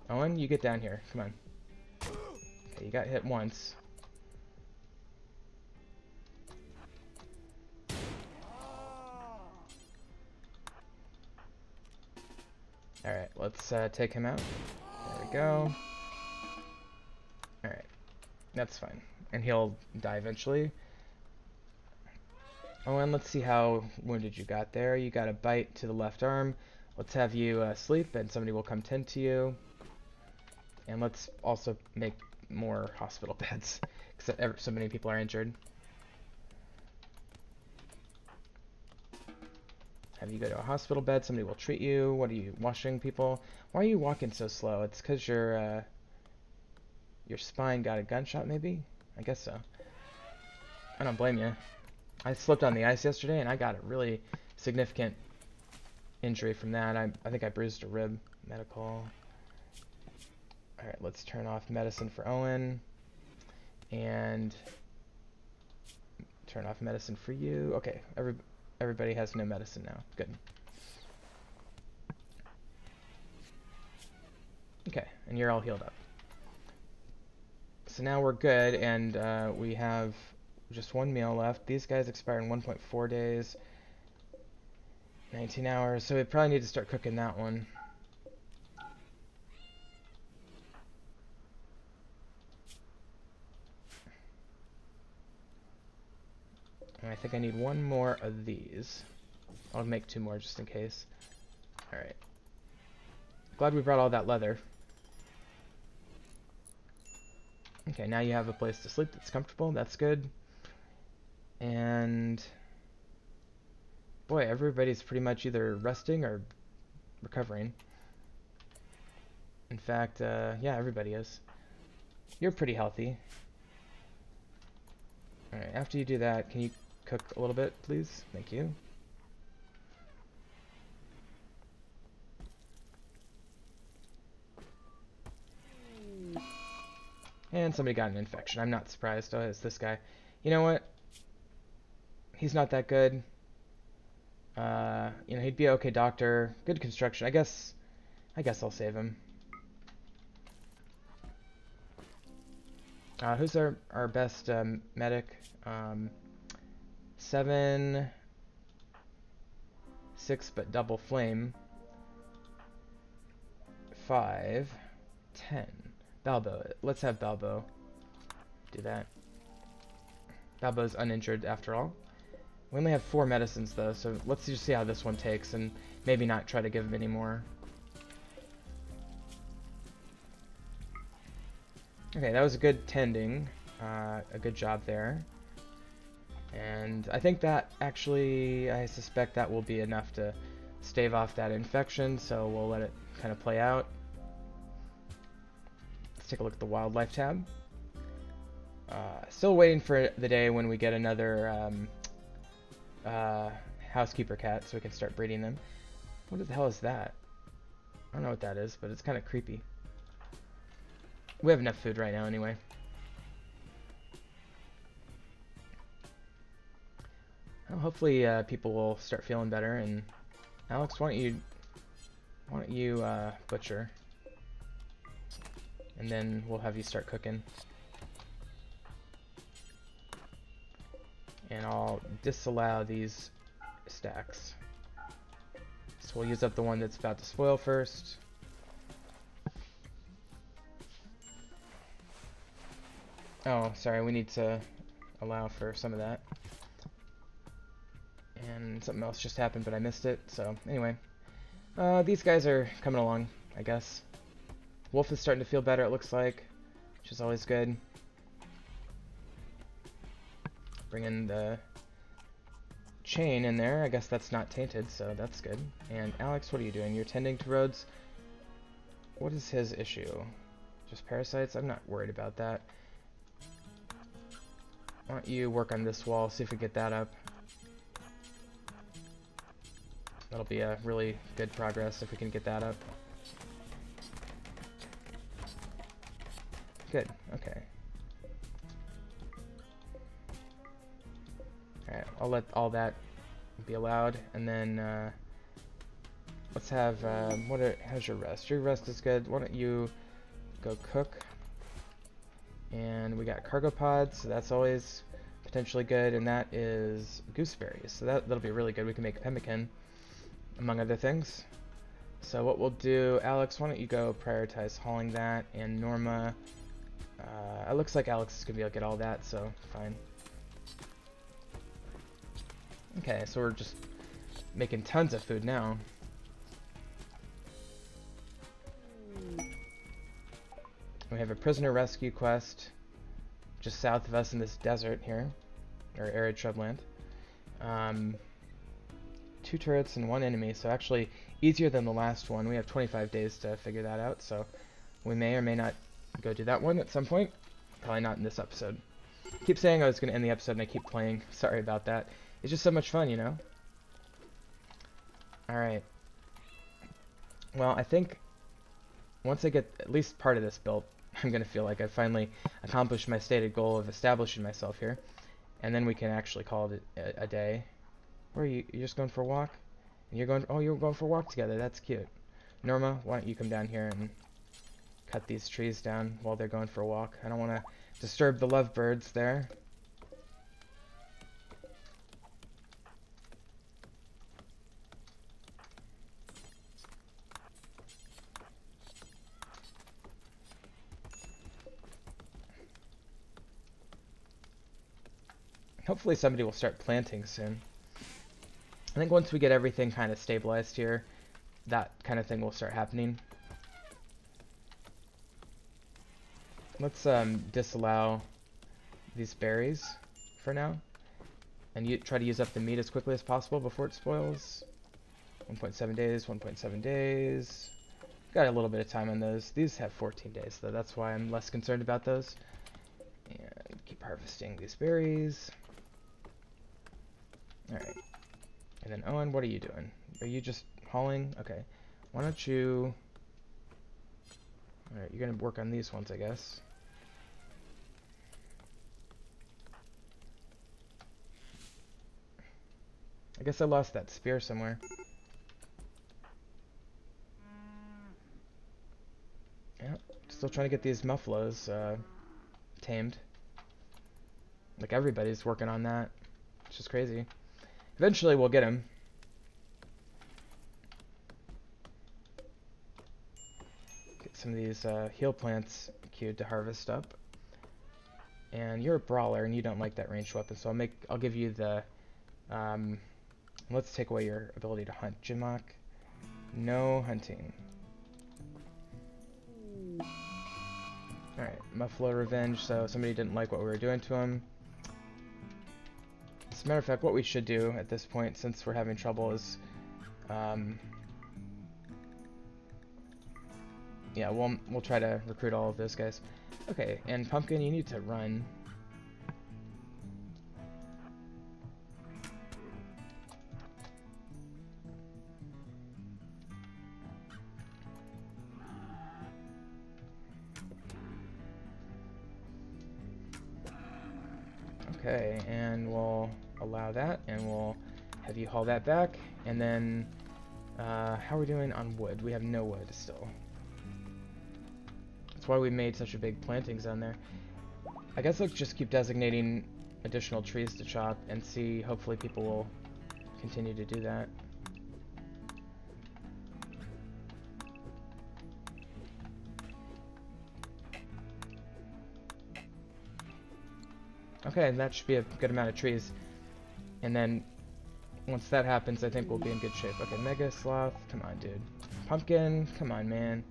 Owen, you get down here. Come on. Okay, you got hit once. Alright, let's take him out. There we go. Alright, that's fine. And he'll die eventually. Owen, let's see how wounded you got there. You got a bite to the left arm. Let's have you sleep and somebody will come tend to you. And let's also make more hospital beds because so many people are injured. have you go to a hospital bed. Somebody will treat you. What are you, washing people? Why are you walking so slow? It's because your spine got a gunshot, maybe? I guess so. I don't blame you. I slipped on the ice yesterday, and I got a really significant injury from that. I think I bruised a rib. Medical. Alright, let's turn off medicine for Owen. And turn off medicine for you. Okay, everybody has no medicine now. Good. Okay, and you're all healed up. So now we're good, and we have just one meal left. These guys expire in 1.4 days. 19 hours, so we probably need to start cooking that one. And I think I need one more of these. I'll make 2 more just in case. Alright. Glad we brought all that leather. Okay, now you have a place to sleep that's comfortable. That's good. And boy, everybody's pretty much either resting or recovering. In fact, yeah, everybody is. You're pretty healthy. Alright, after you do that, can you cook a little bit, please? Thank you. And somebody got an infection. I'm not surprised. Oh, it's this guy. You know what? He's not that good. You know, he'd be an okay doctor. Good construction. I guess I'll save him. Who's our best medic? 7, 6, but double flame. 5, 10. Balbo. Let's have Balbo do that. Balbo's uninjured after all. We only have 4 medicines though, so let's just see how this one takes and maybe not try to give him any more. Okay, that was a good tending. A good job there. And I think that actually, I suspect that will be enough to stave off that infection, so we'll let it kind of play out. Let's take a look at the wildlife tab. Still waiting for the day when we get another housekeeper cat so we can start breeding them. What the hell is that? I don't know what that is, but it's kind of creepy. We have enough food right now anyway. Well, hopefully people will start feeling better. And Alex, why don't you butcher, and then we'll have you start cooking. And I'll disallow these stacks. So we'll use up the one that's about to spoil first. Oh, sorry, we need to allow for some of that. And something else just happened, but I missed it, so anyway. These guys are coming along, I guess. Wolf is starting to feel better, it looks like, which is always good. Bring in the chain in there. I guess that's not tainted, so that's good. And Alex, what are you doing? You're tending to Rhodes. What is his issue? Just parasites? I'm not worried about that. Why don't you work on this wall, see if we get that up. That'll be a really good progress if we can get that up. Good, okay. Alright, I'll let all that be allowed, and then let's have, how's your rest? Your rest is good. Why don't you go cook? And we got cargo pods, so that's always potentially good, and that is gooseberries, so that'll be really good. We can make pemmican, among other things. So what we'll do, Alex, why don't you go prioritize hauling that, and Norma, it looks like Alex is gonna be able to get all that, so fine. Okay, so we're just making tons of food now. We have a prisoner rescue quest just south of us in this desert here, or arid shrubland. 2 2 turrets and 1 enemy, so actually easier than the last one. We have 25 days to figure that out, so we may or may not go do that one at some point. Probably not in this episode. I keep saying I was going to end the episode and I keep playing. Sorry about that. It's just so much fun, you know? Alright. Well, I think once I get at least part of this built, I'm going to feel like I finally accomplished my stated goal of establishing myself here. And then we can actually call it a day. Where are you? You're just going for a walk? And you're going, oh, you're going for a walk together. That's cute. Norma, why don't you come down here and cut these trees down while they're going for a walk? I don't want to disturb the lovebirds there. Hopefully somebody will start planting soon. I think once we get everything kind of stabilized here, that kind of thing will start happening. Let's disallow these berries for now. And try to use up the meat as quickly as possible before it spoils. 1.7 days, 1.7 days. Got a little bit of time on those. These have 14 days though, that's why I'm less concerned about those. And keep harvesting these berries. Alright. And then Owen, what are you doing? Are you just hauling? Okay. Why don't you... Alright, you're gonna work on these ones, I guess. I guess I lost that spear somewhere. Yeah, still trying to get these muffaloes tamed. Like everybody's working on that. It's just crazy. Eventually we'll get them. Get some of these heal plants queued to harvest up. And you're a brawler and you don't like that ranged weapon, so I'll give you the let's take away your ability to hunt. Jimok. No hunting. Alright, Muffalo Revenge, so somebody didn't like what we were doing to him. As a matter of fact, what we should do at this point, since we're having trouble, is yeah, we'll try to recruit all of those guys. Okay, and Pumpkin, you need to run. Okay, and we'll allow that, and we'll have you haul that back, and then how are we doing on wood? We have no wood still. That's why we made such a big planting zone there. I guess let's just keep designating additional trees to chop and see, hopefully people will continue to do that. Okay, that should be a good amount of trees. And then, once that happens, I think we'll be in good shape. Okay, Mega Sloth, come on, dude. Pumpkin, come on, man.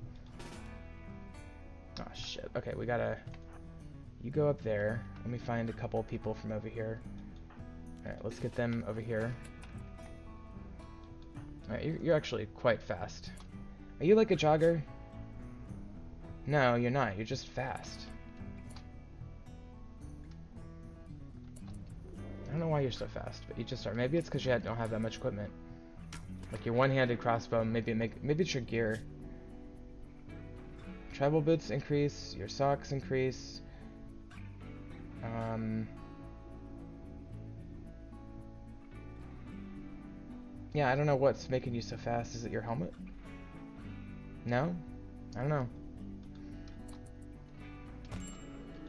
Oh, shit. Okay, we gotta... You go up there. Let me find a couple people from over here. Alright, let's get them over here. Alright, you're actually quite fast. Are you like a jogger? No, you're not. You're just fast. I don't know why you're so fast, but you just are. Maybe it's because you don't have that much equipment. Like your one-handed crossbow, maybe it's your gear. Tribal boots increase, your socks increase. Yeah, I don't know what's making you so fast. Is it your helmet? No? I don't know.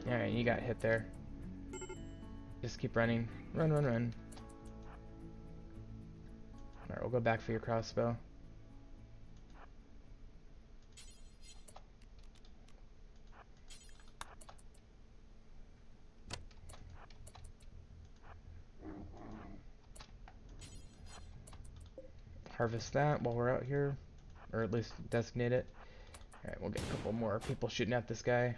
Alright, you got hit there. Just keep running. Run, run, run. Alright, we'll go back for your crossbow. Harvest that while we're out here. Or at least designate it. Alright, we'll get a couple more people shooting at this guy.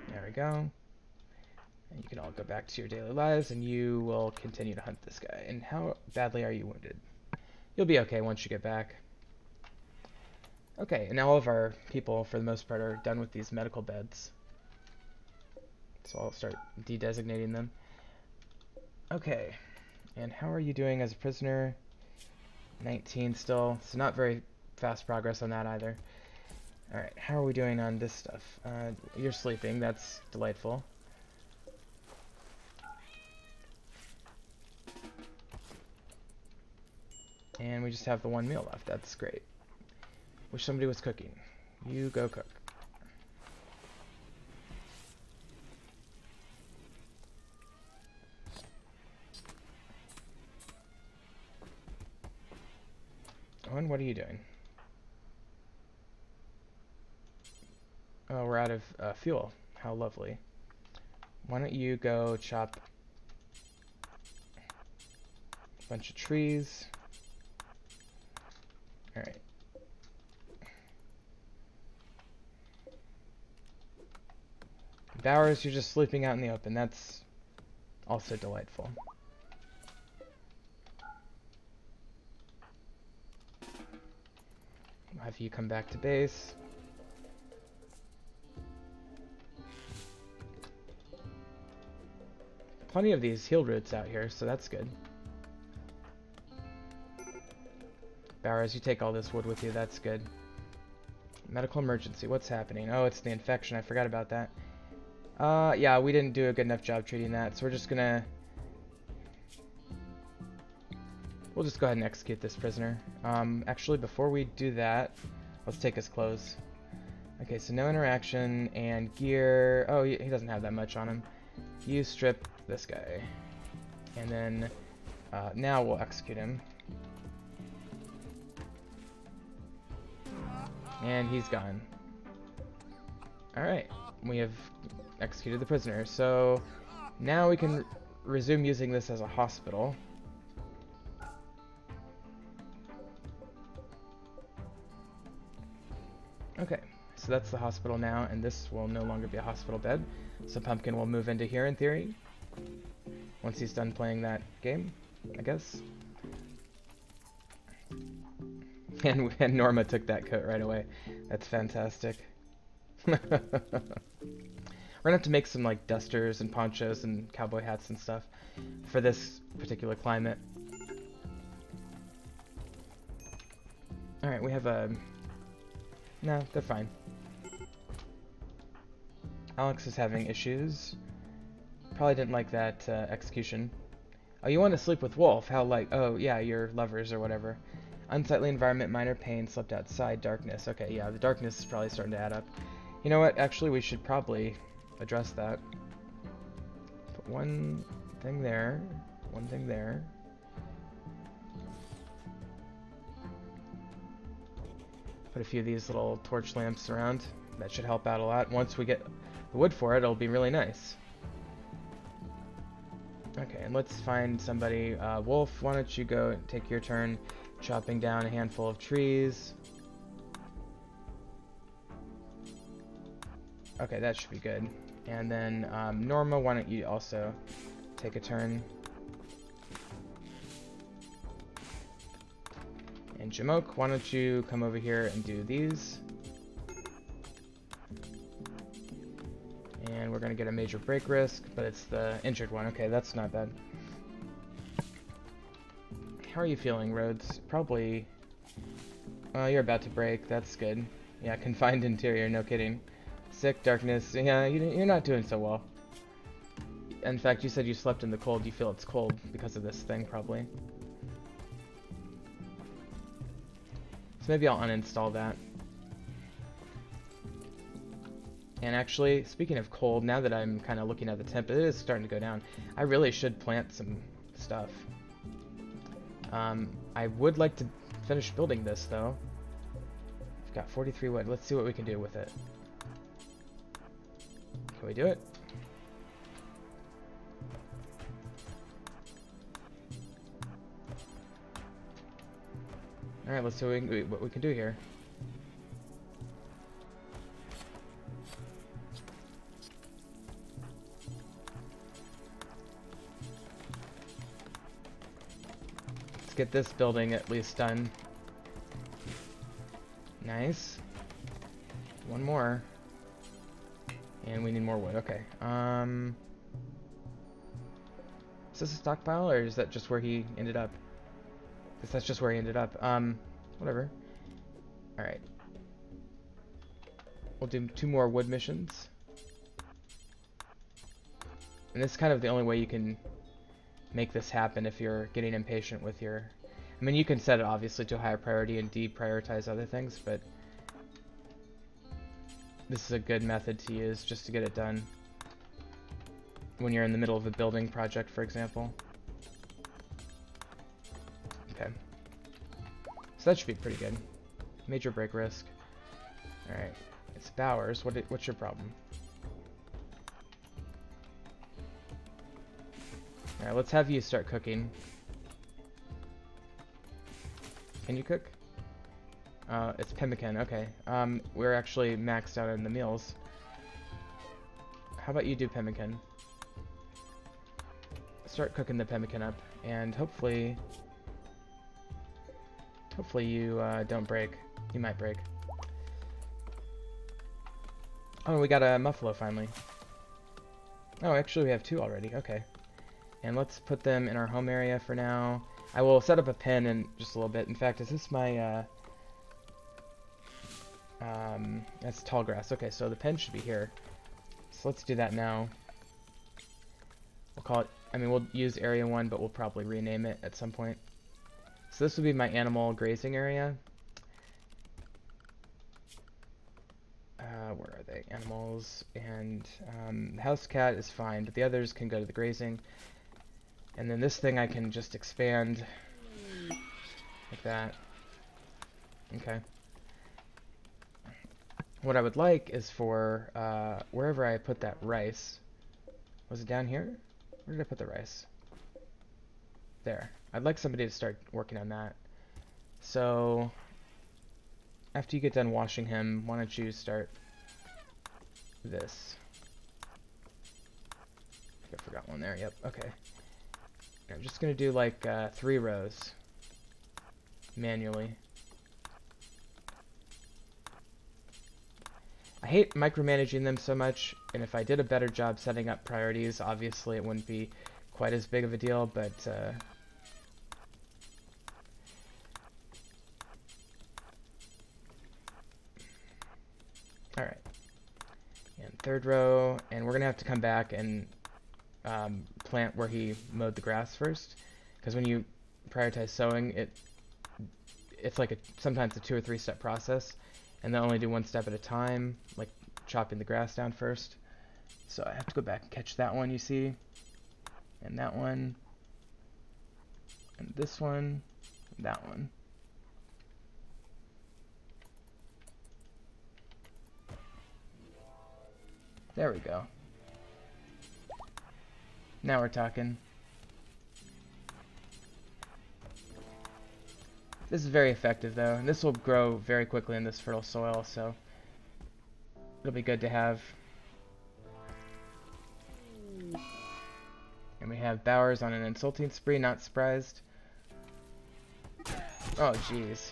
There we go. And you can all go back to your daily lives, and you will continue to hunt this guy. And how badly are you wounded? You'll be okay once you get back. Okay, and now all of our people, for the most part, are done with these medical beds. So I'll start de-designating them. Okay, and how are you doing as a prisoner? 19 still, so not very fast progress on that either. Alright, how are we doing on this stuff? You're sleeping, that's delightful. And we just have the one meal left, that's great. Wish somebody was cooking. You go cook. Owen, what are you doing? Oh, we're out of fuel. How lovely. Why don't you go chop a bunch of trees. Alright. Bowers, you're just sleeping out in the open. That's also delightful. I'll have you come back to base. Plenty of these heal roots out here, so that's good. Bowers, you take all this wood with you, that's good. Medical emergency, what's happening? Oh, it's the infection, I forgot about that. Yeah, we didn't do a good enough job treating that, so we're just gonna... We'll just go ahead and execute this prisoner. Actually, before we do that, let's take his clothes. Okay, so no interaction, and gear... Oh, he doesn't have that much on him. You strip this guy. And then, now we'll execute him. And he's gone. Alright, we have executed the prisoner. So, now we can resume using this as a hospital. Okay, so that's the hospital now, and this will no longer be a hospital bed. So Pumpkin will move into here in theory, once he's done playing that game, I guess. And Norma took that coat right away. That's fantastic. We're gonna have to make some like dusters and ponchos and cowboy hats and stuff for this particular climate. Alright, we have a... No, they're fine. Alex is having issues. Probably didn't like that execution. Oh, you want to sleep with Wolf? How like... Oh, yeah, you're lovers or whatever. Unsightly environment, minor pain, slept outside, darkness. Okay, yeah, the darkness is probably starting to add up. You know what? Actually, we should probably address that. Put one thing there. One thing there. Put a few of these little torch lamps around. That should help out a lot. Once we get the wood for it, it'll be really nice. Okay, and let's find somebody. Wolf, why don't you go and take your turn chopping down a handful of trees. Okay, that should be good. And then, Norma, why don't you also take a turn? And Jamoke, why don't you come over here and do these? And we're gonna get a major break risk, but it's the injured one. Okay, that's not bad. How are you feeling, Rhodes? Probably... you're about to break. That's good. Yeah, confined interior, no kidding. Sick, darkness. Yeah, you're not doing so well. In fact, you said you slept in the cold. You feel it's cold because of this thing, probably. So maybe I'll uninstall that. And actually, speaking of cold, now that I'm kind of looking at the temp, it is starting to go down. I really should plant some stuff. I would like to finish building this, though. I've got 43 wood. Let's see what we can do with it. Can we do it? Alright, let's see what we can do here. get this building at least done. Nice. One more. And we need more wood. Okay. Is this a stockpile, or is that just where he ended up? Guess that's just where he ended up. Whatever. Alright. We'll do 2 more wood missions. And this is kind of the only way you can make this happen if you're getting impatient with your... I mean, you can set it obviously to a higher priority and deprioritize other things, but this is a good method to use just to get it done when you're in the middle of a building project, for example. Okay. So that should be pretty good. Major break risk. Alright. It's Bowers. What's your problem? Alright, let's have you start cooking. Can you cook? It's pemmican, okay. We're actually maxed out on the meals. How about you do pemmican? Start cooking the pemmican up, and hopefully you don't break. You might break. Oh, we got a muffalo finally. Oh, actually we have 2 already, okay. And let's put them in our home area for now. I will set up a pen in just a little bit. In fact, is this my, that's tall grass. Okay, so the pen should be here. So let's do that now. We'll call it, I mean, we'll use area 1, but we'll probably rename it at some point. So this will be my animal grazing area. Where are they? Animals, and the house cat is fine, but the others can go to the grazing. And then this thing I can just expand like that. Okay. What I would like is for wherever I put that rice. Was it down here? Where did I put the rice? There. I'd like somebody to start working on that. So after you get done washing him, why don't you start this? I forgot one there. Yep. Okay. I'm just gonna do like 3 rows manually. I hate micromanaging them so much, and if I did a better job setting up priorities, obviously it wouldn't be quite as big of a deal, but alright. And 3rd row, and we're gonna have to come back and plant where he mowed the grass first, because when you prioritize sowing, it's like sometimes a 2 or 3 step process, and they'll only do 1 step at a time, like chopping the grass down first. So I have to go back and catch that one, you see, and that one, and this one, and that one. There we go. Now we're talking. This is very effective though, and this will grow very quickly in this fertile soil, so it'll be good to have. And we have Bowers on an insulting spree, not surprised. Oh jeez,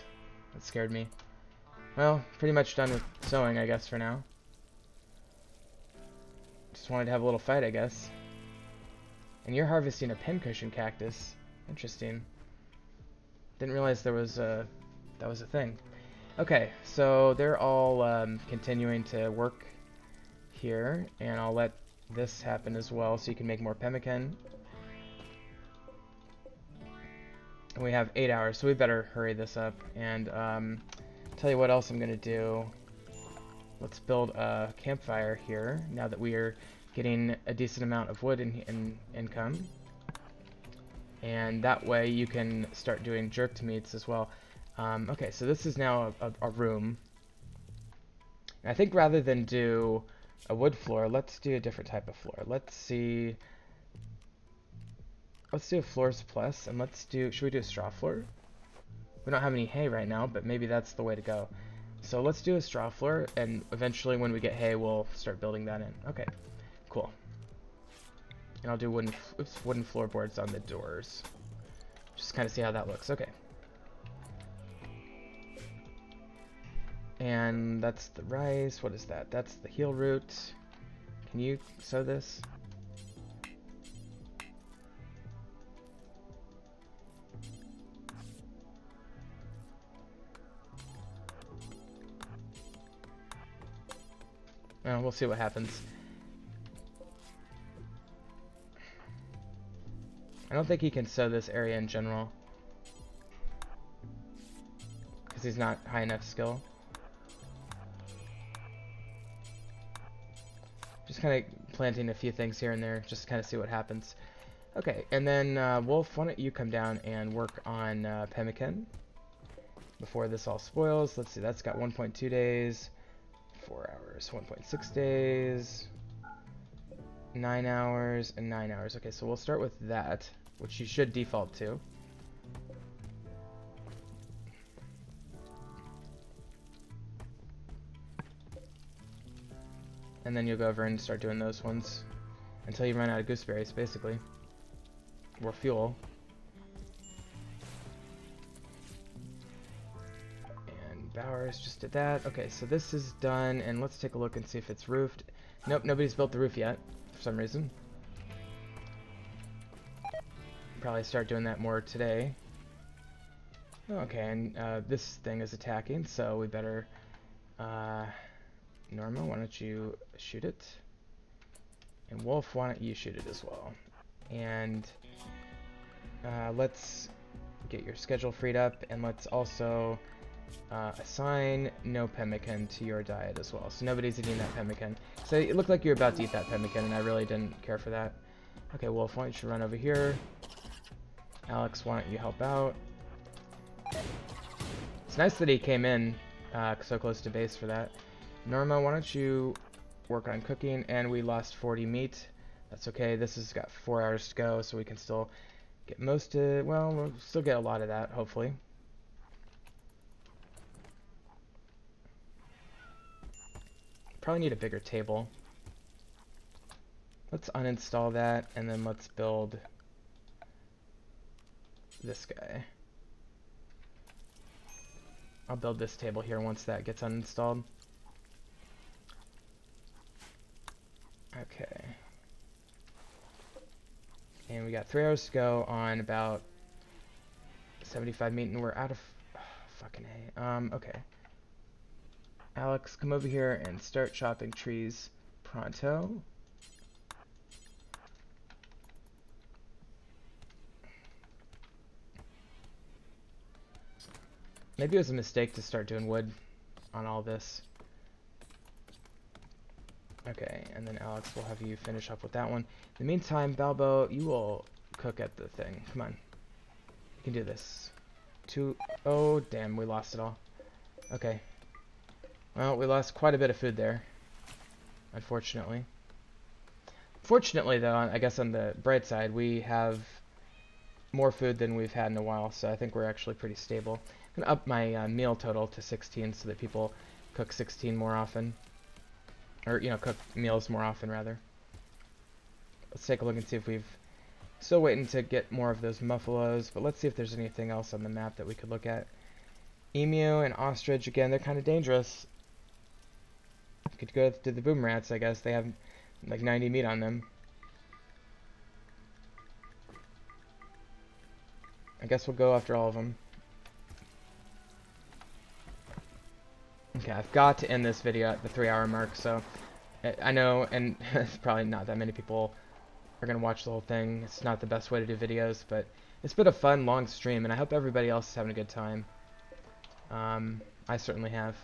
that scared me. Well, pretty much done with sowing, I guess, for now. Just wanted to have a little fight, I guess. And you're harvesting a pincushion cactus. Interesting. Didn't realize there was that was a thing. Okay, so they're all continuing to work here, and I'll let this happen as well, so you can make more pemmican. And we have 8 hours, so we better hurry this up. And tell you what else I'm gonna do. Let's build a campfire here now that we are getting a decent amount of wood in income. And that way you can start doing jerked meats as well. Okay, so this is now a room. And I think rather than do a wood floor, let's do a different type of floor. Let's do a floors plus, and should we do a straw floor? We don't have any hay right now, but maybe that's the way to go. So let's do a straw floor, and eventually when we get hay, we'll start building that in. Okay, cool. And I'll do wooden floorboards on the doors. Just kind of see how that looks. Okay. And that's the rice. What is that? That's the heel root. Can you sow this? We'll see what happens. I don't think he can sow this area in general, because he's not high enough skill. Just kind of planting a few things here and there, just kind of see what happens. Okay, and then Wolf, why don't you come down and work on pemmican before this all spoils. Let's see, that's got 1.2 days, 4 hours, 1.6 days, 9 hours, and 9 hours. Okay, so we'll start with that, which you should default to. And then you'll go over and start doing those ones until you run out of gooseberries, basically. Or fuel. And Bowers just did that. Okay, so this is done, and let's take a look and see if it's roofed. Nope, nobody's built the roof yet, for some reason. Probably start doing that more today. Okay, and this thing is attacking, so we better... Norma, why don't you shoot it? And Wolf, why don't you shoot it as well? And let's get your schedule freed up, and let's also assign no pemmican to your diet as well. So nobody's eating that pemmican. So it looked like you were about to eat that pemmican, and I really didn't care for that. Okay, Wolf, why don't you run over here? Alex, why don't you help out? It's nice that he came in so close to base for that. Norma, why don't you work on cooking? And we lost 40 meat. That's okay. This has got 4 hours to go, so we can still get most of... Well, we'll still get a lot of that, hopefully. Probably need a bigger table. Let's uninstall that, and then let's build this guy. I'll build this table here once that gets uninstalled. Okay. And we got 3 hours to go on about 75 meat, and we're out of... fucking A. Okay. Alex, come over here and start chopping trees pronto. Maybe it was a mistake to start doing wood on all this. Okay, and then Alex, will have you finish up with that one. In the meantime, Balbo, you will cook at the thing. Come on. You can do this. Oh, damn, we lost it all. Okay. Well, we lost quite a bit of food there, unfortunately. Fortunately, though, I guess on the bright side, we have more food than we've had in a while, so I think we're actually pretty stable. I'm going to up my meal total to 16 so that people cook 16 more often. Or, you know, cook meals more often, rather. Let's take a look and see if we've... Still waiting to get more of those muffalos, but let's see if there's anything else on the map that we could look at. Emu and ostrich, again, they're kind of dangerous. Could go to the boom rats, I guess. They have, like, 90 meat on them. I guess we'll go after all of them. Okay, I've got to end this video at the 3-hour mark, so I know, and it's probably not that many people are going to watch the whole thing. It's not the best way to do videos, but it's been a fun, long stream, and I hope everybody else is having a good time. I certainly have.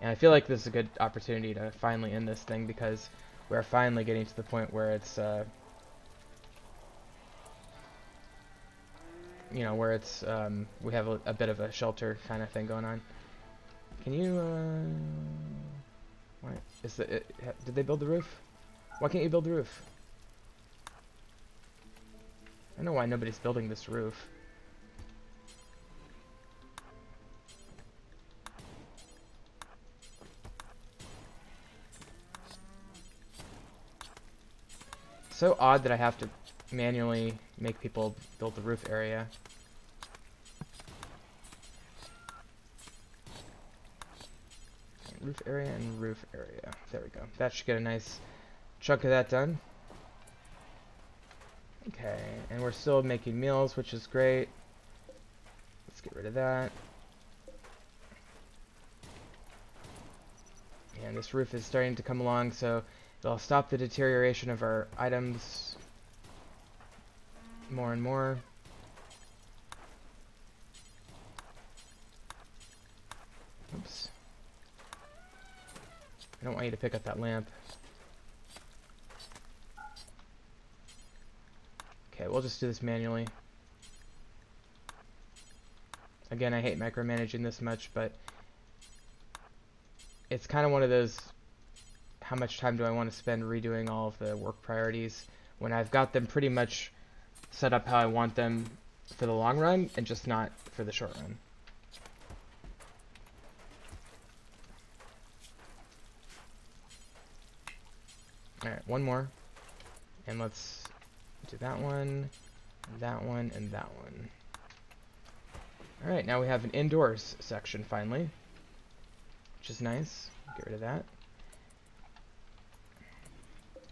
And I feel like this is a good opportunity to finally end this thing, because we're finally getting to the point where it's, you know, where it's, we have a bit of a shelter kind of thing going on. Can you, what, is did they build the roof? Why can't you build the roof? I don't know why nobody's building this roof. So odd that I have to manually make people build the roof area. Roof area and roof area. There we go. That should get a nice chunk of that done. Okay, and we're still making meals, which is great. Let's get rid of that. And this roof is starting to come along, so it'll stop the deterioration of our items more and more. Oops. I don't want you to pick up that lamp. Okay, we'll just do this manually. Again, I hate micromanaging this much, but it's kind of one of those, how much time do I want to spend redoing all of the work priorities when I've got them pretty much set up how I want them for the long run and just not for the short run. Alright, one more. And let's do that one, and that one, and that one. Alright, now we have an indoors section finally, which is nice. Get rid of that.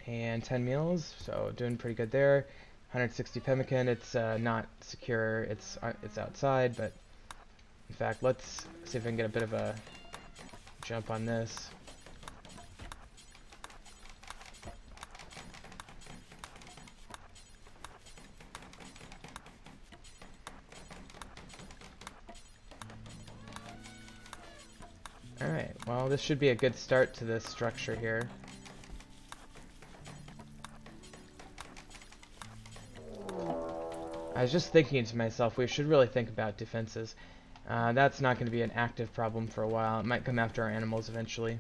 And 10 meals, so doing pretty good there. 160 pemmican, it's not secure, it's outside, but in fact, let's see if I can get a bit of a jump on this. Alright, well this should be a good start to this structure here. I was just thinking to myself, we should really think about defenses. That's not going to be an active problem for a while. It might come after our animals eventually.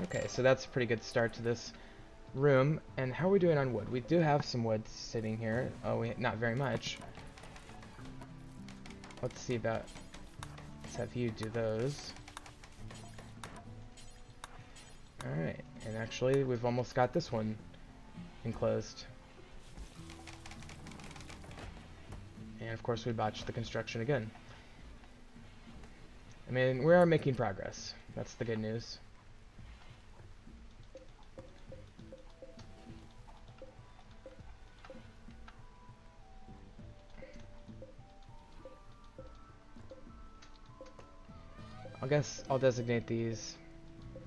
Okay, so that's a pretty good start to this room. And how are we doing on wood? We do have some wood sitting here. Oh, not very much. Let's see about... Let's have you do those. Alright, and actually we've almost got this one enclosed. And of course we botched the construction again. I mean, we are making progress. That's the good news. I guess I'll designate these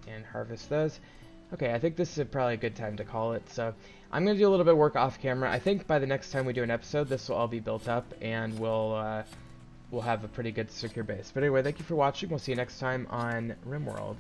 and harvest those. Okay, I think this is probably a good time to call it. So I'm going to do a little bit of work off camera. I think by the next time we do an episode, this will all be built up and we'll have a pretty good secure base. But anyway, thank you for watching. We'll see you next time on RimWorld.